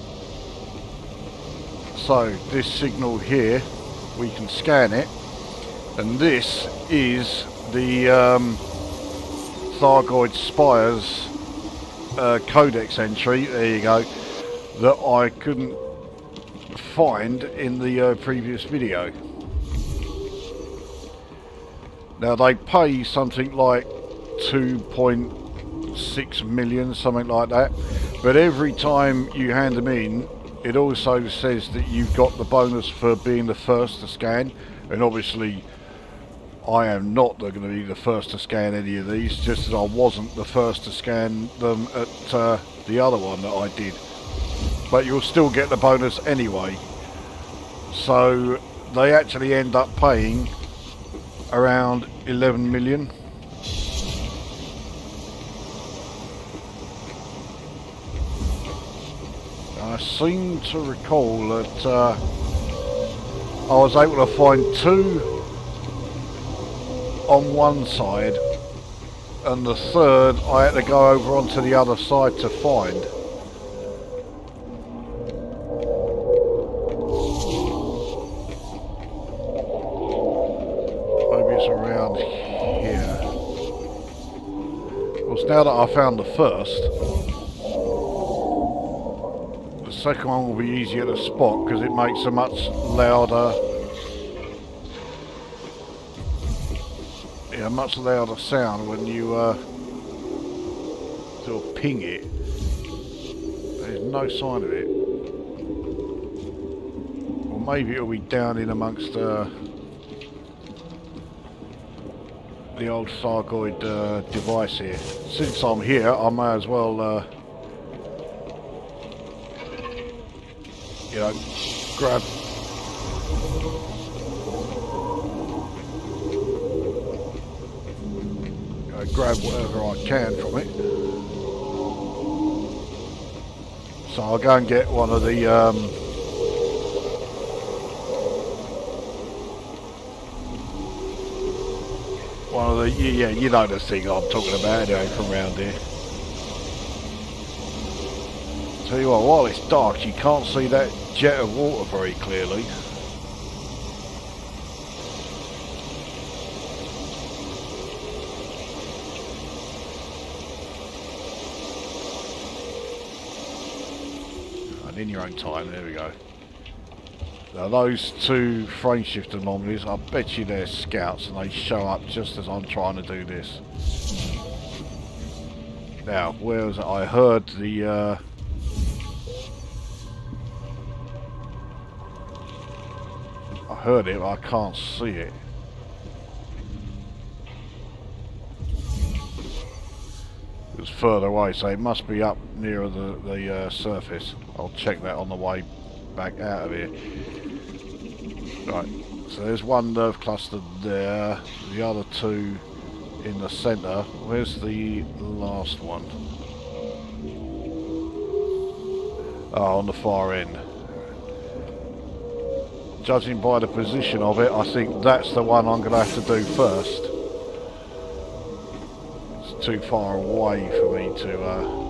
So this signal here, we can scan it, and this is the Thargoid Spire's codex entry. There you go. That I couldn't find in the previous video. Now they pay something like 2.6 million, something like that, but every time you hand them in, it also says that you've got the bonus for being the first to scan, and obviously I am not going to be the first to scan any of these, just as I wasn't the first to scan them at the other one that I did. But you'll still get the bonus anyway. So they actually end up paying around 11 million. I seem to recall that I was able to find 2 on one side, and the third I had to go over onto the other side to find. Maybe it's around here. Of course, now that I found the first, the second one will be easier to spot because it makes a much louder sound when you sort of ping it. There's no sign of it. Or maybe it'll be down in amongst the old Thargoid device here. Since I'm here, I may as well you know, grab whatever I can from it. So I'll go and get one of the yeah, you know the thing I'm talking about anyway from around here. Tell you what, while it's dark you can't see that jet of water very clearly. In your own time, there we go. Now those 2 frame shift anomalies, I bet you they're scouts and they show up just as I'm trying to do this. Now, where was it? I heard the I heard it, but I can't see it. It's further away, so it must be up nearer the surface. I'll check that on the way back out of here. Right, so there's one nerve cluster there, the other 2 in the centre. Where's the last one? Oh, on the far end. Judging by the position of it, I think that's the one I'm going to have to do first. It's too far away for me to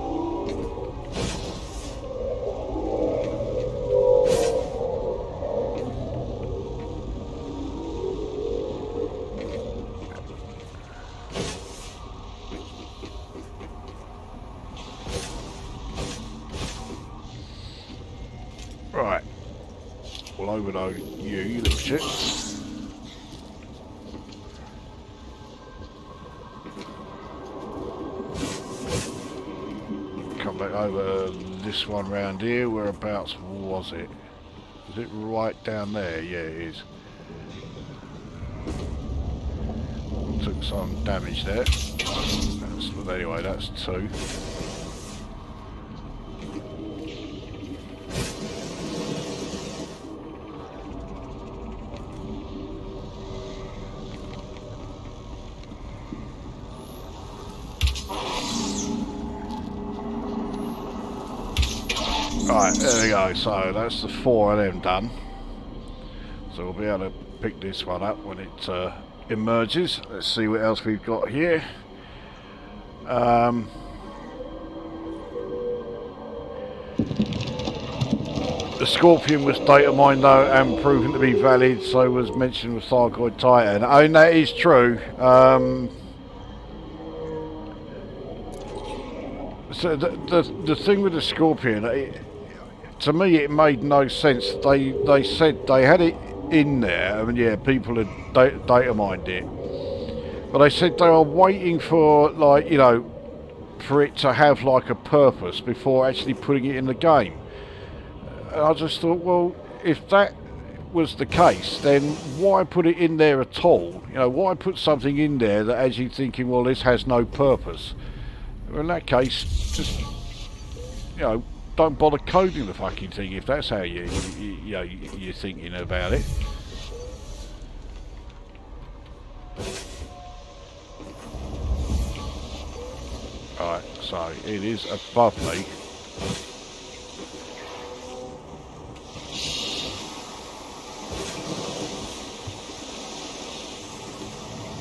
Right. Well, over to you little shit. Come back over this one round here. Whereabouts was it? Is it right down there? Yeah, it is. Took some damage there. But anyway, that's 2. Right, there we go. So that's the 4 of them done. So we'll be able to pick this one up when it emerges. Let's see what else we've got here. The Scorpion was data mined though and proven to be valid, so was mentioned with Thargoid Titan. I mean, that is true. So the thing with the Scorpion, to me it made no sense. They said they had it in there. I mean, yeah, people had data mined it, but they said they were waiting for, like, you know, for it to have like a purpose before actually putting it in the game. And I just thought, well, if that was the case, then why put it in there at all? You know, why put something in there that has you thinking, well, this has no purpose? Well, in that case, just, you know, don't bother coding the fucking thing if that's how you're thinking about it. Right, so it is above me.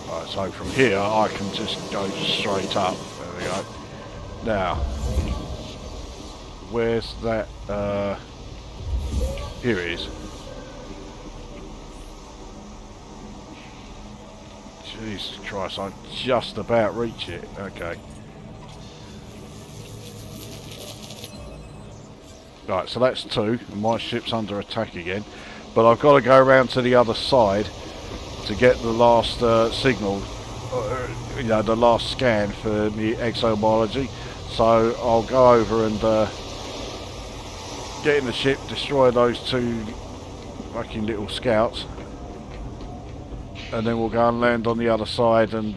Right, so from here I can just go straight up. There we go. Now, where's that? Here it is. Jesus Christ, I just about reach it. Okay. Right, so that's 2, and my ship's under attack again. But I've got to go around to the other side to get the last signal, you know, the last scan for the exobiology. So I'll go over and get in the ship, destroy those 2 fucking little scouts, and then we'll go and land on the other side and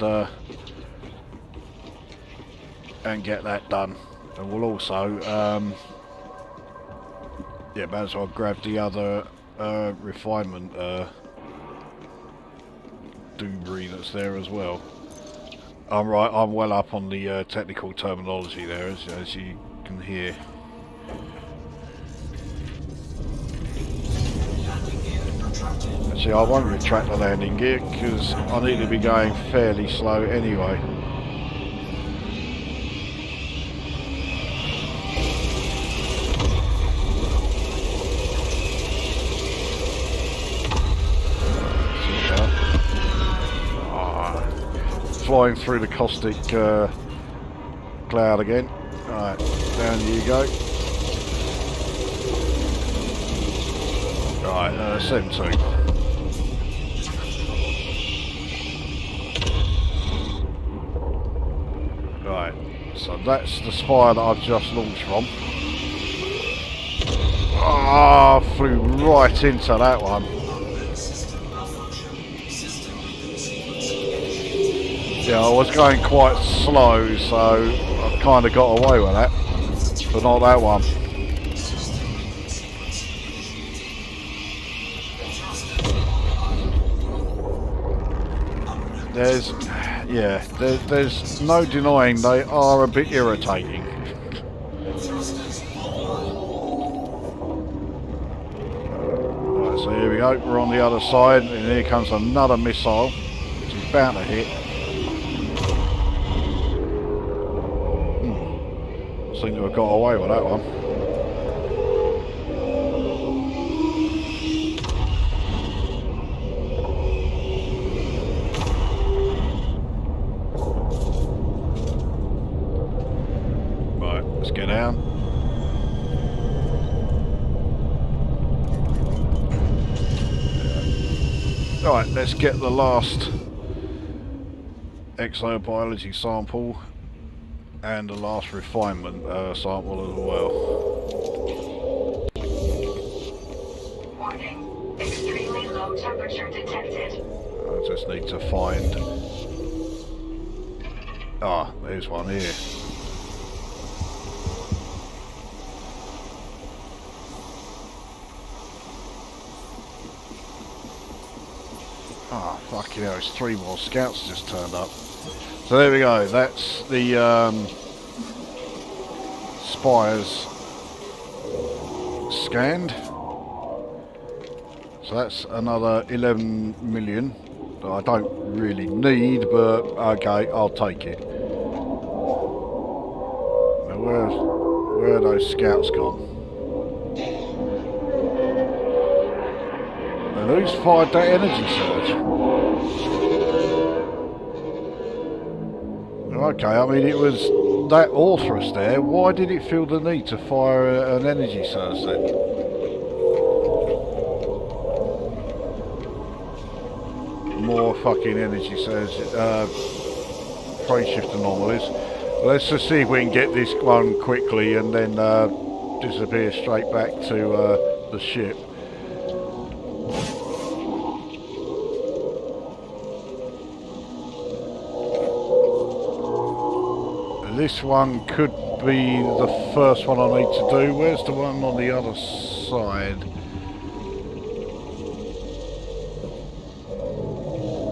get that done. And we'll also yeah, might as well grab the other refinement debris that's there as well. I'm well up on the technical terminology there, as you can hear. Actually, I won't retract the landing gear because I need to be going fairly slow anyway. Flying through the caustic cloud again. Right, down you go. Right, 17. Right, so that's the spire that I've just launched from. Ah, oh, flew right into that one. Yeah, I was going quite slow, so I kind of got away with that, but not that one. There's no denying they are a bit irritating. Right, so here we go, we're on the other side, and here comes another missile, which is bound to hit. Seem to have got away with that one. Right, let's get down. Right, let's get the last exobiology sample and the last refinement sample as well. Warning. Extremely low temperature detected. I just need to find... Ah, there's one here. Ah, fucking hell, it's 3 more scouts just turned up. So there we go, that's the spires scanned. So that's another 11 million that I don't really need, but okay, I'll take it. Now where are those scouts gone? And who's fired that energy surge? Okay, I mean it was that Orthrus there, why did it feel the need to fire an energy surge then? More fucking energy surge, phase shift anomalies. Let's just see if we can get this one quickly and then disappear straight back to the ship. This one could be the first one I need to do. Where's the one on the other side?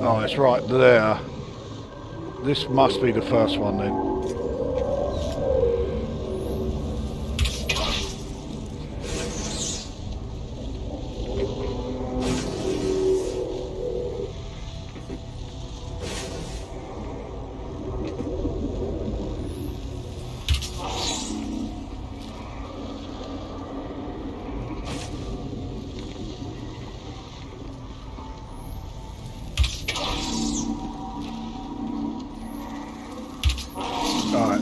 Oh, it's right there. This must be the first one then.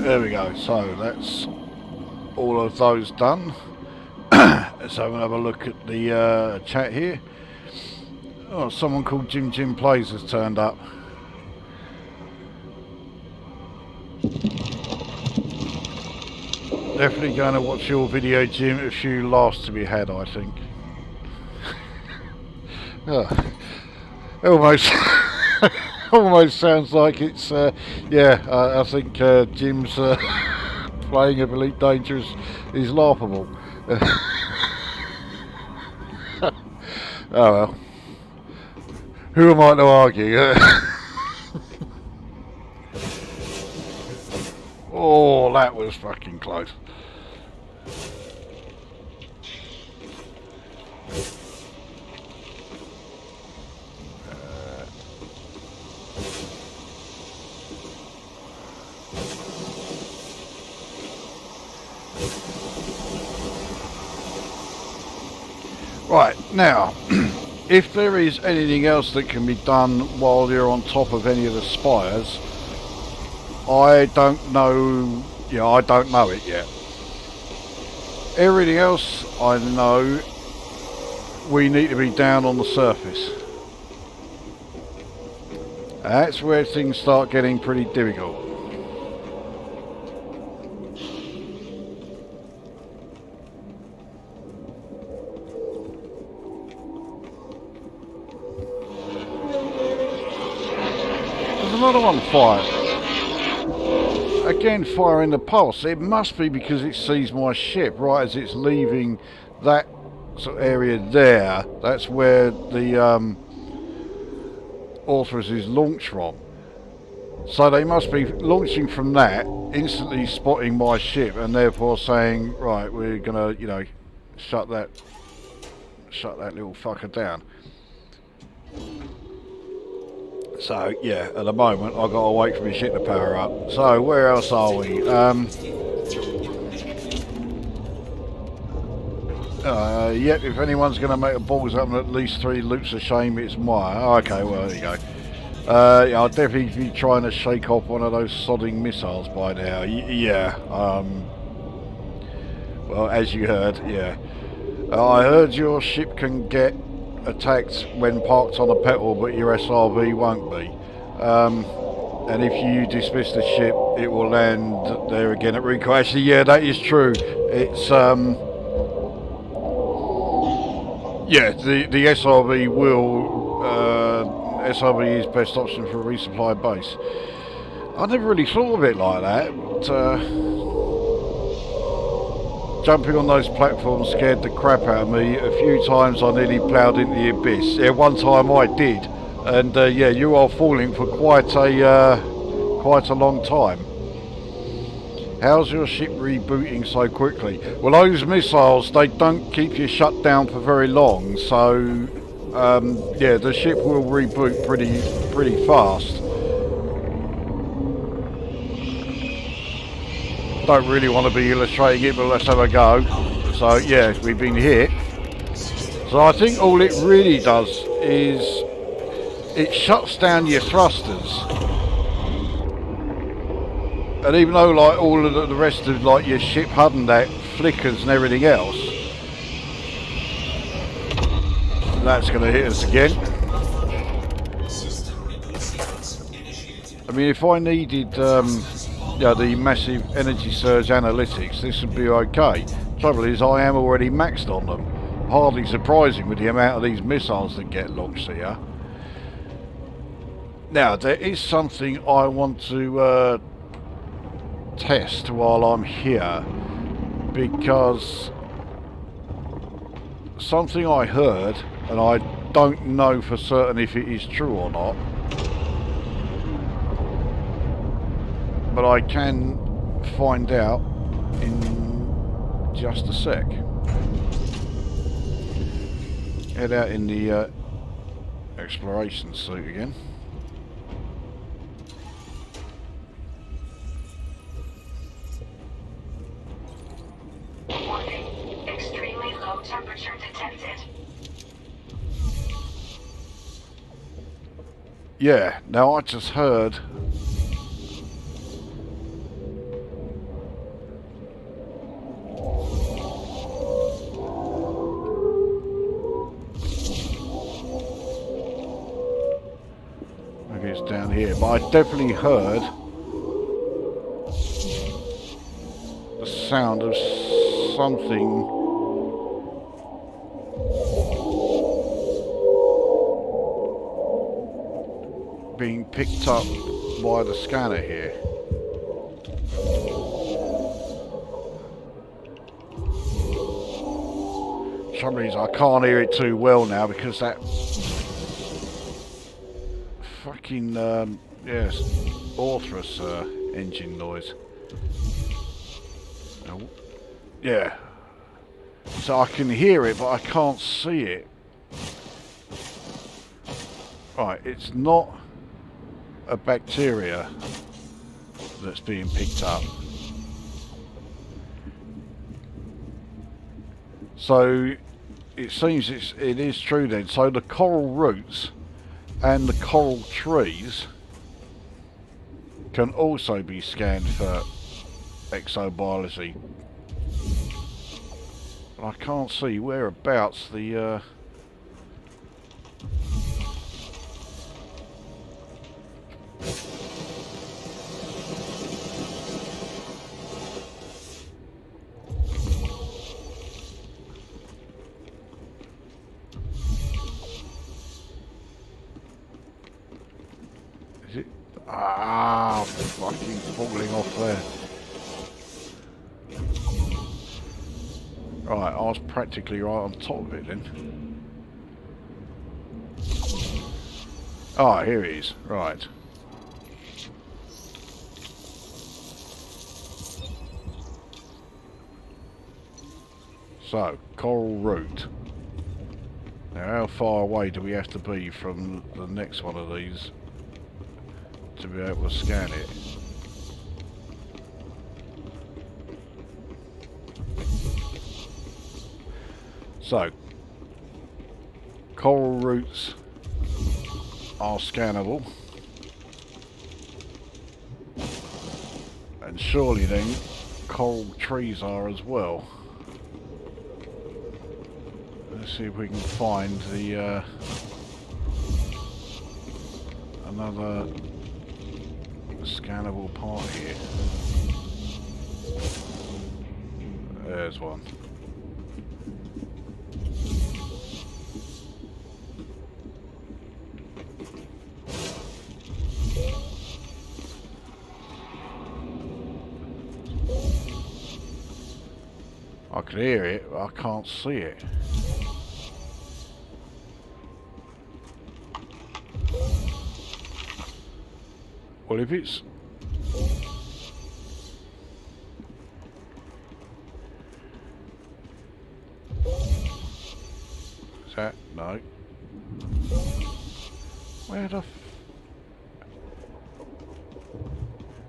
There we go, so that's all of those done. So we'll have a look at the chat here. Oh, someone called Jim Plays has turned up. Definitely going to watch your video, Jim. A few laughs to be had, I think. Oh, almost. Almost sounds like it's, yeah, I think Jim's playing of Elite Dangerous is laughable. Oh well. Who am I to argue? Oh, that was fucking close. Right, now, if there is anything else that can be done while you're on top of any of the spires, I don't know, I don't know it yet. Everything else I know we need to be down on the surface. That's where things start getting pretty difficult. Another one fired. Again firing the pulse. It must be because it sees my ship right as it's leaving that sort of area there. That's where the Orthrus is launched from. So they must be launching from that, instantly spotting my ship and therefore saying, right, we're gonna, shut that little fucker down. So yeah, at the moment I've got to wait for my ship to power up. So where else are we? Yep, if anyone's going to make a balls up and at least 3 loops of shame, it's mine. Okay, well there you go. Yeah, I'll definitely be trying to shake off one of those sodding missiles by now. Yeah. Well, as you heard, yeah. I heard your ship can get attacked when parked on a petal, but your SRV won't be. And if you dismiss the ship, it will land there again at recall. Actually, yeah, that is true. It's yeah, the SRV will SRV is best option for a resupply base. I never really thought of it like that, but jumping on those platforms scared the crap out of me. A few times I nearly ploughed into the abyss. Yeah, one time I did, and yeah, you are falling for quite a long time. How's your ship rebooting so quickly? Well, those missiles, they don't keep you shut down for very long, so yeah, the ship will reboot pretty fast. Don't really want to be illustrating it, but let's have a go. So yeah, we've been hit. So I think all it really does is it shuts down your thrusters. And even though like all of the rest of like your ship HUD and that flickers and everything else, that's going to hit us again. System reboot sequence initiated. I mean, if I needed the massive energy surge analytics, this would be okay. Trouble is, I am already maxed on them. Hardly surprising with the amount of these missiles that get launched here. Now, there is something I want to test while I'm here, because something I heard, and I don't know for certain if it is true or not, but I can find out in just a sec. Head out in the exploration suit again. Warning. Extremely low temperature detected. Yeah, now I just heard maybe it's down here, but I definitely heard the sound of something being picked up by the scanner here. For some reason I can't hear it too well now because that fucking yes, Orthrus engine noise. Yeah, so I can hear it but I can't see it. Right, it's not a bacteria that's being picked up. So it seems it is true then. So the coral roots and the coral trees can also be scanned for exobiology. But I can't see whereabouts the is it? Ah, fucking falling off there. Right, I was practically right on top of it then. Ah, here it is. Right. So, coral root. Now, how far away do we have to be from the next one of these to be able to scan it? So, coral roots are scannable, and surely then coral trees are as well. Let's see if we can find the another scannable part here. There's one. I can hear it, but I can't see it. Well, if it's... Is that... No. Where the...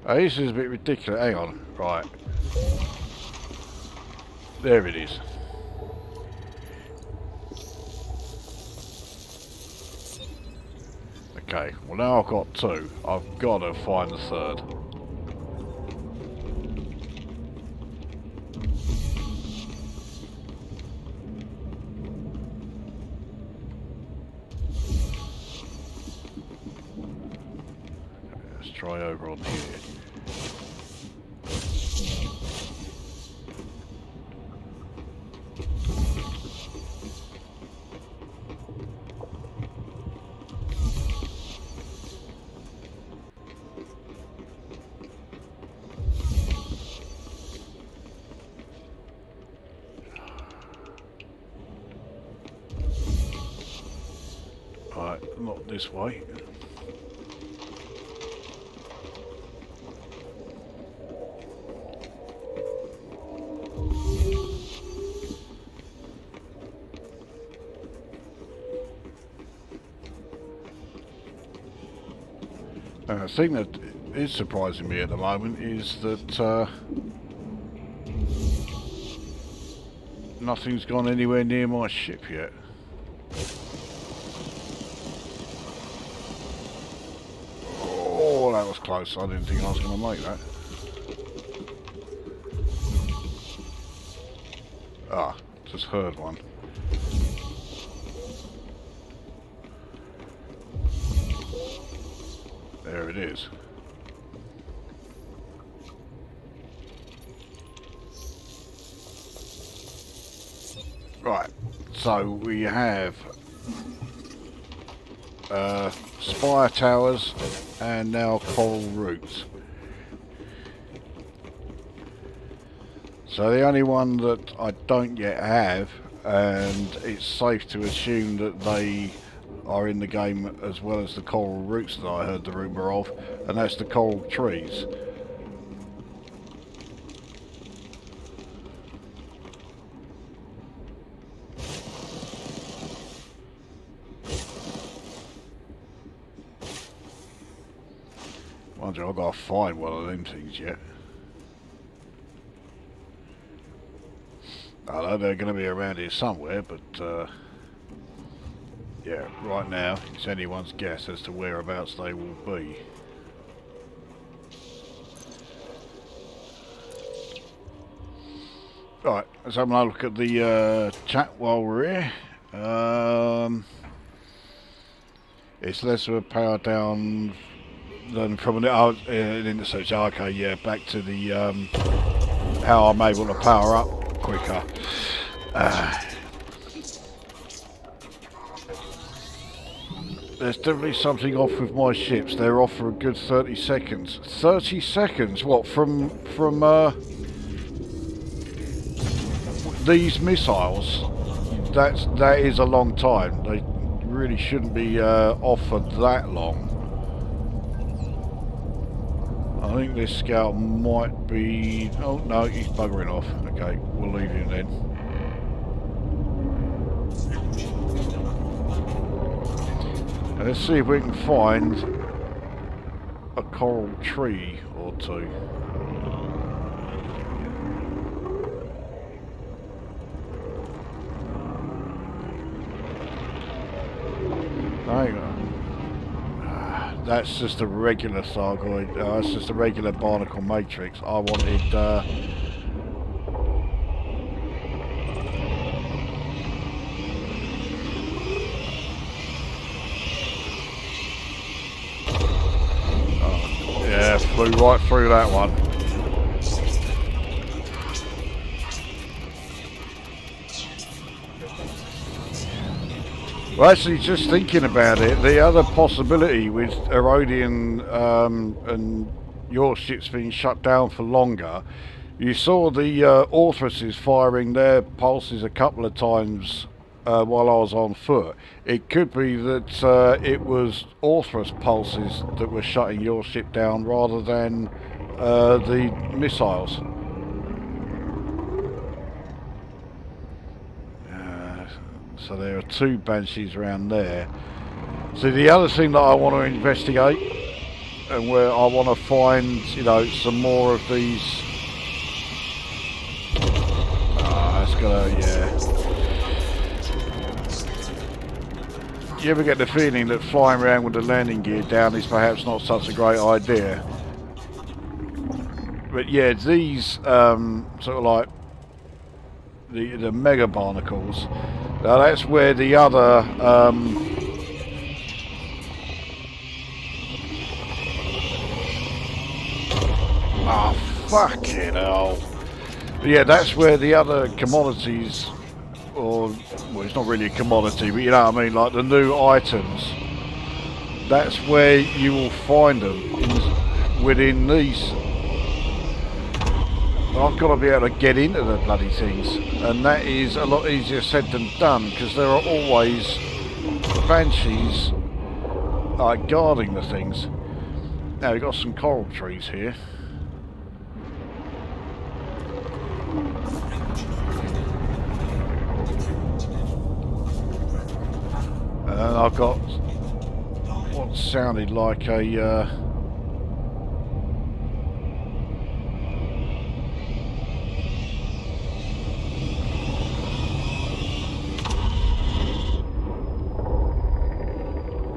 Oh, this is a bit ridiculous. Hang on. Right. There it is. Okay, well now I've got two. I've got to find the third. try over on here. Right, not this way. The thing that is surprising me at the moment is that nothing's gone anywhere near my ship yet. Oh, that was close. I didn't think I was going to make that. Ah, just heard one. There it is. Right, so we have spire towers and now coral roots. So the only one that I don't yet have, and it's safe to assume that they are in the game as well as the coral roots that I heard the rumour of, and that's the coral trees. Mind you, I've got to find one of them things yet. I know they're going to be around here somewhere, but yeah, right now it's anyone's guess as to whereabouts they will be. Right, let's have a look at the chat while we're here. It's less of a power down than from an intersearch. Okay, yeah, back to the how I'm able to power up quicker. There's definitely something off with my ships. They're off for a good 30 seconds. 30 seconds? What, from these missiles? That is a long time. They really shouldn't be off for that long. I think this scout might be... Oh no, he's buggering off. Okay, we'll leave him then. And let's see if we can find a coral tree or two. Hang on. That's just a regular Thargoid. That's just a regular barnacle matrix. I wanted yeah, flew right through that one. Well, actually, just thinking about it, the other possibility with Erodian and your ships being shut down for longer, you saw the Orthruses firing their pulses a couple of times while I was on foot. It could be that it was Orthrus pulses that were shutting your ship down rather than the missiles. So there are two Banshees around there. So the other thing that I want to investigate, and where I want to find, you know, some more of these. That's gonna, yeah. You ever get the feeling that flying around with the landing gear down is perhaps not such a great idea? But yeah, these sort of like the mega barnacles. Now that's where the other Oh, fucking hell. But yeah, that's where the other commodities, or, well, it's not really a commodity, but you know what I mean, like the new items, that's where you will find them, within these. I've got to be able to get into the bloody things, and that is a lot easier said than done, because there are always banshees guarding the things. Now we've got some coral trees here. And I've got what sounded like a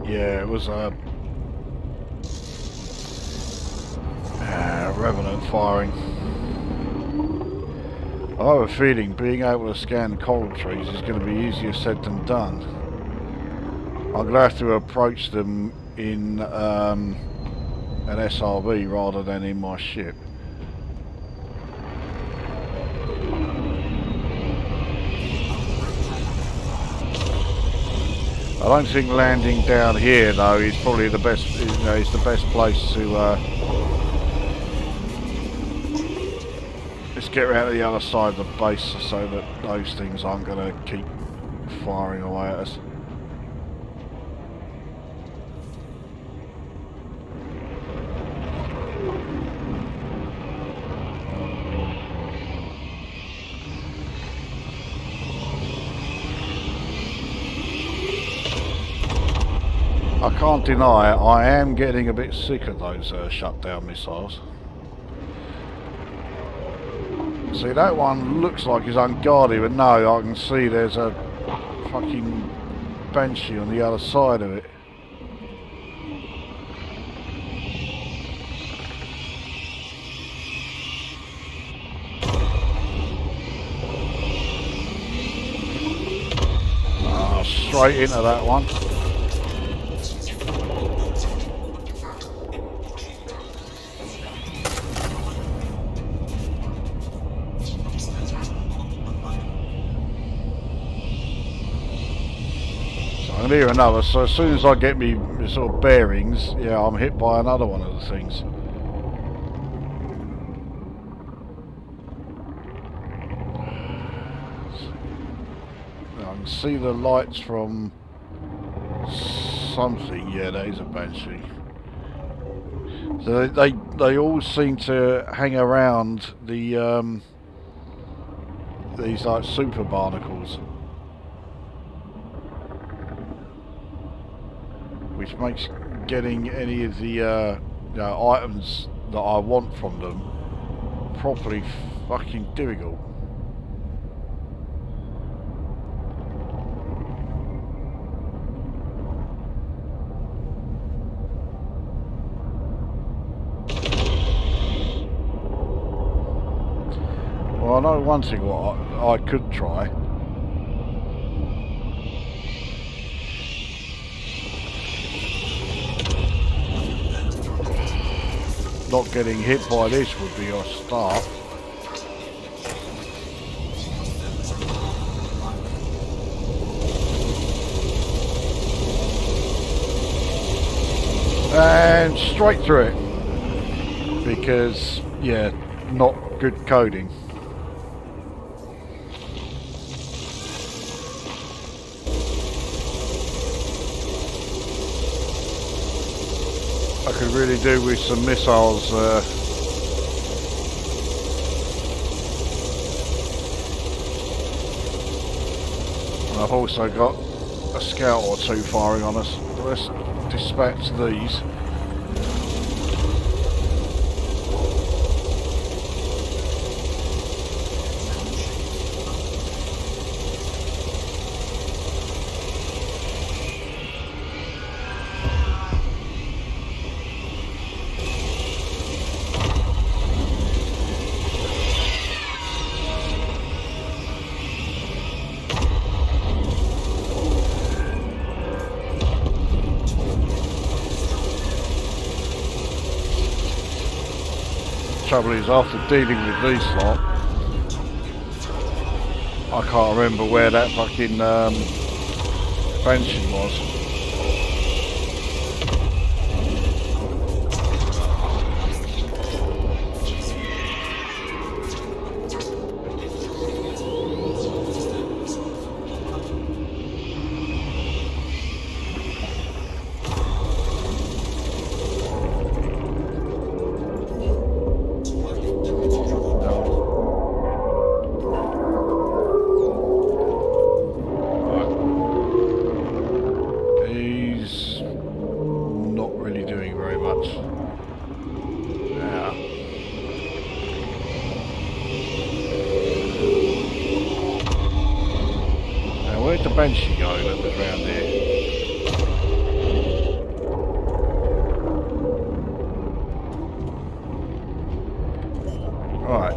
yeah, it was a Revenant firing. I have a feeling being able to scan coral trees is going to be easier said than done. I'm going to have to approach them in an SRV rather than in my ship. I don't think landing down here though is probably the best. You know, is the best place to. Let's get around to the other side of the base so that those things aren't going to keep firing away at us. I can't deny it, I am getting a bit sick of those shutdown missiles. See, that one looks like it's unguarded, but no, I can see there's a fucking banshee on the other side of it. Straight into that one. And here another, so as soon as I get me sort of bearings, yeah, I'm hit by another one of the things. I can see the lights from something, yeah, that is a banshee. So they all seem to hang around the these like super barnacles. Which makes getting any of the you know, items that I want from them properly fucking difficult. Well, I know one thing what I could try. Not getting hit by this would be a start. And straight through it. Because, yeah, not good coding. I could really do with some missiles. And I've also got a scout or two firing on us. Let's dispatch these. trouble is, after dealing with these lot, I can't remember where that fucking Banshee was. Where'd the Banshee go that was round here? Right.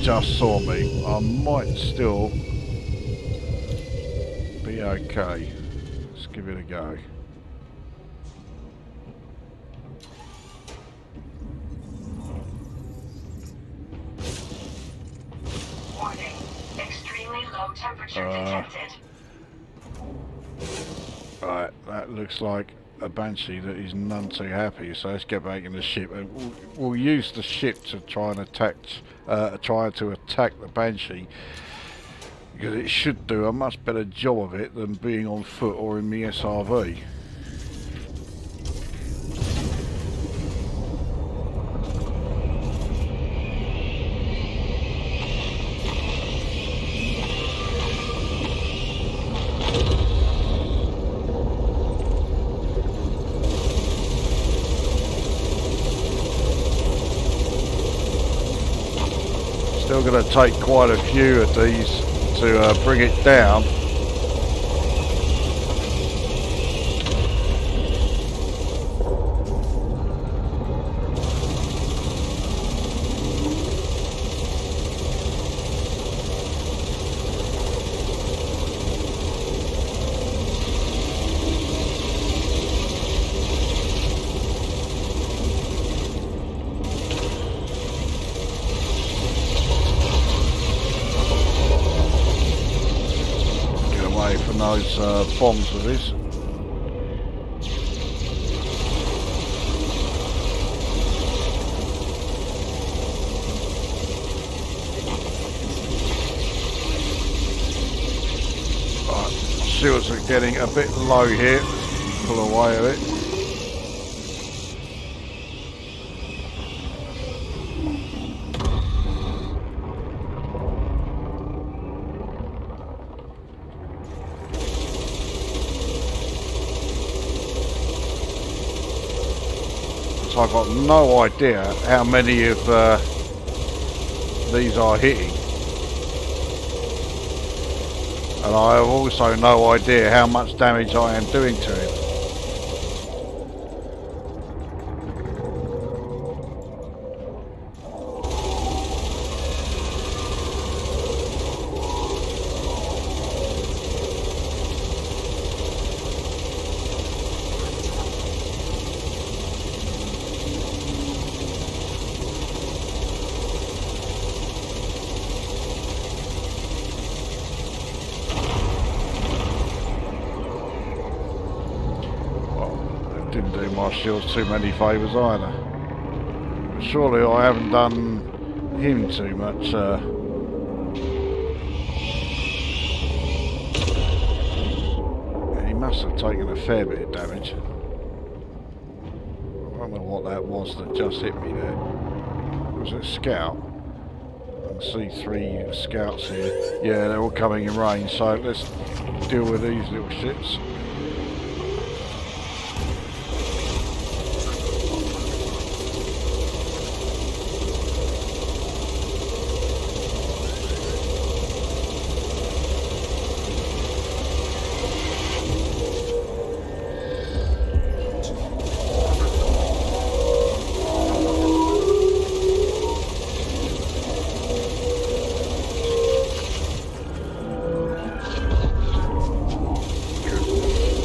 Just saw me. I might still be okay. Let's give it a go. Warning. Extremely low temperature detected. Right, that looks like a Banshee that is none too happy, so let's get back in the ship and we'll use the ship to try and attack the Banshee, because it should do a much better job of it than being on foot or in the SRV. Still going to take quite a few of these to bring it down. From those bombs with this. Right, shields are getting a bit low here. Let's pull away with it. So I've got no idea how many of these are hitting, and I have also no idea how much damage I am doing to it. Didn't do my shields too many favours either. But surely I haven't done him too much. He must have taken a fair bit of damage. I don't know what that was that just hit me there. Was it a scout? I can see 3 scouts here. Yeah, they're all coming in range, so let's deal with these little shits.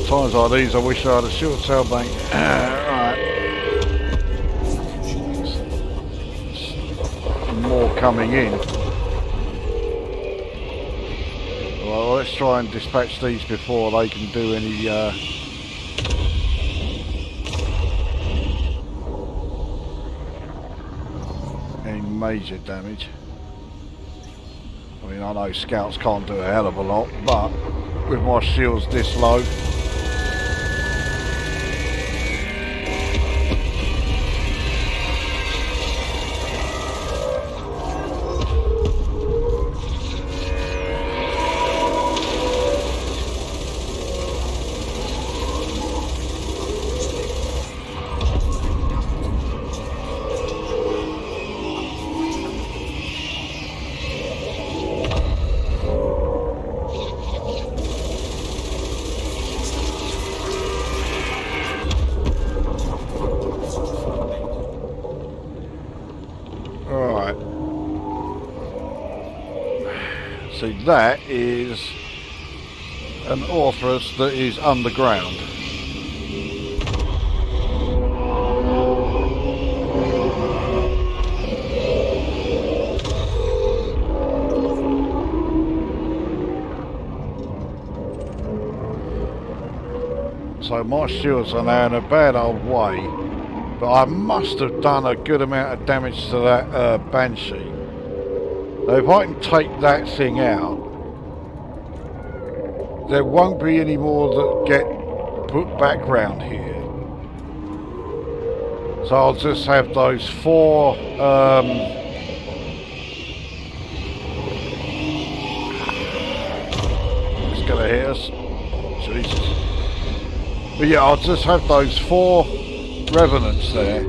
Times like these, I wish I had a short tail bank. Right. More coming in. Well, let's try and dispatch these before they can do any major damage. I mean, I know scouts can't do a hell of a lot, but with my shields this low, see, that is an Orthrus that is underground. So my shields are now in a bad old way, but I must have done a good amount of damage to that Banshee. Now if I can take that thing out, there won't be any more that get put back round here. So I'll just have those 4 it's gonna hit us. Jesus. But yeah, I'll just have those 4 revenants there.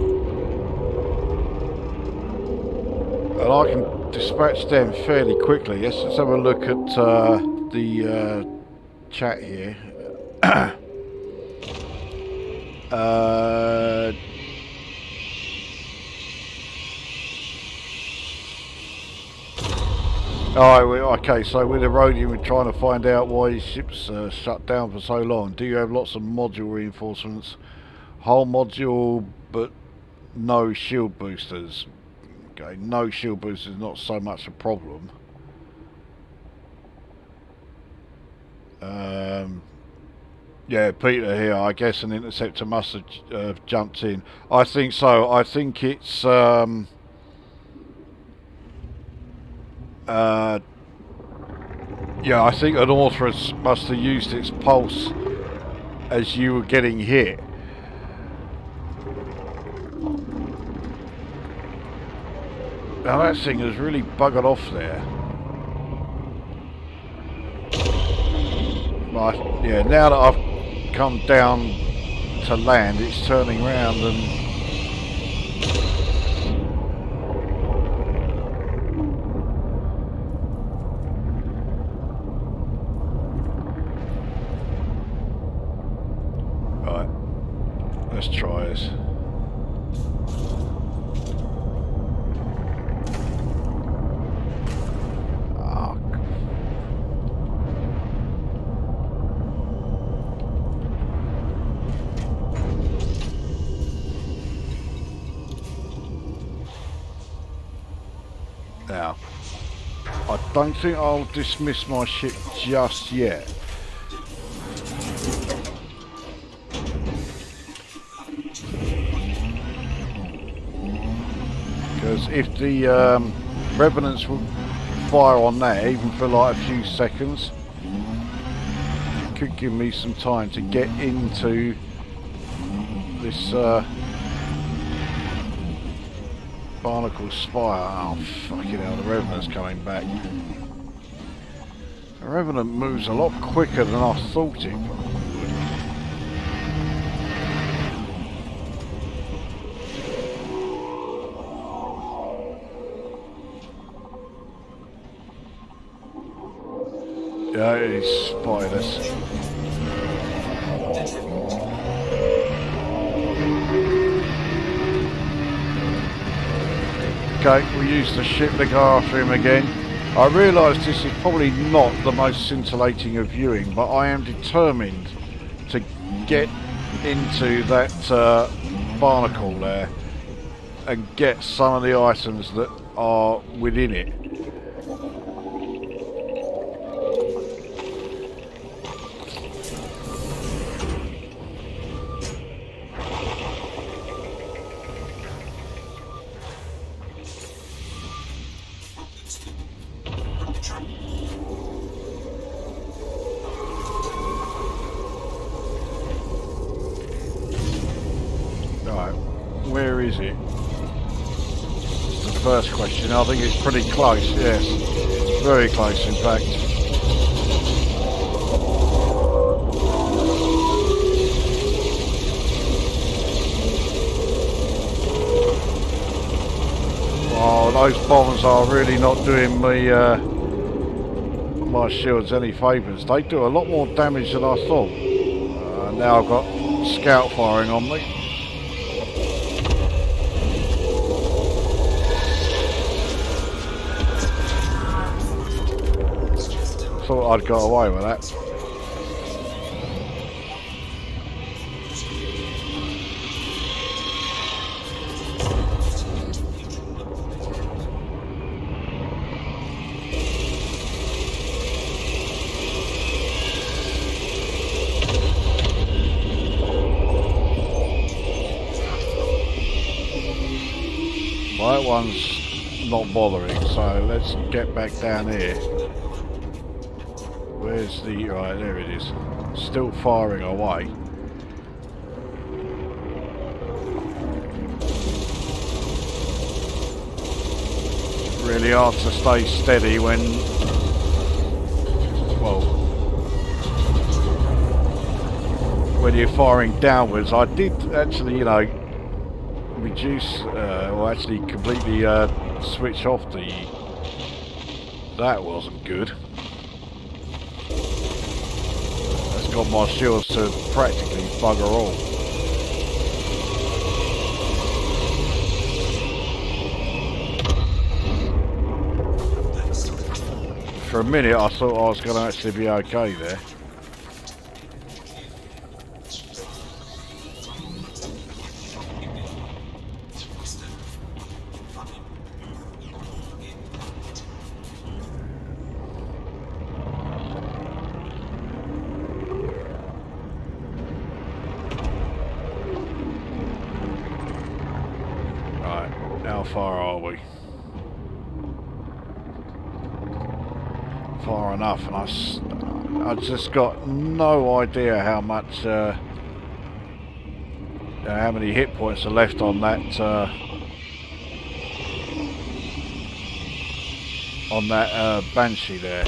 And I can dispatch them fairly quickly. Let's just have a look at the chat here. Okay, so with Erodium, we're trying to find out why his ship's shut down for so long. Do you have lots of module reinforcements? Whole module, but no shield boosters. Okay, no shield boosters, not so much a problem. Yeah, Peter here. I guess an interceptor must have jumped in. I think so. I think it's yeah, I think an Orthrus must have used its pulse as you were getting hit. Now that thing has really buggered off there. But yeah, now that I've come down to land, it's turning around and right, let's try this. Now, I don't think I'll dismiss my ship just yet. Because if the Revenants will fire on that, even for like a few seconds, it could give me some time to get into this Thargoid Spire. Oh fucking hell, the Revenant's coming back. The Revenant moves a lot quicker than I thought it would. Yeah, it spotted us. Okay, we use the ship to go after him again. I realise this is probably not the most scintillating of viewing, but I am determined to get into that barnacle there and get some of the items that are within it. Right, where is it? The first question. I think it's pretty close, yes. Very close, in fact. Oh, those bombs are really not doing me, my shields any favours. They do a lot more damage than I thought. Now I've got scout firing on me. Thought I'd got away with that. Well, that one's not bothering, so let's get back down here. Where's the... right, there it is. Still firing away. Really hard to stay steady when... well... when you're firing downwards. I did actually, you know, reduce... or actually completely switch off the... that wasn't good. Got my shields to practically bugger all. For a minute I thought I was going to actually be okay there. How far are we? Far enough, and I just got no idea how much, how many hit points are left on that Banshee there.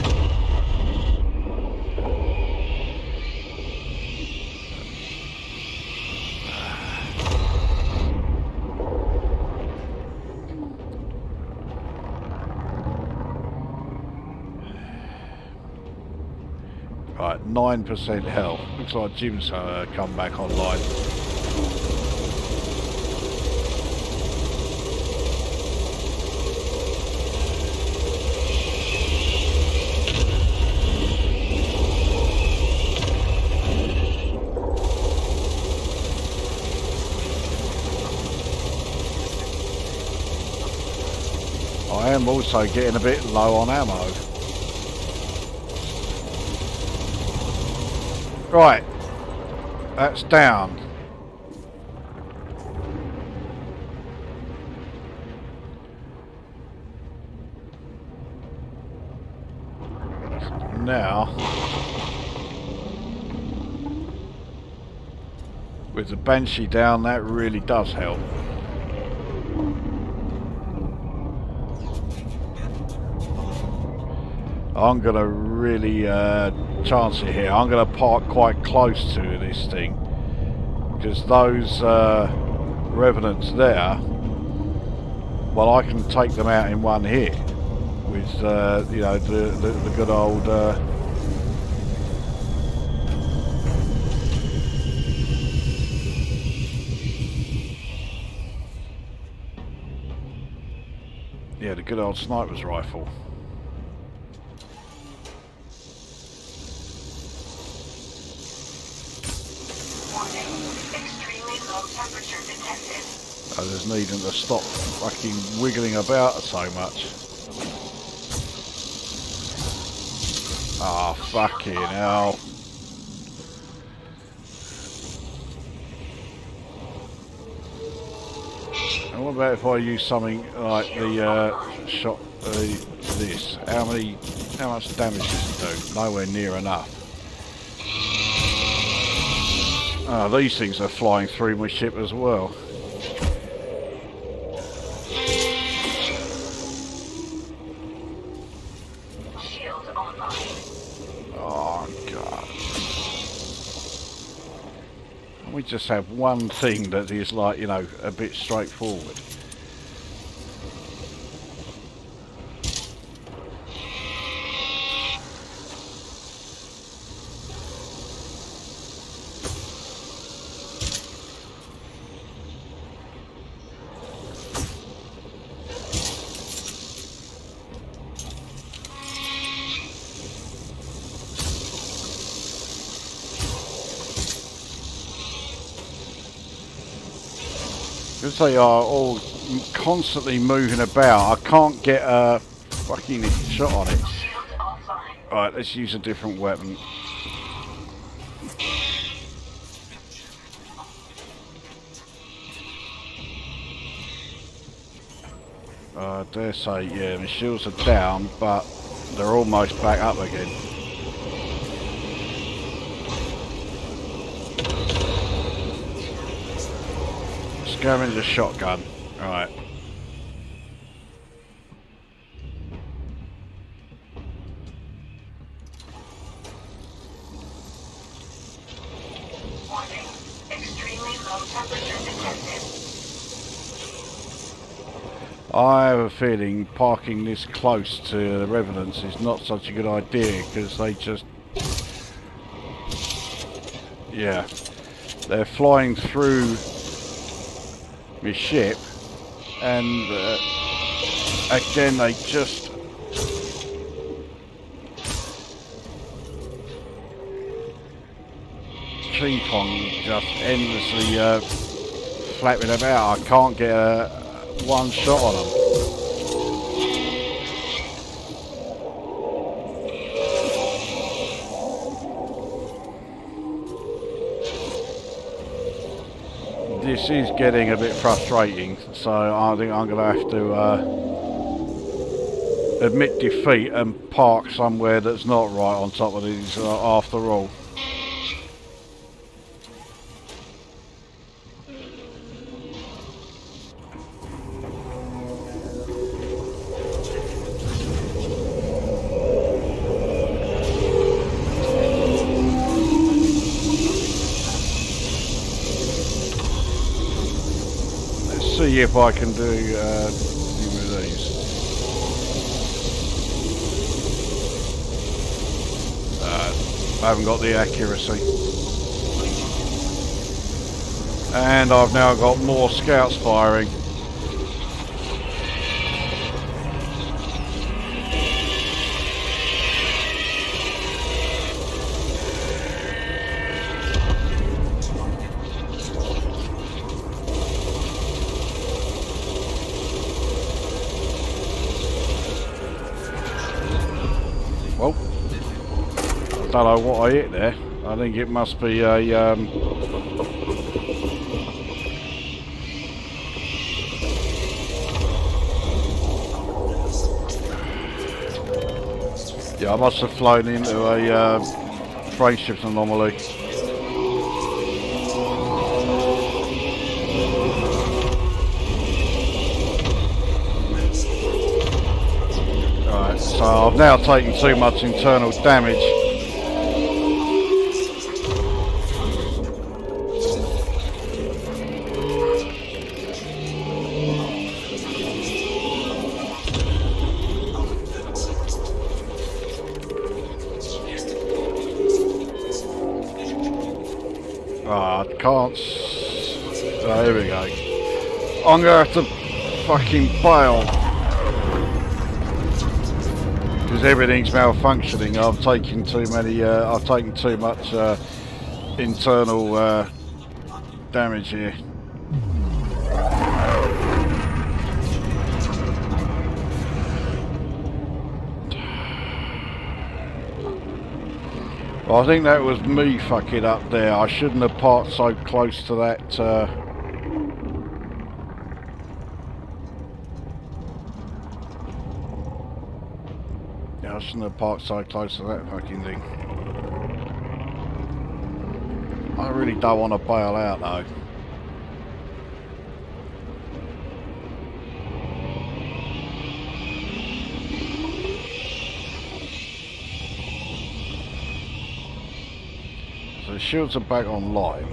Right, 9% health. Looks like Jim's come back online. I am also getting a bit low on ammo. Right, that's down. Now, with the Banshee down, that really does help. I'm going to really chance it here. I'm going to park quite close to this thing because those revenants there, well, I can take them out in one hit with you know, the good old yeah, the good old sniper's rifle. Extremely low temperature detected. I just need them to stop fucking wiggling about so much. Ah, fucking hell. And what about if I use something like the shot this? How much damage does it do? Nowhere near enough. Ah, these things are flying through my ship as well. Shield online. Oh god. We just have one thing that is like, you know, a bit straightforward. Because they are all constantly moving about, I can't get a fucking shot on it. Shield offline. Right, let's use a different weapon. I dare say, yeah, my shields are down, but they're almost back up again. Scavenger shotgun. Alright. Warning. Extremely low temperature detected. I have a feeling parking this close to the Revenants is not such a good idea because they just... Yeah. They're flying through my ship and again they just keep on just endlessly flapping about. I can't get one shot on them. This is getting a bit frustrating, so I think I'm going to have to admit defeat and park somewhere that's not right on top of these after all. See if I can do with these. I haven't got the accuracy. And I've now got more scouts firing. Well, I don't know what I hit there. I think it must be a yeah, I must have flown into a frame shift anomaly. Right, so I've now taken too much internal damage. I can't. Oh, here we go. I'm gonna have to fucking bail because everything's malfunctioning. I've taken too many. I've taken too much internal damage here. Well, I think that was me fucking up there. I shouldn't have parked so close to that. Yeah, I shouldn't have parked so close to that fucking thing. I really don't want to bail out though. So the shields are back online.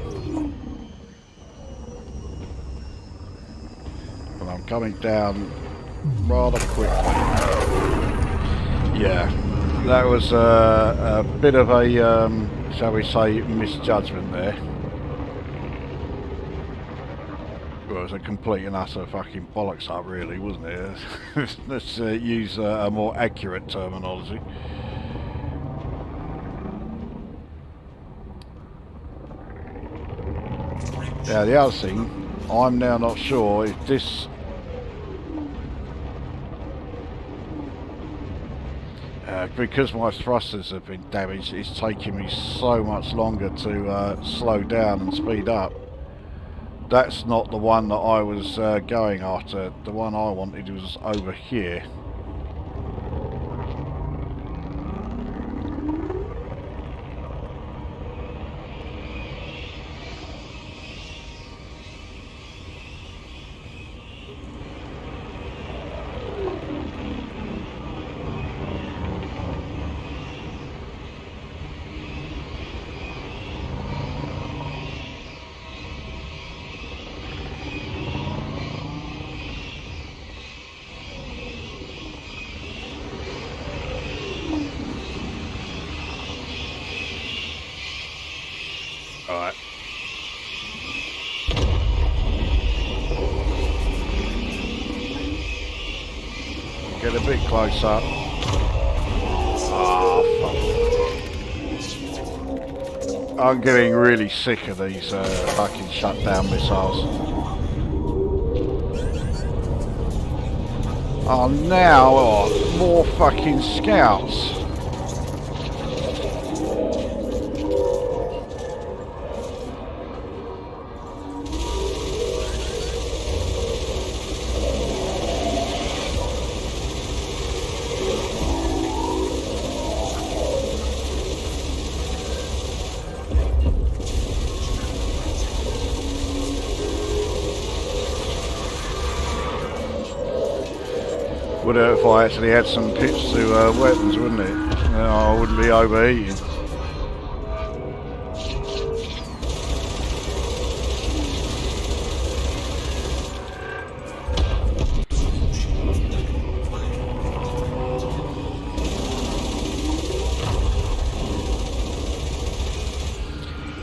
But I'm coming down rather quickly. Yeah, that was a bit of a, shall we say, misjudgment there. Well, it was a complete and utter fucking bollocks up really, wasn't it? Let's use a more accurate terminology. Now the other thing, I'm now not sure if this... because my thrusters have been damaged, it's taking me so much longer to slow down and speed up. That's not the one that I was going after. The one I wanted was over here. Alright. Get a bit closer. Ah, fuck. I'm getting really sick of these fucking shutdown missiles. Oh, now, more fucking scouts. Would it if I actually had some pips to weapons, wouldn't it? I wouldn't be overheating.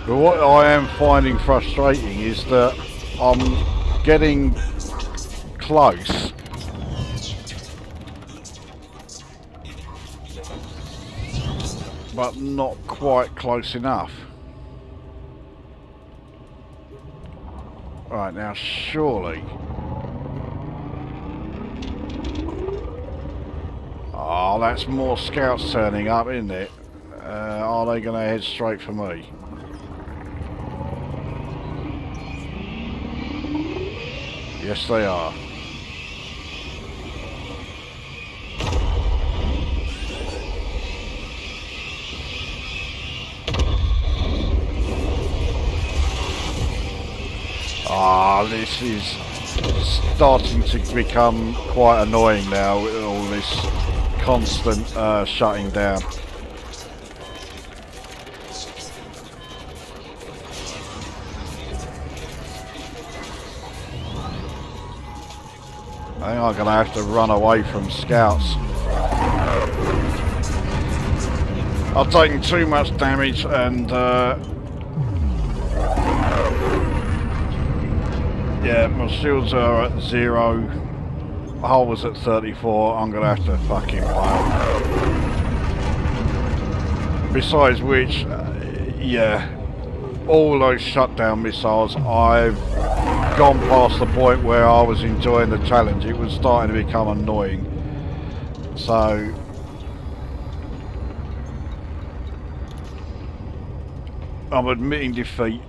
But what I am finding frustrating is that I'm getting close. But not quite close enough. Right, now surely... Oh, that's more scouts turning up, isn't it? Are they going to head straight for me? Yes, they are. Ah, this is starting to become quite annoying now with all this constant shutting down. I think I'm going to have to run away from scouts. I've taken too much damage and yeah, my shields are at 0, hull was at 34, I'm going to have to fucking bail. Besides which, yeah, all those shutdown missiles, I've gone past the point where I was enjoying the challenge. It was starting to become annoying. So I'm admitting defeat.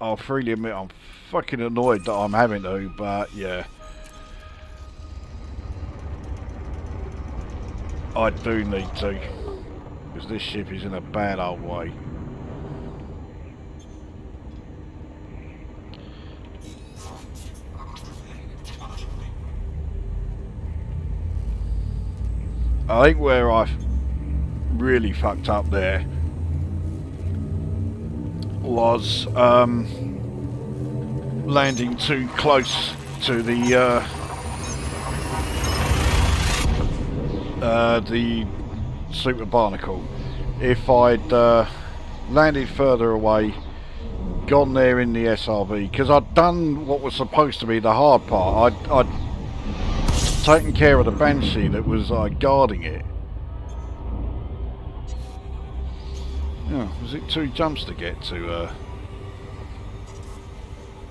I'll freely admit I'm fucking annoyed that I'm having to, but yeah. I do need to, because this ship is in a bad old way. I think where I really fucked up there was landing too close to the Super Barnacle. If I'd landed further away, gone there in the SRB, because I'd done what was supposed to be the hard part. I'd taken care of the Banshee that was guarding it. Oh, was it 2 jumps to get to?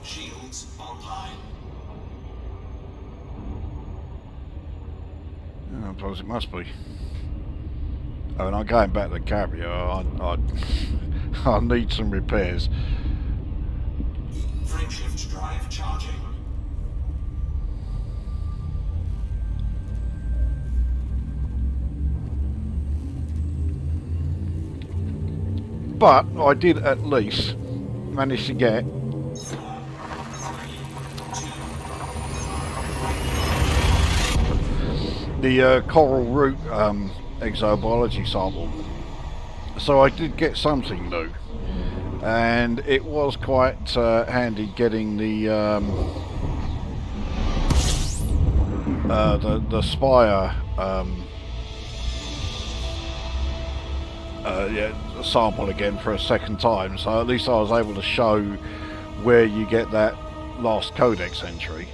Shields online. I suppose it must be. Oh, and I'm going back to the carrier. I need some repairs. Frameshift drive charging. But I did at least manage to get the coral root exobiology sample. So I did get something new, and it was quite handy getting the Spire sample again for a second time. So at least I was able to show where you get that last codex entry.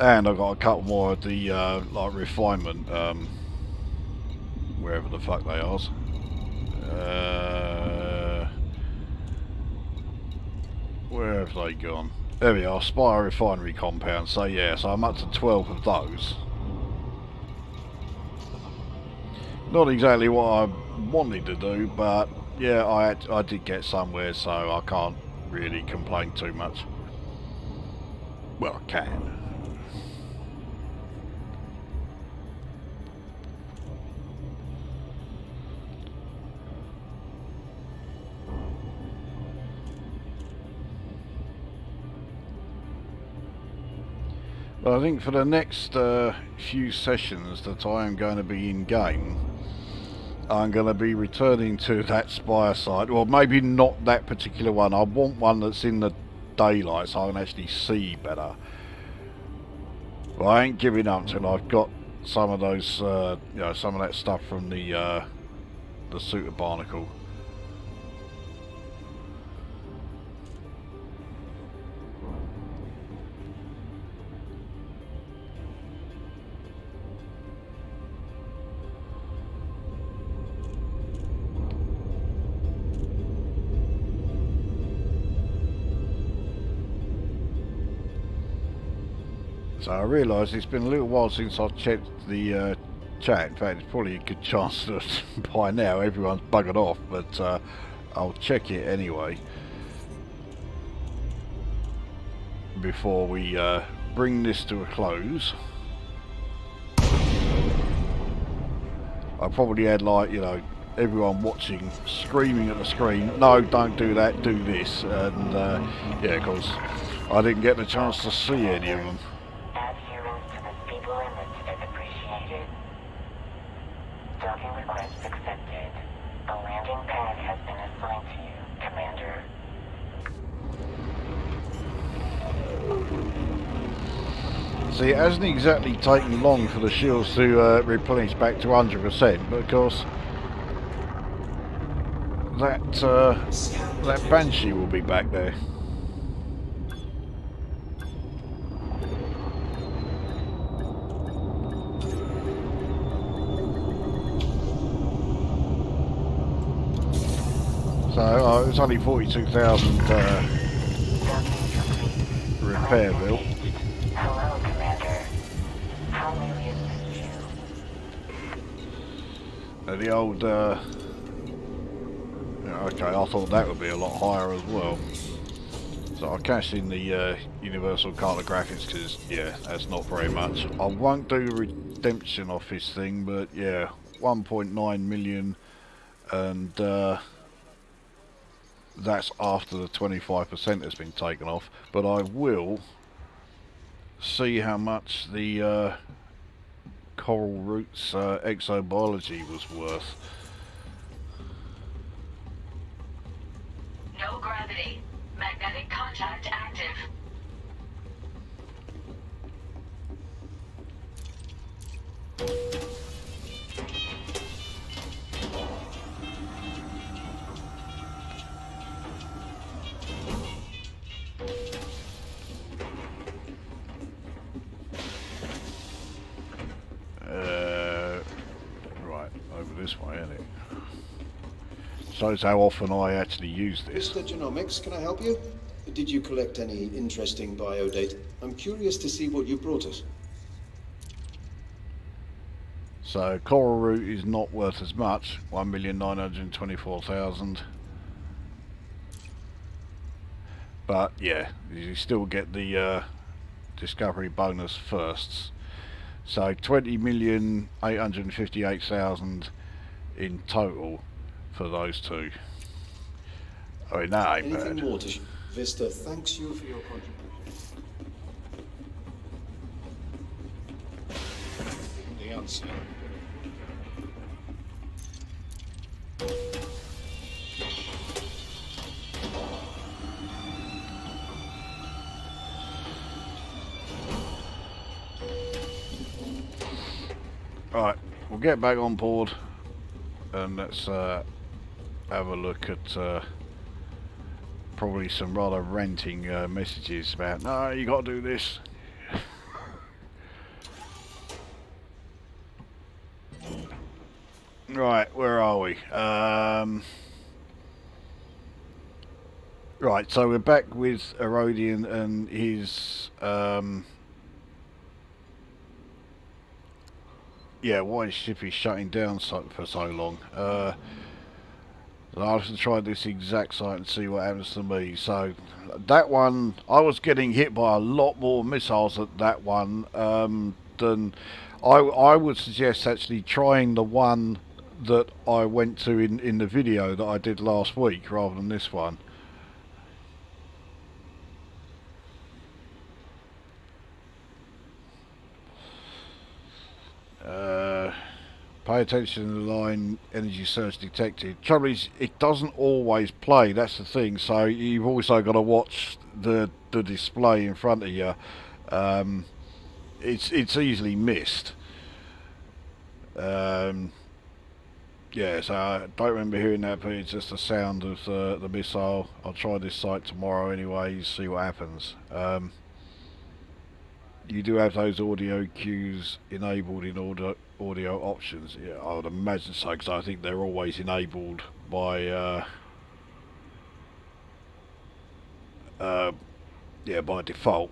And I got a couple more of the like refinement, wherever the fuck they are. Where have they gone? There we are, Spire refinery compound. So yeah, so I'm up to 12 of those. Not exactly what I wanted to do, but yeah, I did get somewhere, so I can't really complain too much. Well, I can. But I think for the next few sessions that I am going to be in game, I'm going to be returning to that Spire site. Well, maybe not that particular one. I want one that's in the daylight so I can actually see better. But I ain't giving up until I've got some of those, you know, some of that stuff from the Super Barnacle. So I realise it's been a little while since I've checked the chat. In fact, it's probably a good chance that by now everyone's buggered off, but I'll check it anyway before we bring this to a close. I probably had, like, you know, everyone watching screaming at the screen, no, don't do that, do this, and yeah, because I didn't get the chance to see any of them. Adherence to the speed limits is appreciated. Docking request accepted. A landing pad has been assigned to you, Commander. See, it hasn't exactly taken long for the shields to replenish back to 100%, but of course that Banshee will be back there. So it's only 42,000 repair bill. Hello, Commander. How may we assist you? The old, yeah, okay, I thought that would be a lot higher as well. So I'll cash in the universal color graphics because, yeah, that's not very much. I won't do redemption off this thing, but yeah, 1.9 million, and that's after the 25% has been taken off. But I will see how much the Coral Roots exobiology was worth. No gravity. Magnetic contact active. Right, over this way, isn't it? Shows how often I actually use this. Mr. Genomics, can I help you? Did you collect any interesting bio data? I'm curious to see what you brought us. So Coral Root is not worth as much, 1,924,000. But yeah, you still get the discovery bonus firsts. So 20,858,000 in total for those two. I mean, that ain't Anything bad. more to Vista thanks you for your contribution. The answer. Right, we'll get back on board and let's have a look at probably some rather ranting messages about, no, you got to do this. Right, where are we? Right, so we're back with Erodian and his yeah, why his ship is shutting down for so long. I'll have to try this exact site and see what happens to me. So that one, I was getting hit by a lot more missiles at that one than I would suggest actually trying the one that I went to in the video that I did last week rather than this one. Pay attention to the line, energy surge detected. Trouble is, it doesn't always play, that's the thing, so you've also got to watch the display in front of you. It's easily missed. Yeah, so I don't remember hearing that, but it's just the sound of the missile. I'll try this site tomorrow anyway, see what happens. You do have those audio cues enabled in audio options. Yeah, I would imagine so, because I think they're always enabled by yeah, by default.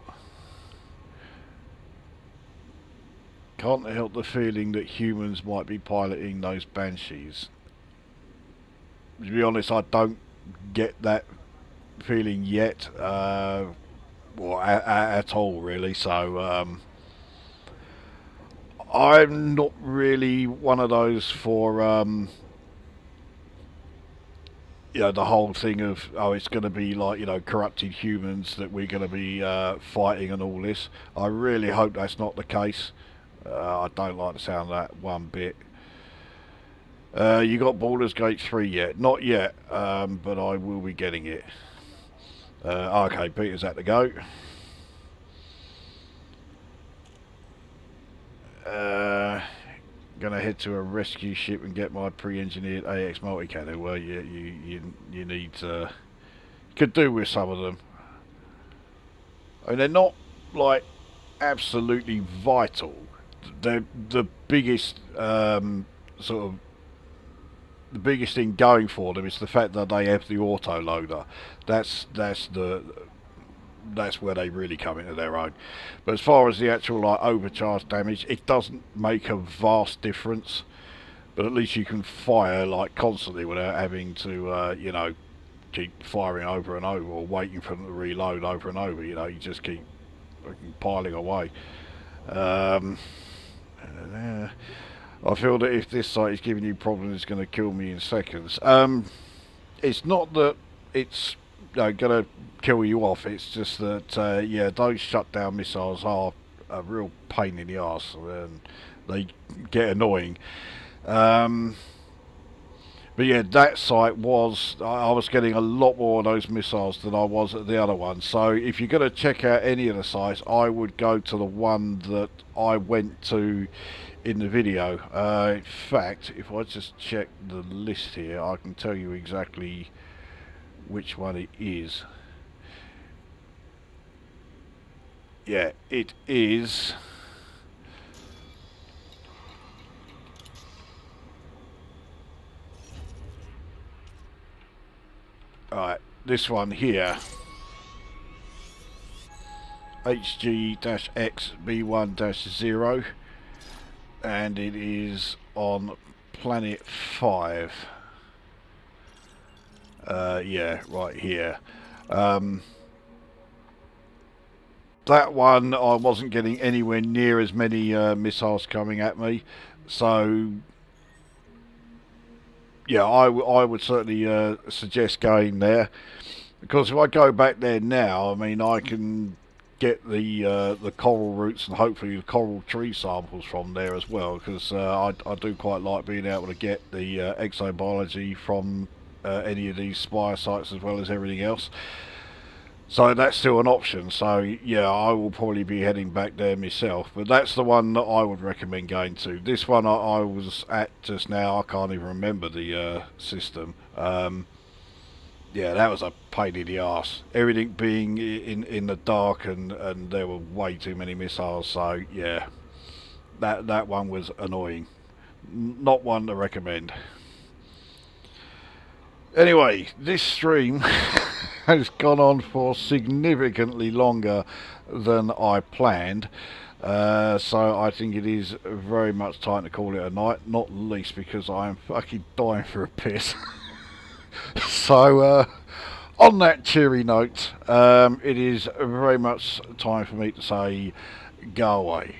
Can't help the feeling that humans might be piloting those banshees. To be honest, I don't get that feeling yet. Well, at all really, so I'm not really one of those for you know, the whole thing of, oh, it's going to be like, you know, corrupted humans that we're going to be fighting and all this. I really hope that's not the case. I don't like the sound of that one bit. You got Baldur's Gate 3 yet? Not yet, but I will be getting it. Okay, Peter's at the go. Gonna head to a rescue ship and get my pre-engineered AX multi-cannon. Well, you need to. Could do with some of them. I mean, they're not like absolutely vital. They're the biggest sort of the biggest thing going for them is the fact that they have the auto loader. That's where they really come into their own. But as far as the actual like overcharge damage, it doesn't make a vast difference. But at least you can fire like constantly without having to you know, keep firing over and over or waiting for them to reload over and over. You know, you just keep piling away. I feel that if this site is giving you problems, it's going to kill me in seconds. It's not that it's going to kill you off, it's just that yeah, those shutdown missiles are a real pain in the arse and they get annoying. But yeah, that site was, I was getting a lot more of those missiles than I was at the other one. So if you're going to check out any of the sites, I would go to the one that I went to in the video. In fact, if I just check the list here, I can tell you exactly which one it is. Yeah, it is alright, this one here, HG-X B1-0, and it is on planet 5. Yeah, right here. That one I wasn't getting anywhere near as many missiles coming at me, so yeah, I would certainly suggest going there, because if I go back there now, I mean, I can get the coral roots and hopefully the coral tree samples from there as well, because I do quite like being able to get the exobiology from any of these Spire sites as well as everything else. So that's still an option. So yeah, I will probably be heading back there myself, but that's the one that I would recommend going to. This one I was at just now, I can't even remember the system. Yeah, that was a pain in the arse. Everything being in the dark, and there were way too many missiles. So yeah, that one was annoying. Not one to recommend. Anyway, this stream has gone on for significantly longer than I planned, so I think it is very much time to call it a night, not least because I am fucking dying for a piss. So on that cheery note, it is very much time for me to say go away.